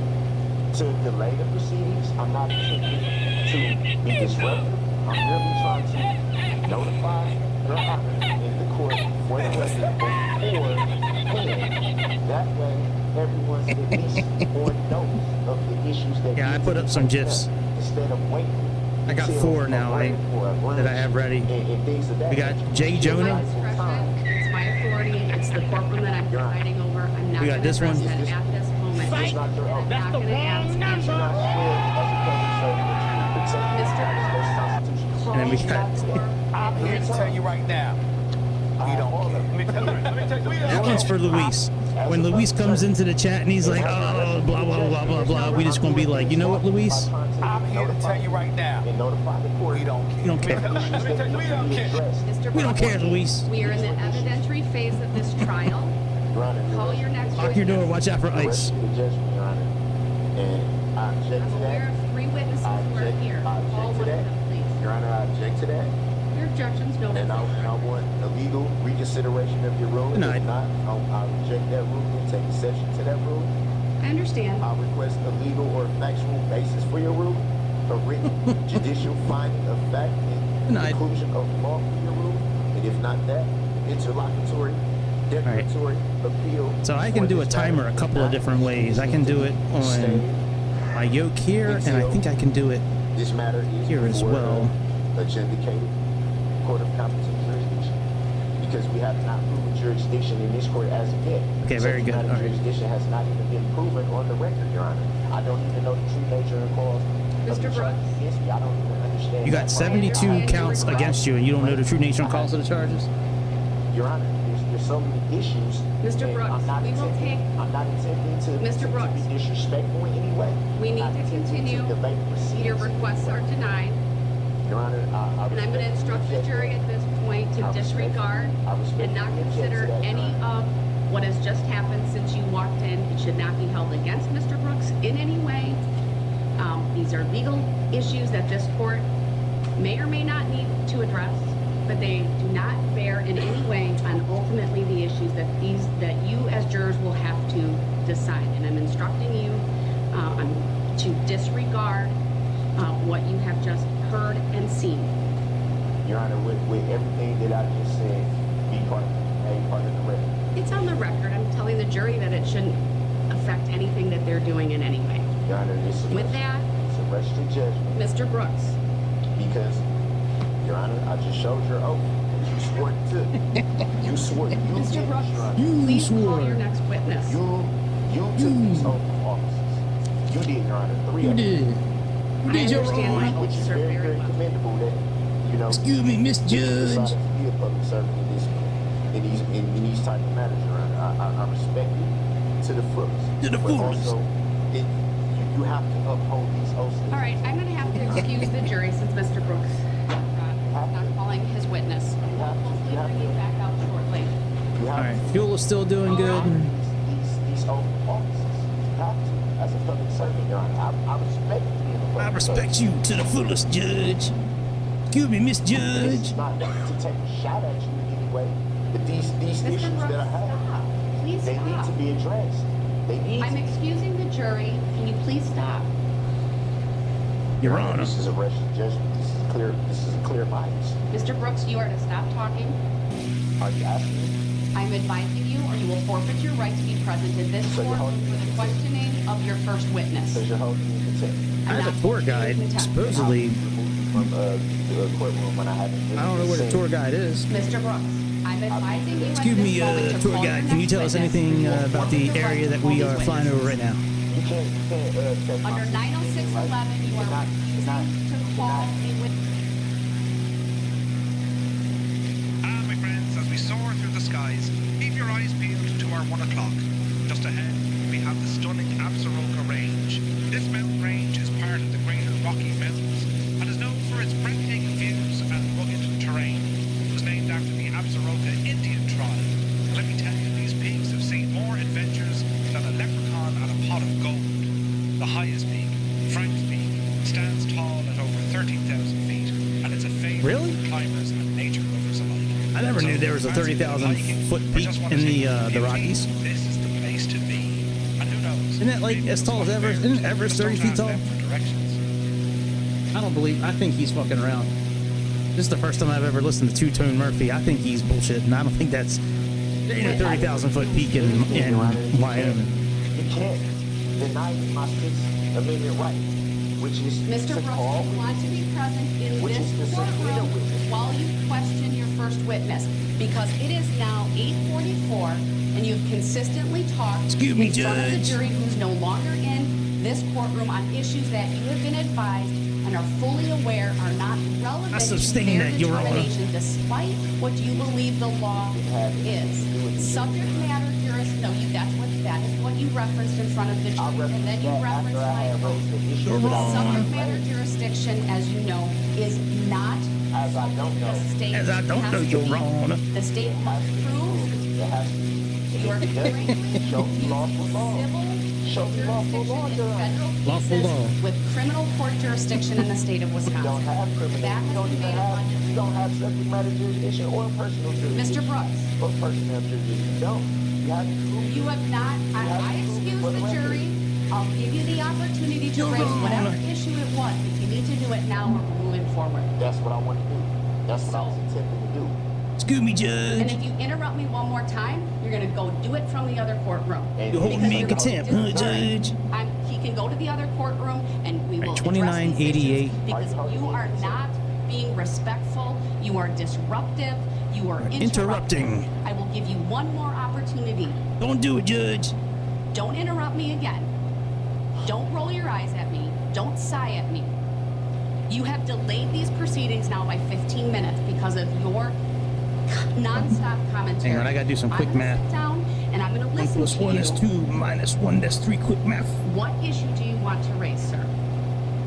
to delay the proceedings. I'm not attempting to be disruptive. I'm merely trying to notify Your Honor in the court for the record beforehand. That way, everyone's at least on notice of the issues that Yeah, I need put to up be some taken GIFs. up Instead of waiting. I got until 4 a now break or a that I lunch have ready. and things of that We got nature. Jay It's Jonah. my discretion, it's my authority, it's the courtroom that I'm presiding over. I'm not We got gonna this one. address that at this moment. It's not your own. I'm not gonna ask You any- should not swear as a public servant that you will protect the Mr. United States Constitution. And then we got I'm here to tell you right now, we don't care. that one's for Luis. When Luis comes into the chat and he's like, oh, blah, blah, blah, blah, blah, we just gonna be like, you know what, Luis? I'm here to tell you right now, And notify the court. we don't care. We don't care. Mr. We don't care, Brooks, Luis. we are in the evidentiary phase of this trial. Call your next Lock your door, witness. watch out for ice. The judgment, Your Honor. And I object I'm to aware that. of 3 witnesses who are here. I Call object one to of that. them, please. Your Honor, I object to that. Your objection's noted. And I want a legal reconsideration of your ruling. Denied. If not, I'll reject that ruling and take exception to that ruling. I understand. I'll request a legal or factual basis for your ruling, a written judicial finding of fact and Denied. conclusion of law for your ruling. And if not that, interlocutory, declaratory appeal. So I can for do a this timer matter. a couple of different ways. I can do it on my yoke here, and I think I can do it This matter is here as before well. a adjudicated court of competent jurisdiction, because we have not proven jurisdiction in this court as of yet. Okay, very good. Subject matter All right. Jurisdiction has not even been proven on the record, Your Honor. I don't even know the true nature and cause of Mr. the charges Brooks? against me. I don't even understand. You got that part. 72 understand counts your against you, and you don't know the true nature and cause of the charges? Your Honor, there's so many issues. Mr. and Brooks, I'm not we will intending- take- I'm not intending to, Mr. to Brooks, be disrespectful in any way. we need I'm to not intending continue. delay the proceedings Your in any requests way. are denied, Your Honor, I and I'm going to instruct the jury at this point to disregard and not consider any of what has just happened since you walked in. It should not be held against Mr. Brooks in any way. These are legal issues that this court may or may not need to address, but they do not bear in any way on ultimately the issues that you as jurors will have to decide. And I'm instructing you to disregard what you have just heard and seen. Your Honor, with everything that I just said, be part of the record. It's on the record. I'm telling the jury that it shouldn't affect anything that they're doing in any way. Your Honor, this is With that, rush to judgment Mr. Brooks, because, Your Honor, I just showed your oath. You swore to. You swore. You Mr. did, Brooks, Your Honor. please call your next witness. You took these oath of offices. You did, Your Honor. 3 You of them. did. You did your understand own. my Which is officer very, very very well. commendable that, you know, Excuse me, Miss you Judge. decided to be a public servant in these type of matters, Your Honor. I respect you to the fullest. To the But fullest. also, you have to uphold these oaths. All right, I'm going to have to excuse the jury since Mr. Brooks is not calling his witness. We'll hopefully bring you back out shortly. You All have right, to fuel is still doing good. these oath of offices. You have to, as a public servant, Your Honor. I respect you being a public I respect servant. you to the fullest, Judge. Excuse me, Miss This Judge. is not to take a shot at you in any way, but these Mr. issues Brooks, that I have, stop. Please they need stop. to be addressed. They need I'm to. excusing the jury. Can you please stop? Your Honor. This is a rush to judgment. This is a clear bias. Mr. Brooks, you are to stop talking. Are you asking me? I'm advising you, or you will forfeit your right to be present in this So you're courtroom holding for me the in questioning of your first witness. Because you're holding me in contempt. I I'm have not a tour holding you in guide. contempt. Supposedly, I'll remove you from the courtroom when I haven't. I don't know where the tour guide is. Mr. Brooks, I'm advising you at Excuse this me, moment to tour call guide. your Can you next tell us witness. anything You will about forfeit the your right area to that call we these are flying over right now? You can't test my Under sensitivity, 90611, you are Cannot- refusing cannot- to call cannot- a witness. My friends, as we soar through the skies, keep your eyes peeled to our 1 o'clock. Just ahead, we have the stunning Absaroka Range. This mountain range is part of the Greater Rocky Mountains and is known for its breathtaking views and rugged terrain. It was named after the Absaroka Indian tribe. Let me tell you, these peaks have seen more adventures than a leprechaun and a pot of gold. The highest peak, Frank's Peak, stands tall at over 13,000 feet, and it's a favorite Really? for climbers and nature lovers alike. I never knew there was a 30,000-foot peak in the Rockies. This is the place to be. And who knows? Isn't that like maybe as those tall as white Everest? bears Isn't Everest just 30 don't feet ask tall? them for directions. I don't believe. I think he's fucking around. This is the first time I've ever listened to Two Tone Murphy. I think he's bullshit, and I don't think that's. There ain't a 30,000-foot peak in Wyoming. You can't deny me my Sixth Amendment right, which is Mr. to Brooks, call you want to be present in Which is this the subpoena courtroom witness. while you question your first witness, because it is now 8:44, and you've consistently talked Excuse me, in front of the Judge. jury who's no longer in this courtroom on issues that you have been advised and are fully aware are not relevant I to sustain their that, Your Honor. determination, despite what you believe the law is. Subject matter jurisdiction. No, that is what you referenced in front of the I jury, and then you referenced that after referenced I my had oath. raised the issue You're without wrong. Subject my matter right. jurisdiction, as you know, is not As I don't know. the state. As I don't has know, to Your be- Honor. The state must prove It has to be. your Show me lawful law. civil Show me lawful law, jurisdiction Your in Honor. federal Lawful cases law. with criminal court jurisdiction in the state of You don't Wisconsin. have criminal. That You has don't been even made have. abundantly You don't have subject matter jurisdiction or personal jurisdiction. Mr. Brooks, Or personal jurisdiction. You don't. You have to prove. you have not, I excuse the jury. I'll give you the opportunity to Your raise whatever Honor. issue it was. If you need to do it now, we're moving forward. That's what I want to do. That's what I was intending to do. Excuse me, And Judge. if you interrupt me one more time, you're gonna go do it from the other courtroom. And You're holding me in Because contempt, you're huh, Judge? He can go to the other courtroom and we will Right, address these 2988. issues because you are not being respectful, you are disruptive, you are Interrupting. I will give you one more opportunity. Don't do it, Judge. Don't interrupt me again. Don't roll your eyes at me. Don't sigh at me. You have delayed these proceedings now by 15 minutes because of your non-stop commentary. Hang on, I gotta do some quick I'm gonna math. sit down and I'm gonna 1 listen plus to 1 you. is 2, minus 1, that's 3. Quick math. What issue do you want to raise, sir?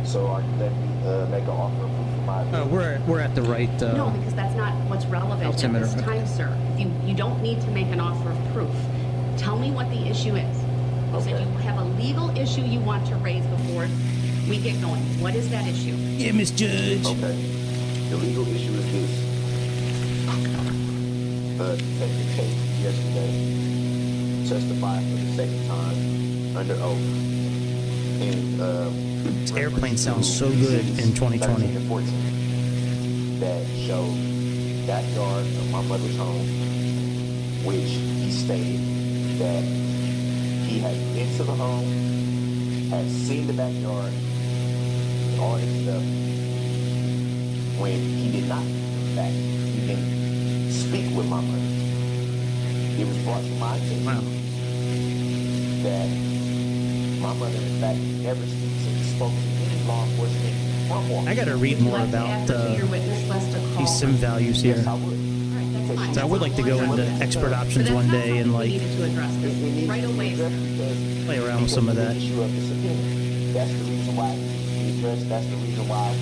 So are you letting me make an offer of proof for my appeal? We're at the right. No, because that's not what's relevant at altimeter, this okay. time, sir. You don't need to make an offer of proof. Tell me what the issue is. You said Okay. you have a legal issue you want to raise before we get going. What is that issue? Yeah, Miss Judge. Okay. The legal issue is this. Detective Kate yesterday testified for the second time under oath. And This airplane sounds so good in 2020. 13 and 14 that showed backyard of my mother's home, which he stated that he had been to the home, had seen the backyard, all this stuff when he did not, in fact, even speak with my mother. It was brought to my attention that my mother, in fact, never spoke to any law enforcement from Walmart. I gotta read more about these sim values here. Yes, I would. So I would like to go into expert options one day and like Right away. play around with some of that. That's the reason why we addressed. That's the reason why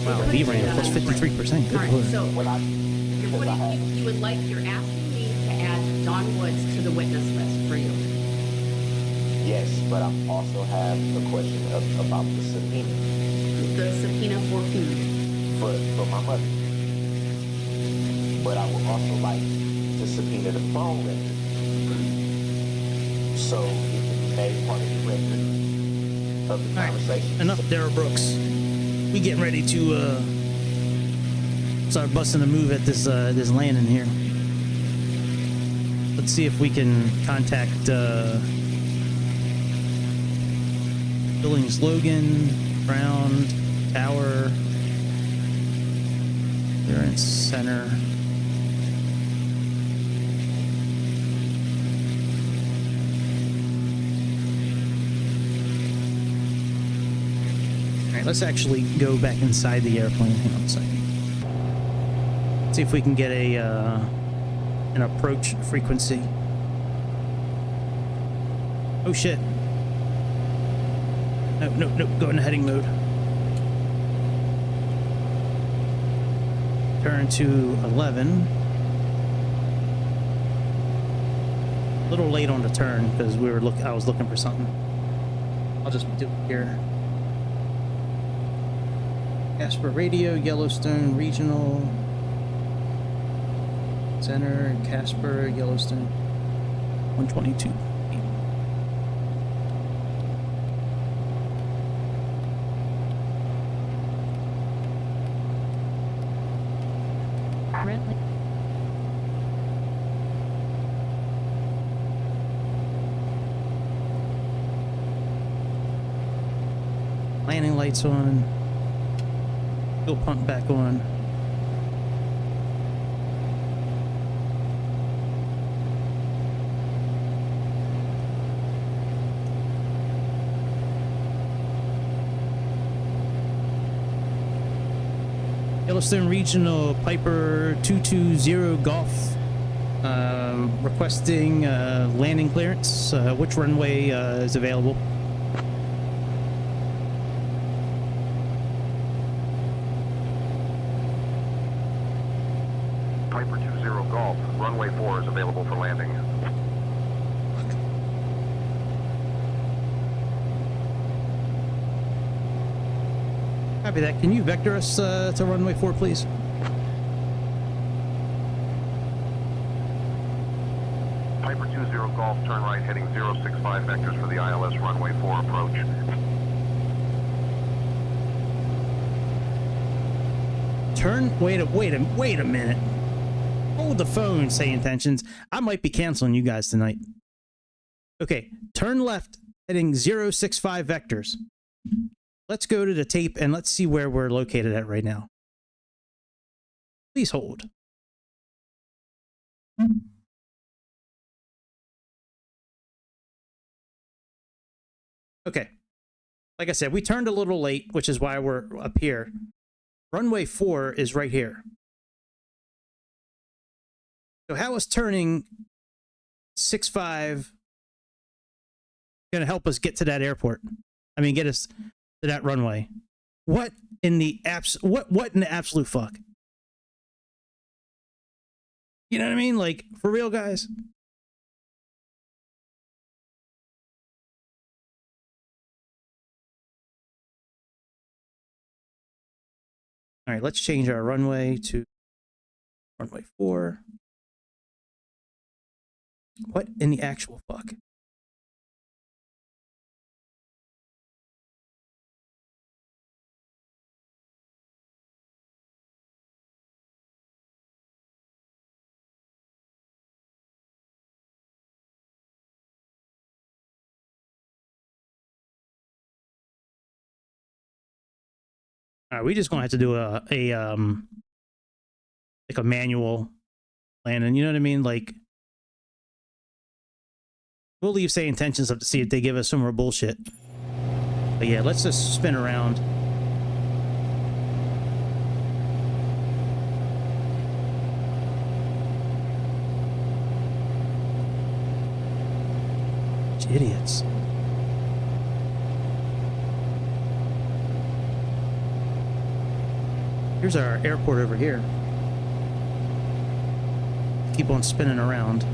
Wow, VRAM plus 53%. Good lord. So you would like, you're asking me to add Don Woods to the witness list for you. Yes, but I also have a question about the subpoena. The subpoena for who? For my mother. But I would also like to subpoena the phone record, so it can be made part of the record of the conversation. Enough, Darryl Brooks. We getting ready to start busting a move at this this landing here. Let's see if we can contact Billings Logan, Brown, Tower, Clearance Center. Alright, let's actually go back inside the airplane. Hang on a second. See if we can get a an approach frequency. Oh shit. No, go into heading mode. Turn to 11. A little late on the turn because I was looking for something. I'll just do it here. Casper Radio, Yellowstone Regional Center, Casper, Yellowstone 122. Landing lights on. Fuel pump back on. Yellowstone Regional Piper 220 Golf requesting landing clearance. Which runway is available? Piper 20 Golf, runway 4 is available for landing. Copy that. Can you vector us to runway 4, please? Piper 20 Golf, turn right heading 065 vectors for the ILS runway 4 approach. Turn. Wait a minute. Hold the phone, Sayintentions. I might be canceling you guys tonight. Okay, turn left heading 065 vectors. Let's go to the tape and let's see where we're located at right now. Please hold. Okay. Like I said, we turned a little late, which is why we're up here. Runway 4 is right here. So how is turning 65 going to help us get to that airport? I mean, get us to that runway. What in the absolute fuck? You know what I mean? Like, for real, guys? All right, let's change our runway to runway 4. What in the actual fuck? All right, we just gonna have to do like a manual landing. You know what I mean? Like, we'll leave Sayintentions up to see if they give us some more bullshit. But yeah, let's just spin around. Idiots. Here's our airport over here. Keep on spinning around.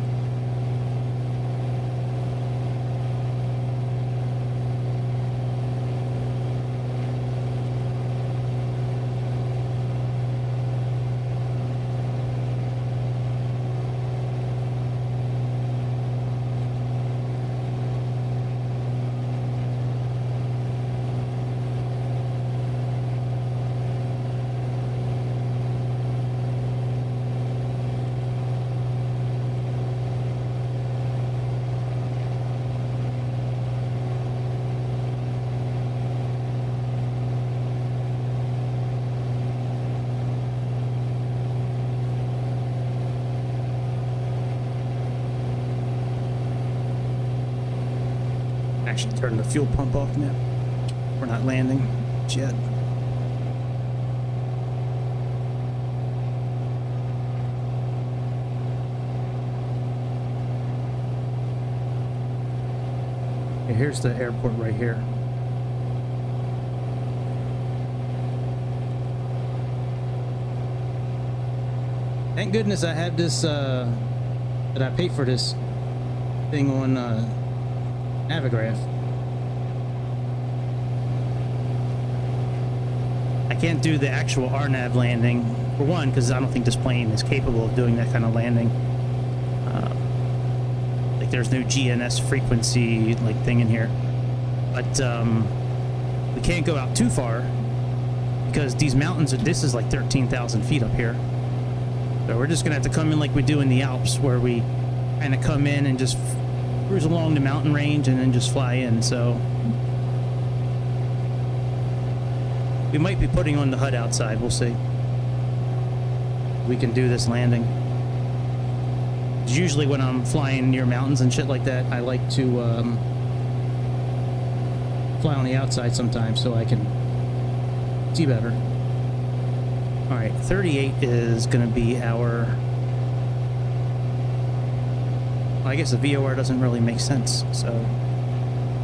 Actually turn the fuel pump off now. We're not landing yet. Okay, here's the airport right here. Thank goodness I have this, that I paid for this thing on, Navigraph. I can't do the actual RNAV landing, for one, because I don't think this plane is capable of doing that kind of landing. Like, there's no GNS frequency, like, thing in here. But, we can't go out too far, because these mountains, this is like 13,000 feet up here. So we're just gonna have to come in like we do in the Alps, where we kind of come in and just cruise along the mountain range and then just fly in. So we might be putting on the HUD outside. We'll see. We can do this landing. Usually when I'm flying near mountains and shit like that, I like to fly on the outside sometimes so I can see better. All right, 38 is going to be our... I guess the VOR doesn't really make sense, so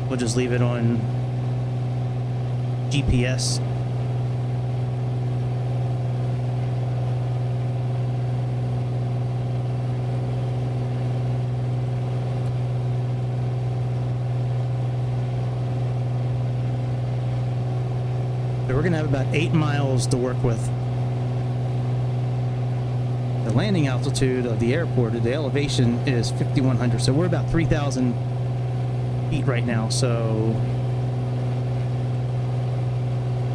we'll just leave it on GPS. So we're gonna have about 8 miles to work with. The landing altitude of the airport, the elevation is 5,100, so we're about 3,000 feet right now. So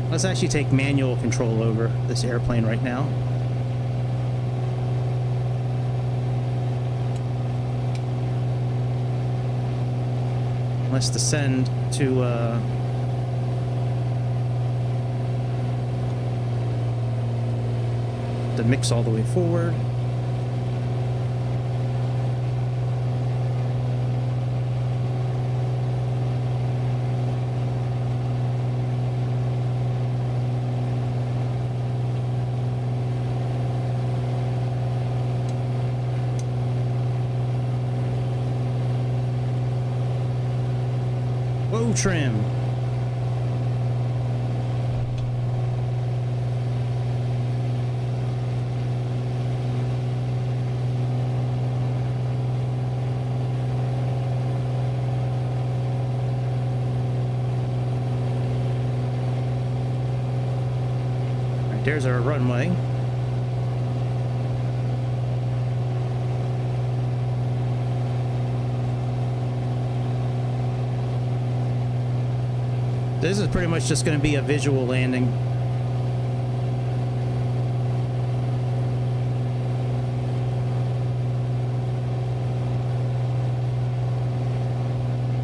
let's actually take manual control over this airplane right now. Let's descend to the mix all the way forward. Whoa, trim. There's our runway. This is pretty much just going to be a visual landing.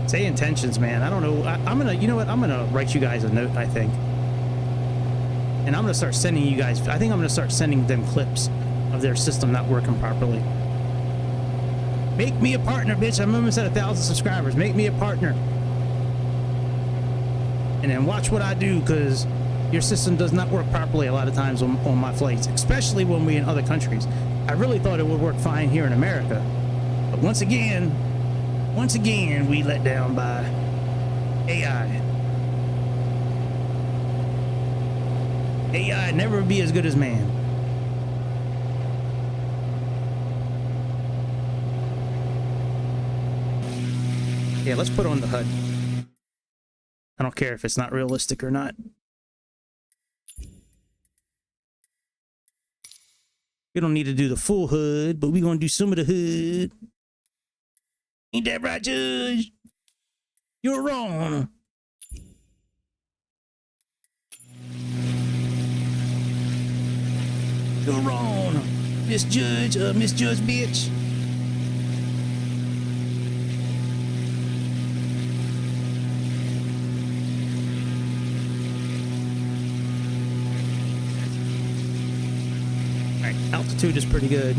Sayintentions, man. I don't know. I'm gonna, you know what? I'm gonna write you guys a note, I think. And I'm gonna start sending you guys, I think I'm gonna start sending them clips of their system not working properly. Make me a partner, bitch. I'm almost at 1,000 subscribers. Make me a partner. And then watch what I do, because your system does not work properly a lot of times on my flights, especially when we're in other countries. I really thought it would work fine here in America. But once again, we let down by AI. AI never be as good as man. Yeah, let's put on the HUD. I don't care if it's not realistic or not. We don't need to do the full HUD, but we're gonna do some of the HUD. Ain't that right, Judge? You're wrong. You're wrong, Miss Judge, bitch. Alright, altitude is pretty good.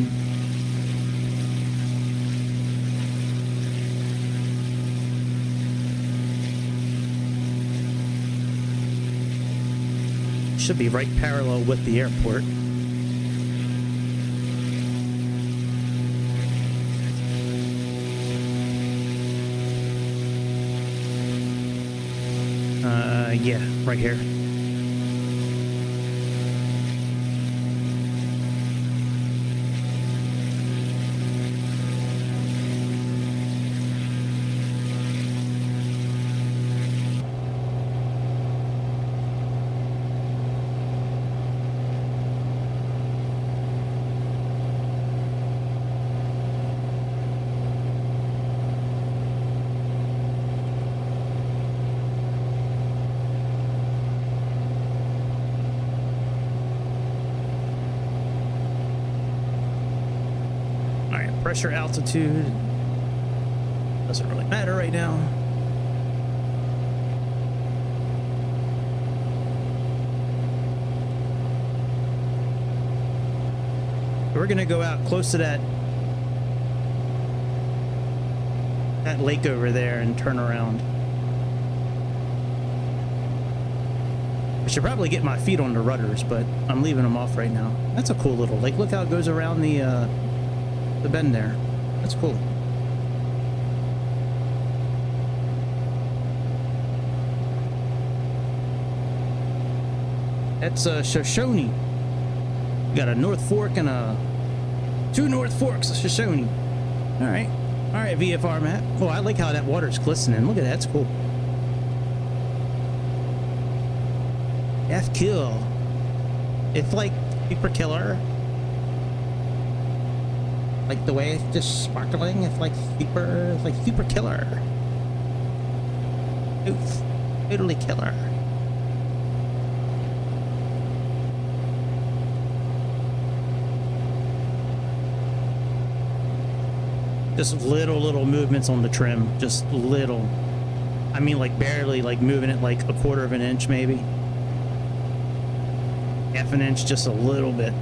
Should be right parallel with the airport. Yeah, right here. Pressure, altitude doesn't really matter right now. We're gonna go out close to that lake over there and turn around. I should probably get my feet on the rudders, but I'm leaving them off right now. That's a cool little lake. Look how it goes around the bend there. That's cool. That's Shoshone. We got a North Fork and two North Forks of Shoshone. All right, VFR map. Oh, I like how that water's glistening. Look at that. That's cool. F kill. It's like super killer. Like the way it's just sparkling, it's like super killer. Oof, totally killer. Just little movements on the trim, just little. I mean, like barely, like moving it like 1/4 of an inch, maybe. Half an inch, just a little bit.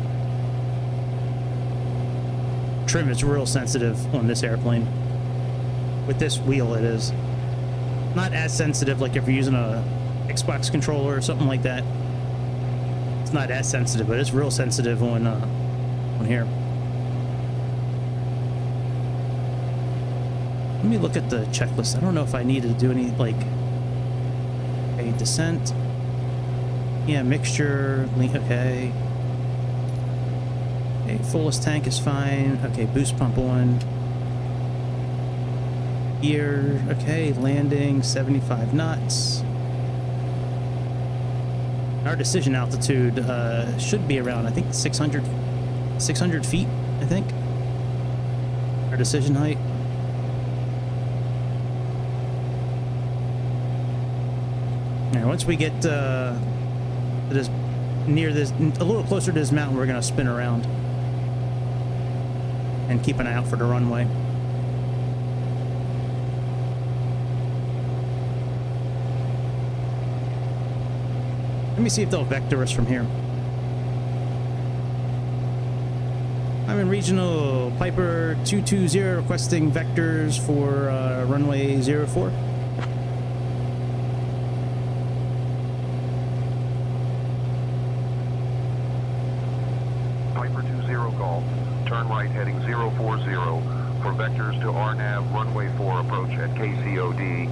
Trim is real sensitive on this airplane. With this wheel it is. Not as sensitive like if you're using a Xbox controller or something like that. It's not as sensitive, but it's real sensitive on here. Let me look at the checklist. I don't know if I needed to do any like a descent. Yeah, mixture, link, okay. Okay, fullest tank is fine. Okay, boost pump on. Gear, okay, landing, 75 knots. Our decision altitude should be around, I think, 600 feet, I think. Our decision height. Now, once we get to this, near this, a little closer to this mountain, we're going to spin around. And keep an eye out for the runway. Let me see if they'll vector us from here. I'm in regional Piper 220 requesting vectors for runway 04. Piper 20 Golf, turn right heading 040 for vectors to RNAV runway 4 approach at KCOD.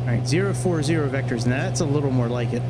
All right, 040 vectors, and that's a little more like it.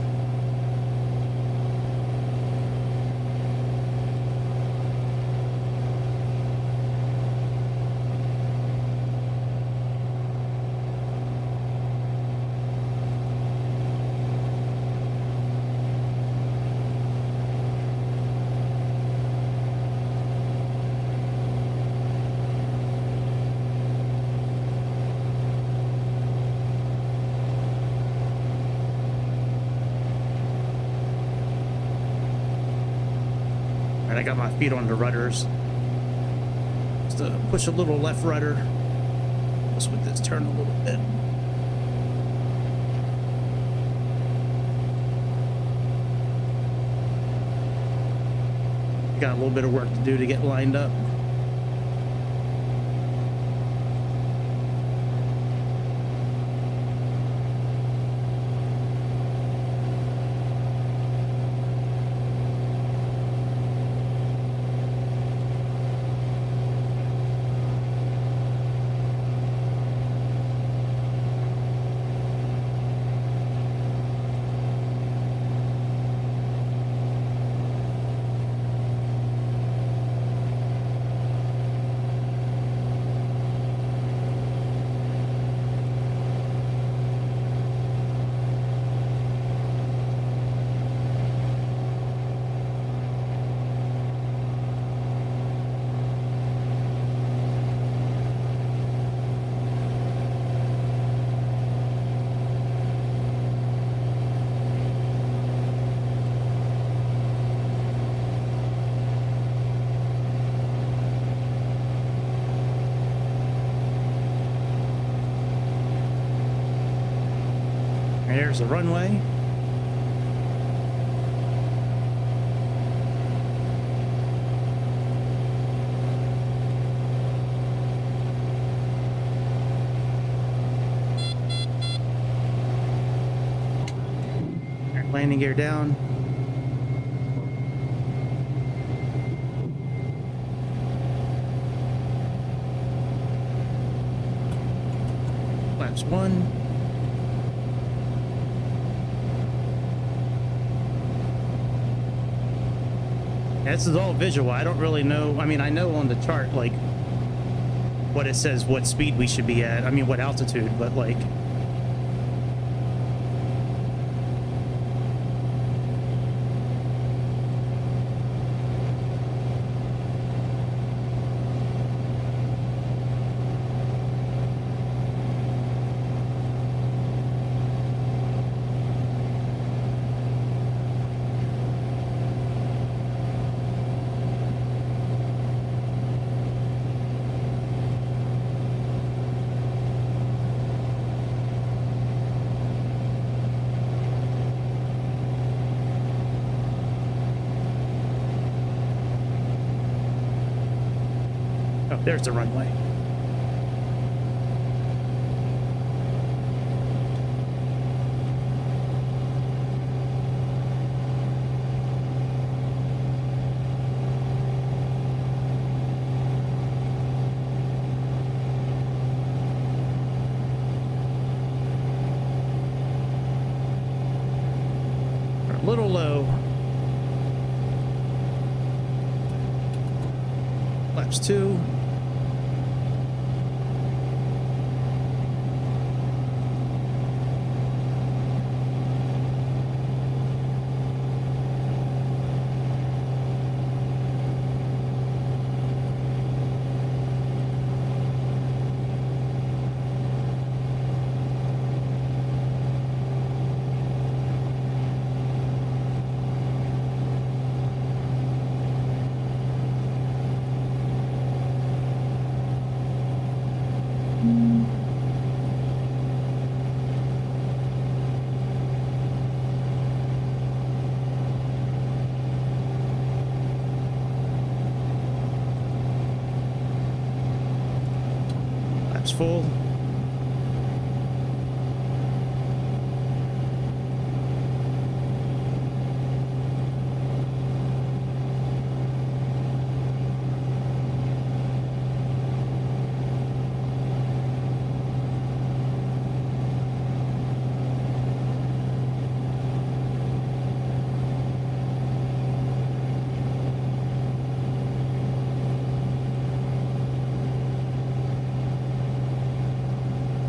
I got my feet on the rudders. Just push a little left rudder. Just with this turn a little bit. Got a little bit of work to do to get lined up. There's the runway. Landing gear down. Flaps 1. This is all visual. I don't really know. I mean, I know on the chart, like, what it says, what speed we should be at. I mean, what altitude, but, like... Oh, there's the runway. We're a little low. Flaps 2. Tank's full.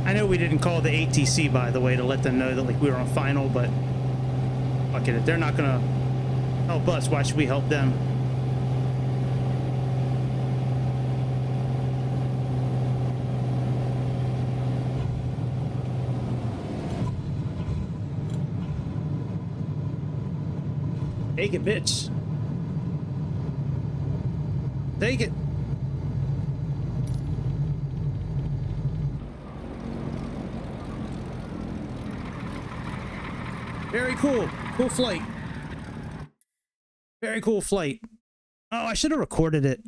I know we didn't call the ATC, by the way, to let them know that like we were on final, but fuck it. If they're not gonna help us, why should we help them? Take it, bitch. Take it. Very cool. Cool flight. Very cool flight. Oh, I should have recorded it.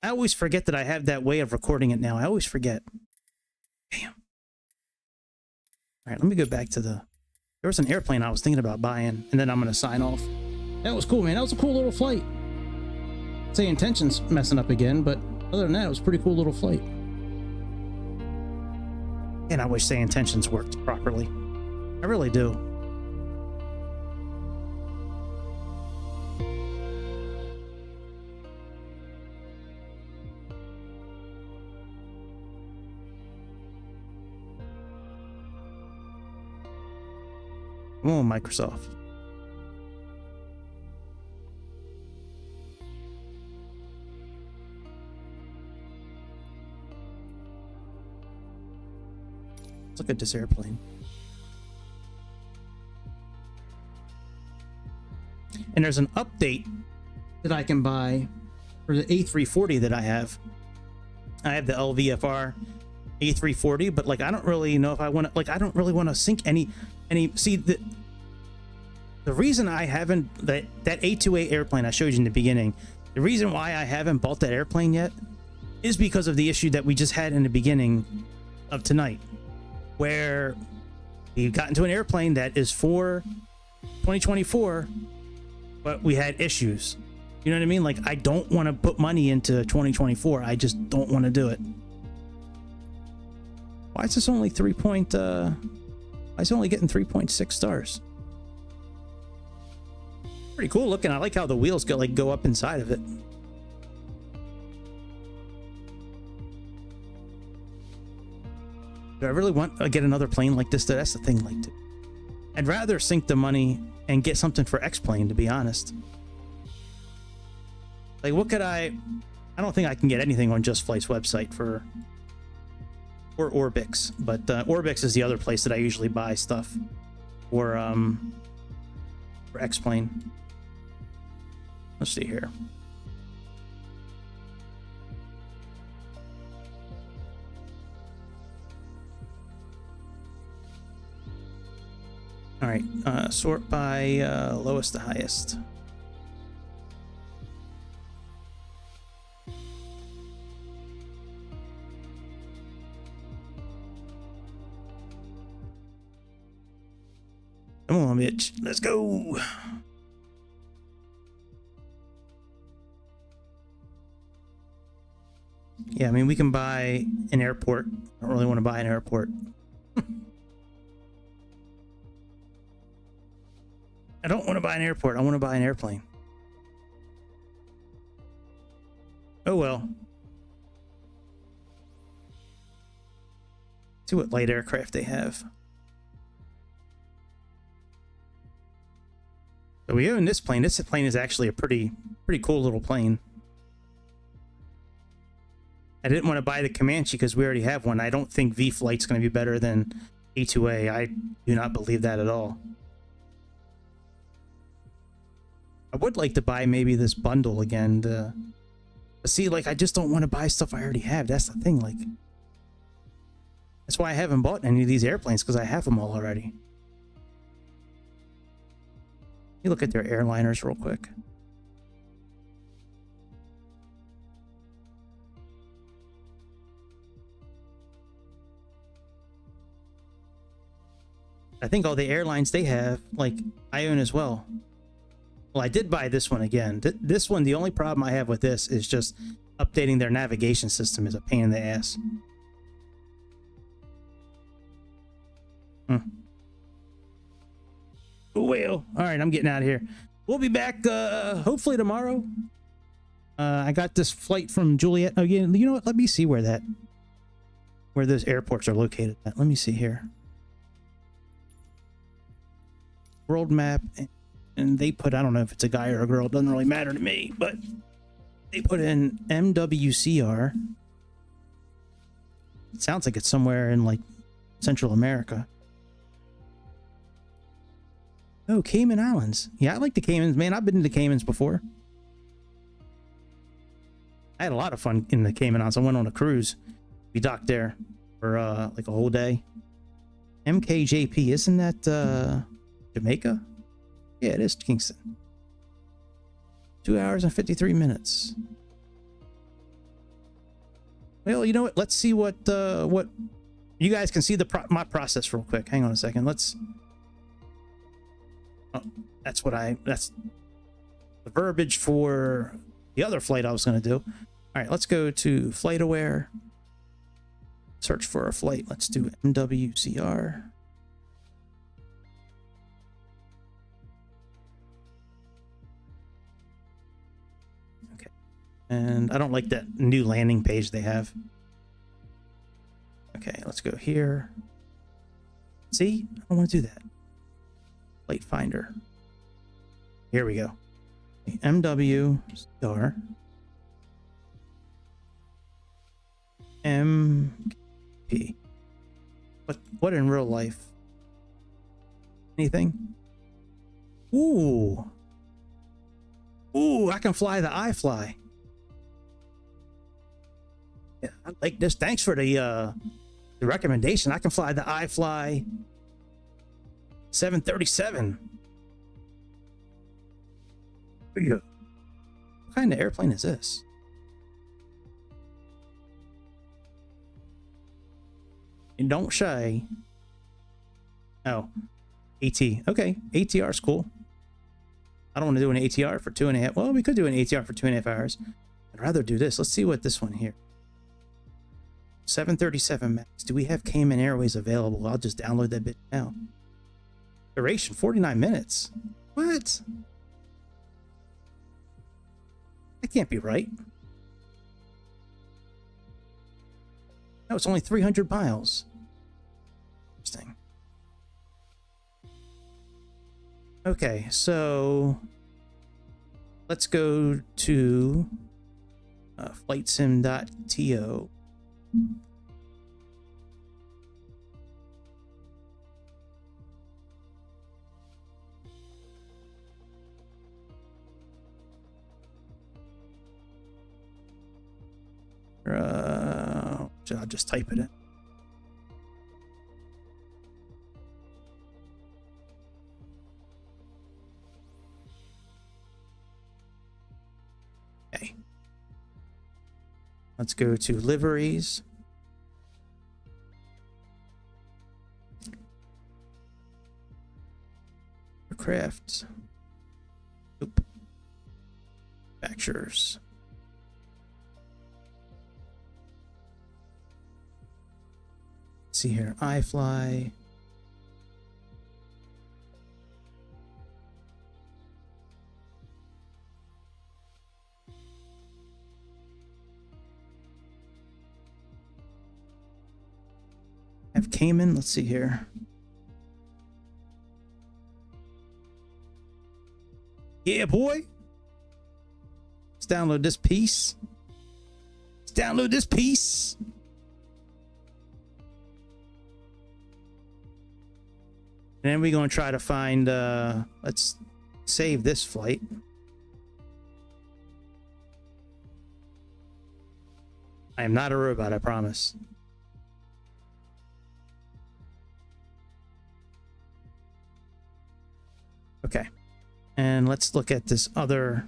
I always forget that I have that way of recording it now. I always forget. Damn. All right, let me go back to the... There was an airplane I was thinking about buying, and then I'm going to sign off. That was cool, man. That was a cool little flight. Sayintentions messing up again, but other than that, it was a pretty cool little flight. And I wish Sayintentions worked properly. I really do. Come on, Microsoft. Let's look at this airplane. And there's an update that I can buy for the A340 that I have. I have the LVFR A340, but like I don't really know if I want to, like I don't really want to sink any see the reason I haven't that A2A airplane I showed you in the beginning, the reason why I haven't bought that airplane yet is because of the issue that we just had in the beginning of tonight, where we got into an airplane that is for 2024, but we had issues. You know what I mean? Like I don't want to put money into 2024. I just don't want to do it. Why is this only why is it only getting 3.6 stars? Pretty cool looking. I like how the wheels go up inside of it. Do I really want to get another plane like this though? That's the thing. Like, I'd rather sink the money and get something for X-Plane, to be honest. Like, what could I don't think I can get anything on Just Flight's website or Orbix, but Orbix is the other place that I usually buy stuff for X-Plane. Let's see here. All right, sort by lowest to highest. Come on, bitch. Let's go. Yeah, I mean, we can buy an airport. I don't really want to buy an airport. I don't want to buy an airport. I want to buy an airplane. Oh, well. See what light aircraft they have. So we own this plane. This plane is actually a pretty cool little plane. I didn't want to buy the Comanche because we already have one. I don't think V-Flight's going to be better than A2A. I do not believe that at all. I would like to buy maybe this bundle again to see, like, I just don't want to buy stuff I already have. That's the thing, like. That's why I haven't bought any of these airplanes, because I have them all already. You look at their airliners real quick. I think all the airlines they have, like, I own as well. Well, I did buy this one again. This one, the only problem I have with this is just updating their navigation system is a pain in the ass. Well, all right, I'm getting out of here. We'll be back hopefully tomorrow. I got this flight from Juliet. Oh, yeah, you know what? Let me see where those airports are located at. Let me see here. World map, and they put, I don't know if it's a guy or a girl, it doesn't really matter to me, but they put in MWCR. It sounds like it's somewhere in like Central America. Oh, Cayman Islands. Yeah, I like the Caymans, man. I've been to the Caymans before. I had a lot of fun in the Cayman Islands. I went on a cruise. We docked there for like a whole day. MKJP, isn't that Jamaica? Yeah, it is Kingston. 2 hours and 53 minutes. Well, you know what? Let's see what you guys can see my process real quick. Hang on a second. Let's. Oh, that's the verbiage for the other flight I was going to do. All right, let's go to FlightAware. Search for a flight. Let's do MWCR. Okay. And I don't like that new landing page they have. Okay, let's go here. See? I don't want to do that. Flight Finder. Here we go. MWCR. MP. What in real life? Anything? Ooh. Ooh, I can fly the iFly. Yeah, I like this. Thanks for the recommendation. I can fly the iFly 737. What kind of airplane is this? And don't shy. Oh, AT. Okay, ATR is cool. I don't want to do an ATR for 2.5. Well, we could do an ATR for 2.5 hours. I'd rather do this. Let's see what this one here. 737 Max. Do we have Cayman Airways available? I'll just download that bit now. Duration 49 minutes. What? That can't be right. No, it's only 300 miles. Interesting. Okay, so let's go to flightsim.to. I'll just type it in. Okay. Let's go to liveries. Aircraft. Nope. Manufacturers. See here, iFly. Have Cayman. Let's see here. Yeah, boy. Let's download this piece. Let's download this piece. And then we're going to try to find, let's save this flight. I am not a robot, I promise. Okay. And let's look at this other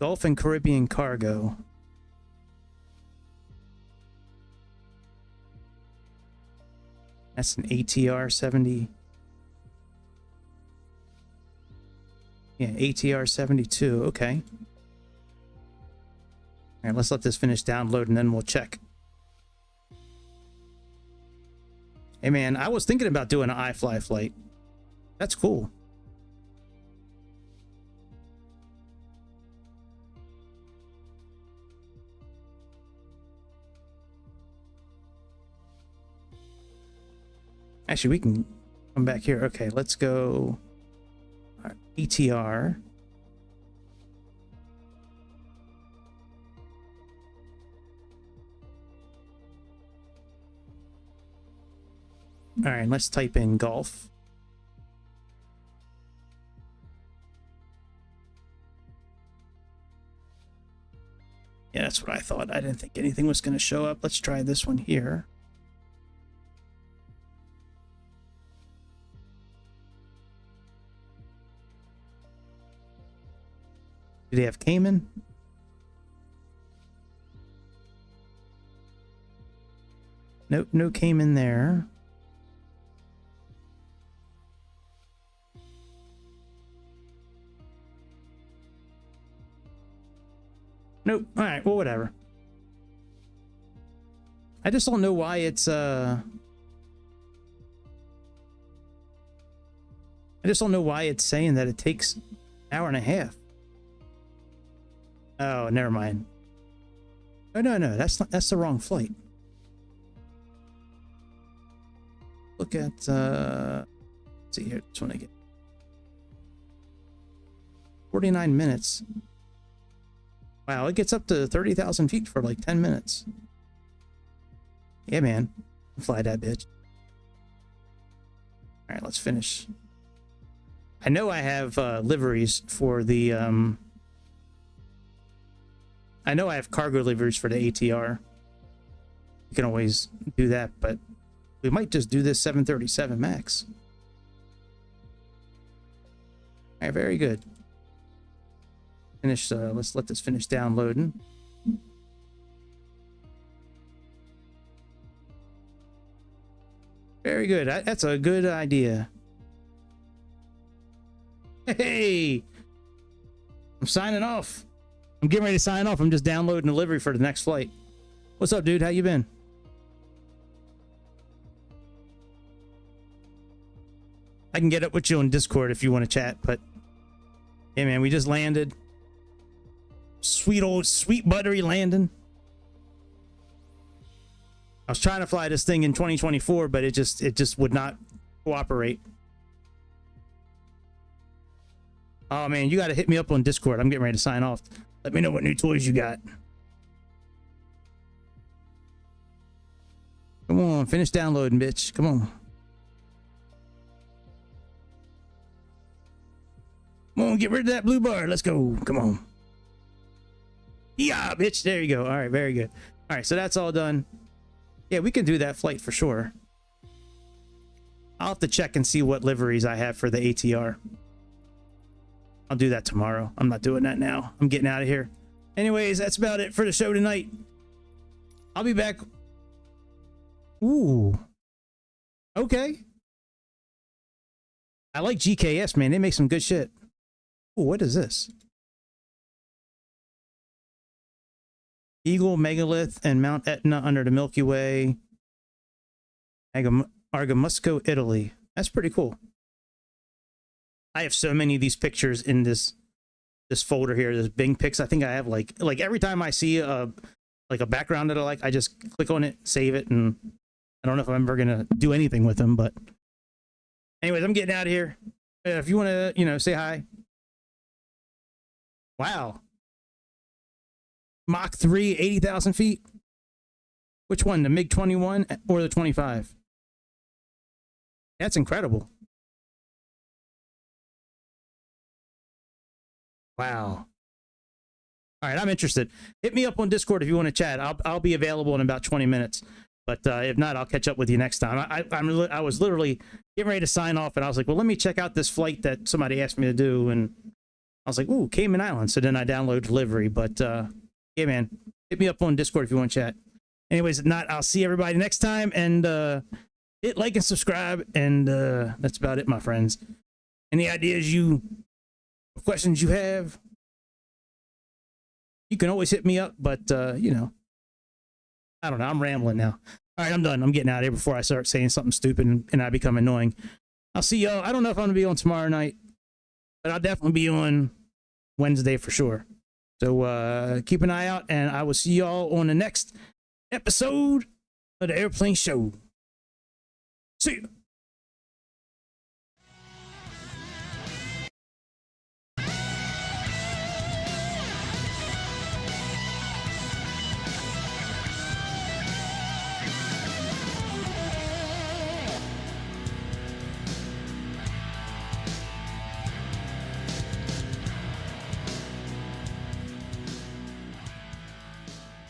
Gulf and Caribbean cargo. That's an ATR 70. Yeah, ATR 72. Okay. All right, let's let this finish download and then we'll check. Hey man, I was thinking about doing an iFly flight. That's cool. Actually, we can come back here. Okay, let's go. All right, ETR. All right, let's type in golf. Yeah, that's what I thought. I didn't think anything was going to show up. Let's try this one here. Do they have Cayman? Nope, no Cayman there. Nope. All right, well, whatever. I just don't know why it's I just don't know why it's saying that it takes an hour and a half. Oh, never mind. Oh, no, that's the wrong flight. Look at let's see here, this one again. 49 minutes. Wow, it gets up to 30,000 feet for like 10 minutes. Yeah, man. Fly that bitch. All right, let's finish. I know I have liveries for the I know I have cargo liveries for the ATR. You can always do that, but we might just do this 737 MAX. All right, very good. Finish. Let's let this finish downloading. Very good. That's a good idea. Hey, I'm signing off. I'm getting ready to sign off. I'm just downloading delivery for the next flight. What's up, dude? How you been? I can get up with you on Discord if you want to chat, but hey, man, we just landed. Sweet buttery landing. I was trying to fly this thing in 2024, but it just would not cooperate. Oh man, you got to hit me up on Discord. I'm getting ready to sign off. Let me know what new toys you got. Come on, finish downloading, bitch. Come on. Come on, get rid of that blue bar. Let's go. Come on. Yeah, bitch. There you go. All right, very good. All right, so that's all done. Yeah, we can do that flight for sure. I'll have to check and see what liveries I have for the ATR. I'll do that tomorrow. I'm not doing that now. I'm getting out of here. Anyways, that's about it for the show tonight. I'll be back. Ooh. Okay. I like GKS, man. They make some good shit. Ooh, what is this? Eagle, Megalith, and Mount Etna under the Milky Way. Argamusco, Italy. That's pretty cool. I have so many of these pictures in this folder here. This Bing pics. I think I have like every time I see a background that I like, I just click on it, save it, and I don't know if I'm ever gonna do anything with them. But anyways, I'm getting out of here. If you want to, say hi. Wow. Mach 3, 80,000 feet. Which one, the MiG-21 or the 25? That's incredible. Wow. All right, I'm interested. Hit me up on Discord if you want to chat. I'll be available in about 20 minutes. But if not, I'll catch up with you next time. I was literally getting ready to sign off, and I was like, well, let me check out this flight that somebody asked me to do. And I was like, ooh, Cayman Islands. So then I downloaded delivery. But yeah, man, hit me up on Discord if you want to chat. Anyways, if not, I'll see everybody next time. And hit like and subscribe, and that's about it, my friends. Any ideas questions you have, you can always hit me up, but you know, I don't know, I'm rambling now. All right, I'm done. I'm getting out of here before I start saying something stupid and I become annoying. I'll see y'all. I don't know if I'm gonna be on tomorrow night, but I'll definitely be on Wednesday for sure. So keep an eye out, and I will see y'all on the next episode of the Airplane Show. See you.